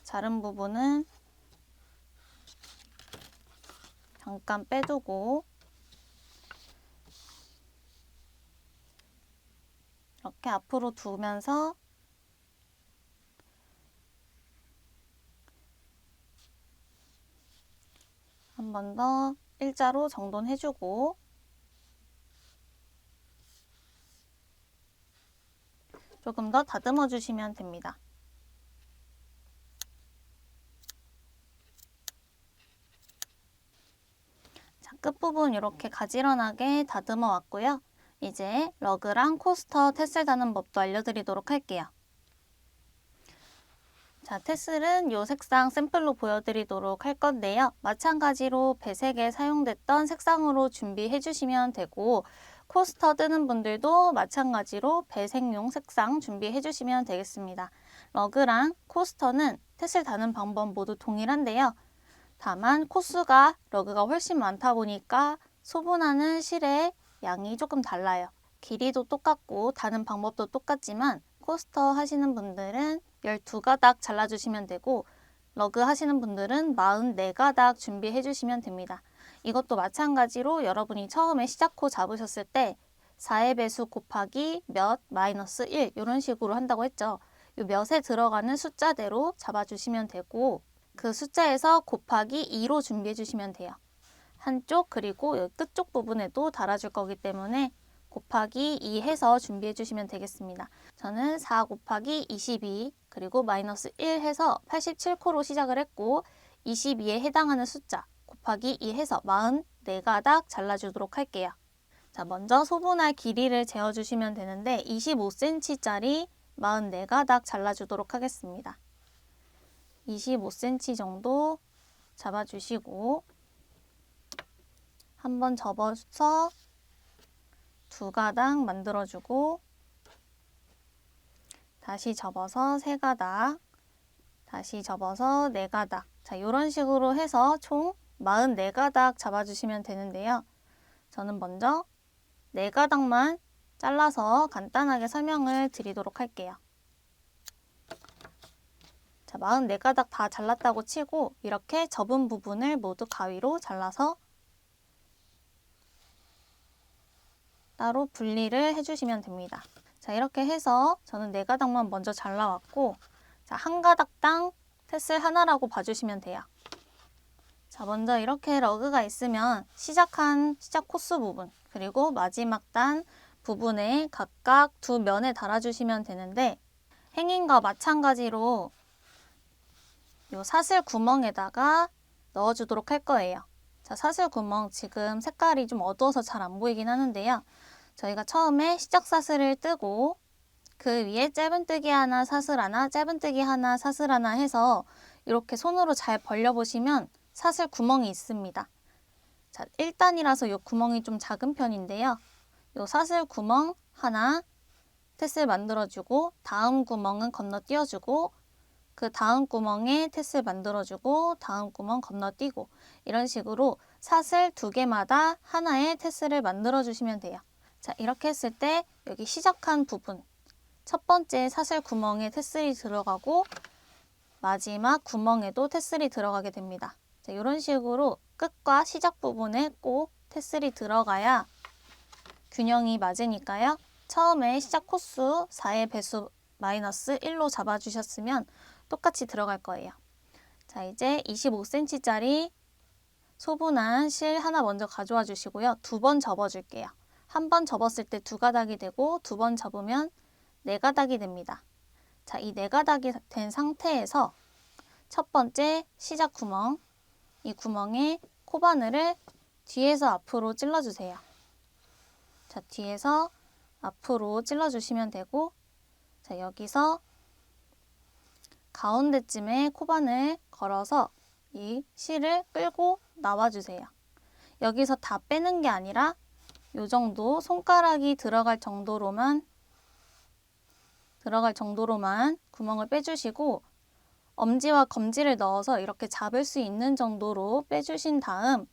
자른 부분은 잠깐 빼두고 이렇게 앞으로 두면서 한 번 더 일자로 정돈해주고 조금 더 다듬어 주시면 됩니다. 자, 끝부분 이렇게 가지런하게 다듬어 왔고요. 이제 러그랑 코스터 테슬 다는 법도 알려드리도록 할게요. 자, 테슬은 이 색상 샘플로 보여드리도록 할 건데요. 마찬가지로 배색에 사용됐던 색상으로 준비해 주시면 되고 코스터 뜨는 분들도 마찬가지로 배색용 색상 준비해 주시면 되겠습니다. 러그랑 코스터는 테슬 다는 방법 모두 동일한데요. 다만 코수가 러그가 훨씬 많다 보니까 소분하는 실의 양이 조금 달라요. 길이도 똑같고 다는 방법도 똑같지만 코스터 하시는 분들은 12가닥 잘라주시면 되고 러그 하시는 분들은 44가닥 준비해 주시면 됩니다. 이것도 마찬가지로 여러분이 처음에 시작호 잡으셨을 때 4의 배수 곱하기 몇 마이너스 1 이런 식으로 한다고 했죠. 이 몇에 들어가는 숫자대로 잡아주시면 되고 그 숫자에서 곱하기 2로 준비해 주시면 돼요. 한쪽 그리고 여기 끝쪽 부분에도 달아줄 거기 때문에 곱하기 2 해서 준비해 주시면 되겠습니다. 저는 4 곱하기 22 그리고 마이너스 1 해서 87코로 시작을 했고 22에 해당하는 숫자 곱하기 2 해서 44가닥 잘라주도록 할게요. 자, 먼저 소분할 길이를 재어주시면 되는데 25cm짜리 44가닥 잘라주도록 하겠습니다. 25cm 정도 잡아주시고 한번 접어서 2가닥 만들어주고 다시 접어서 3가닥 다시 접어서 4가닥 자, 이런 식으로 해서 총 44가닥 잡아주시면 되는데요. 저는 먼저 4가닥만 잘라서 간단하게 설명을 드리도록 할게요. 자, 44가닥 다 잘랐다고 치고 이렇게 접은 부분을 모두 가위로 잘라서 따로 분리를 해주시면 됩니다. 자, 이렇게 해서 저는 4가닥만 먼저 잘라왔고 자, 한 가닥당 테슬 하나라고 봐주시면 돼요. 자, 먼저 이렇게 러그가 있으면 시작 코스 부분 그리고 마지막 단 부분에 각각 2면에 달아주시면 되는데 행인과 마찬가지로 이 사슬 구멍에다가 넣어주도록 할 거예요. 자, 사슬 구멍 지금 색깔이 좀 어두워서 잘 안 보이긴 하는데요. 저희가 처음에 시작 사슬을 뜨고 그 위에 짧은뜨기 하나, 사슬 하나, 짧은뜨기 하나, 사슬 하나 해서 이렇게 손으로 잘 벌려보시면 사슬 구멍이 있습니다. 자, 1단이라서 이 구멍이 좀 작은 편인데요. 이 사슬 구멍 하나, 테스를 만들어주고 다음 구멍은 건너뛰어주고 그 다음 구멍에 테스를 만들어주고 다음 구멍 건너뛰고 이런 식으로 사슬 2개마다 하나의 테스를 만들어주시면 돼요. 자, 이렇게 했을 때 여기 시작한 부분 첫 번째 사슬 구멍에 테슬이 들어가고 마지막 구멍에도 테슬이 들어가게 됩니다. 자, 이런 식으로 끝과 시작 부분에 꼭 테슬이 들어가야 균형이 맞으니까요. 처음에 시작 코수 4의 배수 마이너스 1로 잡아주셨으면 똑같이 들어갈 거예요. 자, 이제 25cm짜리 소분한 실 하나 먼저 가져와 주시고요. 2번 접어줄게요. 한 번 접었을 때 2가닥이 되고 2번 접으면 4가닥이 됩니다. 자, 이 4가닥이 된 상태에서 첫 번째 시작 구멍, 이 구멍에 코바늘을 뒤에서 앞으로 찔러주세요. 자, 뒤에서 앞으로 찔러주시면 되고, 자, 여기서 가운데쯤에 코바늘 걸어서 이 실을 끌고 나와주세요. 여기서 다 빼는 게 아니라 이 정도 손가락이 들어갈 정도로만 구멍을 빼주시고 엄지와 검지를 넣어서 이렇게 잡을 수 있는 정도로 빼주신 다음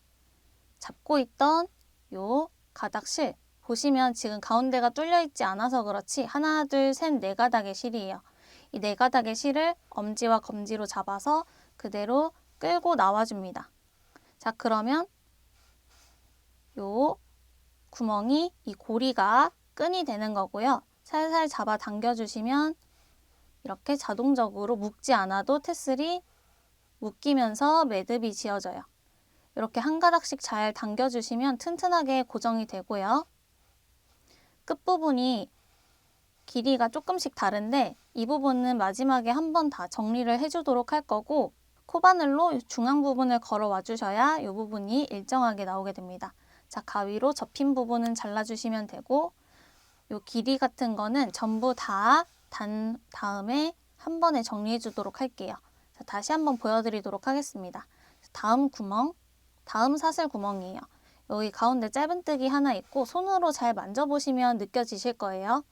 잡고 있던 요 가닥실 보시면 지금 가운데가 뚫려 있지 않아서 그렇지 하나, 둘, 셋, 4가닥의 실이에요. 이 4가닥의 실을 엄지와 검지로 잡아서 그대로 끌고 나와줍니다. 자, 그러면 요 구멍이 이 고리가 끈이 되는 거고요. 살살 잡아 당겨주시면 이렇게 자동적으로 묶지 않아도 테슬이 묶이면서 매듭이 지어져요. 이렇게 한 가닥씩 잘 당겨주시면 튼튼하게 고정이 되고요. 끝부분이 길이가 조금씩 다른데 이 부분은 마지막에 한 번 다 정리를 해주도록 할 거고 코바늘로 중앙 부분을 걸어와 주셔야 이 부분이 일정하게 나오게 됩니다. 자, 가위로 접힌 부분은 잘라주시면 되고 이 길이 같은 거는 전부 다 단 다음에 한 번에 정리해 주도록 할게요. 자, 다시 한번 보여드리도록 하겠습니다. 다음 구멍, 다음 사슬 구멍이에요. 여기 가운데 짧은뜨기 하나 있고 손으로 잘 만져보시면 느껴지실 거예요.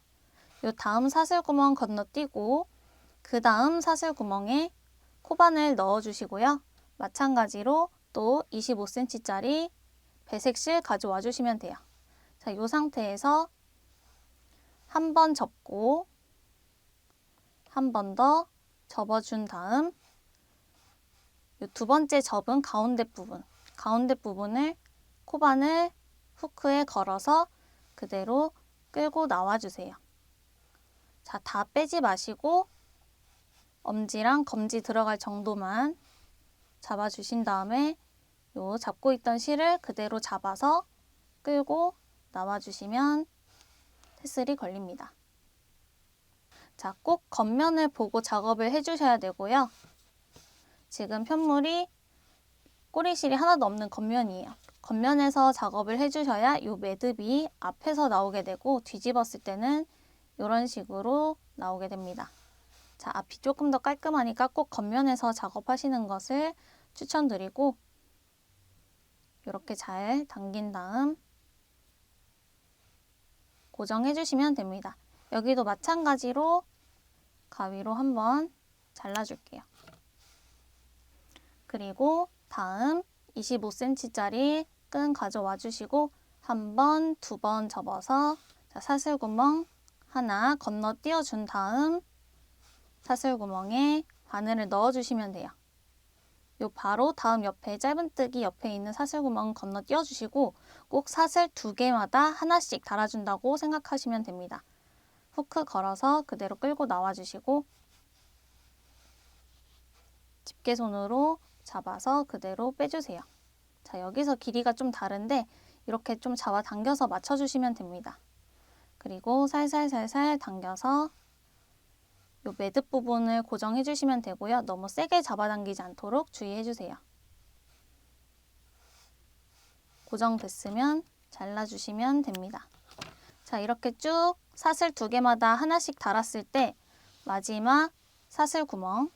이 다음 사슬 구멍 건너뛰고 그 다음 사슬 구멍에 코바늘 넣어주시고요. 마찬가지로 또 25cm짜리 배색실 가져와 주시면 돼요. 자, 이 상태에서 한 번 접고 한 번 더 접어준 다음 이 2번째 접은 가운데 부분을 코바늘 후크에 걸어서 그대로 끌고 나와주세요. 자, 다 빼지 마시고 엄지랑 검지 들어갈 정도만 잡아주신 다음에 요 잡고 있던 실을 그대로 잡아서 끌고 나와주시면 테슬이 걸립니다. 자, 꼭 겉면을 보고 작업을 해주셔야 되고요. 지금 편물이 꼬리실이 하나도 없는 겉면이에요. 겉면에서 작업을 해주셔야 이 매듭이 앞에서 나오게 되고 뒤집었을 때는 이런 식으로 나오게 됩니다. 자, 앞이 조금 더 깔끔하니까 꼭 겉면에서 작업하시는 것을 추천드리고 이렇게 잘 당긴 다음 고정해 주시면 됩니다. 여기도 마찬가지로 가위로 한번 잘라줄게요. 그리고 다음 25cm짜리 끈 가져와 주시고 한 번, 2번 접어서 자, 사슬구멍 하나 건너뛰어 준 다음 사슬구멍에 바늘을 넣어 주시면 돼요. 요 바로 다음 옆에 짧은뜨기 옆에 있는 사슬구멍 건너뛰어 주시고 꼭 사슬 2개마다 하나씩 달아준다고 생각하시면 됩니다. 후크 걸어서 그대로 끌고 나와 주시고 집게손으로 잡아서 그대로 빼주세요. 자, 여기서 길이가 좀 다른데 이렇게 좀 잡아당겨서 맞춰주시면 됩니다. 그리고 살살살살 당겨서 이 매듭 부분을 고정해 주시면 되고요. 너무 세게 잡아당기지 않도록 주의해 주세요. 고정됐으면 잘라주시면 됩니다. 자, 이렇게 쭉 사슬 2개마다 하나씩 달았을 때 마지막 사슬 구멍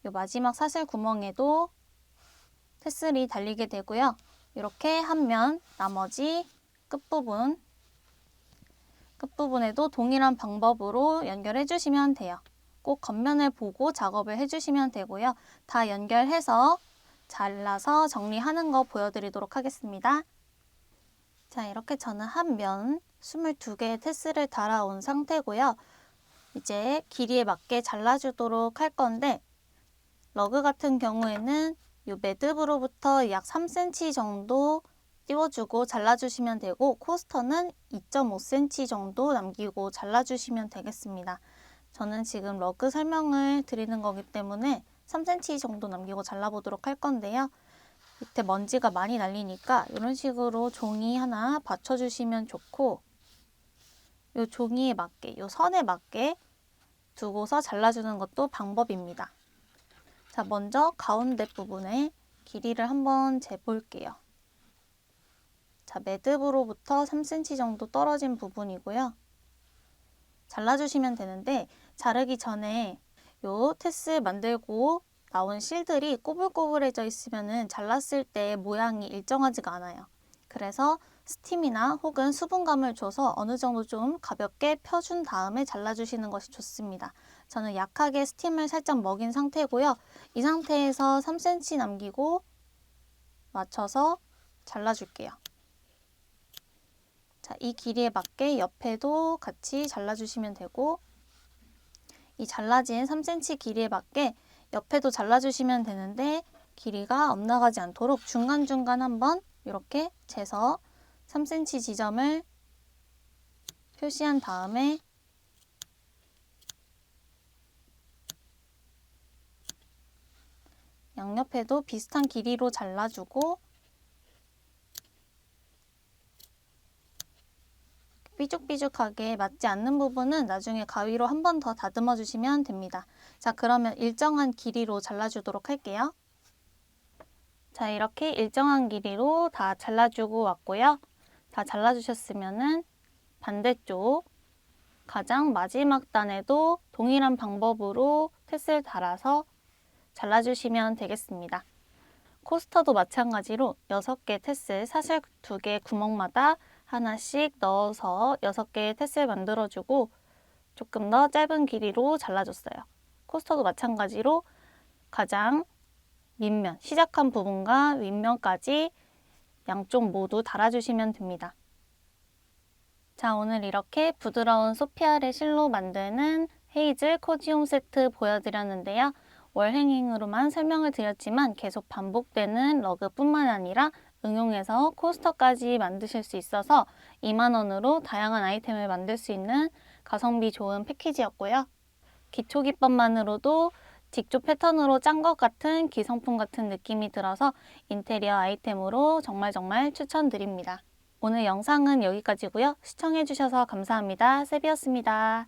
이 마지막 사슬 구멍에도 테슬이 달리게 되고요. 이렇게 한 면 나머지 끝부분 끝부분에도 동일한 방법으로 연결해 주시면 돼요. 꼭 겉면을 보고 작업을 해주시면 되고요. 다 연결해서 잘라서 정리하는 거 보여드리도록 하겠습니다. 자, 이렇게 저는 한 면 22개의 테스를 달아온 상태고요. 이제 길이에 맞게 잘라주도록 할 건데 러그 같은 경우에는 이 매듭으로부터 약 3cm 정도 띄워주고 잘라주시면 되고 코스터는 2.5cm 정도 남기고 잘라주시면 되겠습니다. 저는 지금 러그 설명을 드리는 거기 때문에 3cm 정도 남기고 잘라보도록 할 건데요. 밑에 먼지가 많이 날리니까 이런 식으로 종이 하나 받쳐주시면 좋고 이 종이에 맞게, 이 선에 맞게 두고서 잘라주는 것도 방법입니다. 자, 먼저 가운데 부분에 길이를 한번 재볼게요. 자, 매듭으로부터 3cm 정도 떨어진 부분이고요. 잘라주시면 되는데 자르기 전에 요 테스 만들고 나온 실들이 꼬불꼬불해져 있으면 잘랐을 때 모양이 일정하지가 않아요. 그래서 스팀이나 혹은 수분감을 줘서 어느 정도 좀 가볍게 펴준 다음에 잘라주시는 것이 좋습니다. 저는 약하게 스팀을 살짝 먹인 상태고요. 이 상태에서 3cm 남기고 맞춰서 잘라줄게요. 자, 이 길이에 맞게 옆에도 같이 잘라주시면 되고 이 잘라진 3cm 길이에 맞게 옆에도 잘라주시면 되는데 길이가 엇나가지 않도록 중간중간 한번 이렇게 재서 3cm 지점을 표시한 다음에 양옆에도 비슷한 길이로 잘라주고 삐죽삐죽하게 맞지 않는 부분은 나중에 가위로 한 번 더 다듬어 주시면 됩니다. 자, 그러면 일정한 길이로 잘라주도록 할게요. 자, 이렇게 일정한 길이로 다 잘라주고 왔고요. 다 잘라주셨으면은 반대쪽 가장 마지막 단에도 동일한 방법으로 테스를 달아서 잘라주시면 되겠습니다. 코스터도 마찬가지로 6개 테스, 사슬 2개 구멍마다 하나씩 넣어서 6개의 테스를 만들어주고 조금 더 짧은 길이로 잘라줬어요. 코스터도 마찬가지로 가장 밑면, 시작한 부분과 윗면까지 양쪽 모두 달아주시면 됩니다. 자, 오늘 이렇게 부드러운 소피아의 실로 만드는 헤이즐 코지홈 세트 보여드렸는데요. 월행잉으로만 설명을 드렸지만 계속 반복되는 러그뿐만 아니라 응용해서 코스터까지 만드실 수 있어서 2만 원으로 다양한 아이템을 만들 수 있는 가성비 좋은 패키지였고요. 기초 기법만으로도 직조 패턴으로 짠 것 같은 기성품 같은 느낌이 들어서 인테리어 아이템으로 정말 추천드립니다. 오늘 영상은 여기까지고요. 시청해주셔서 감사합니다. 세비였습니다.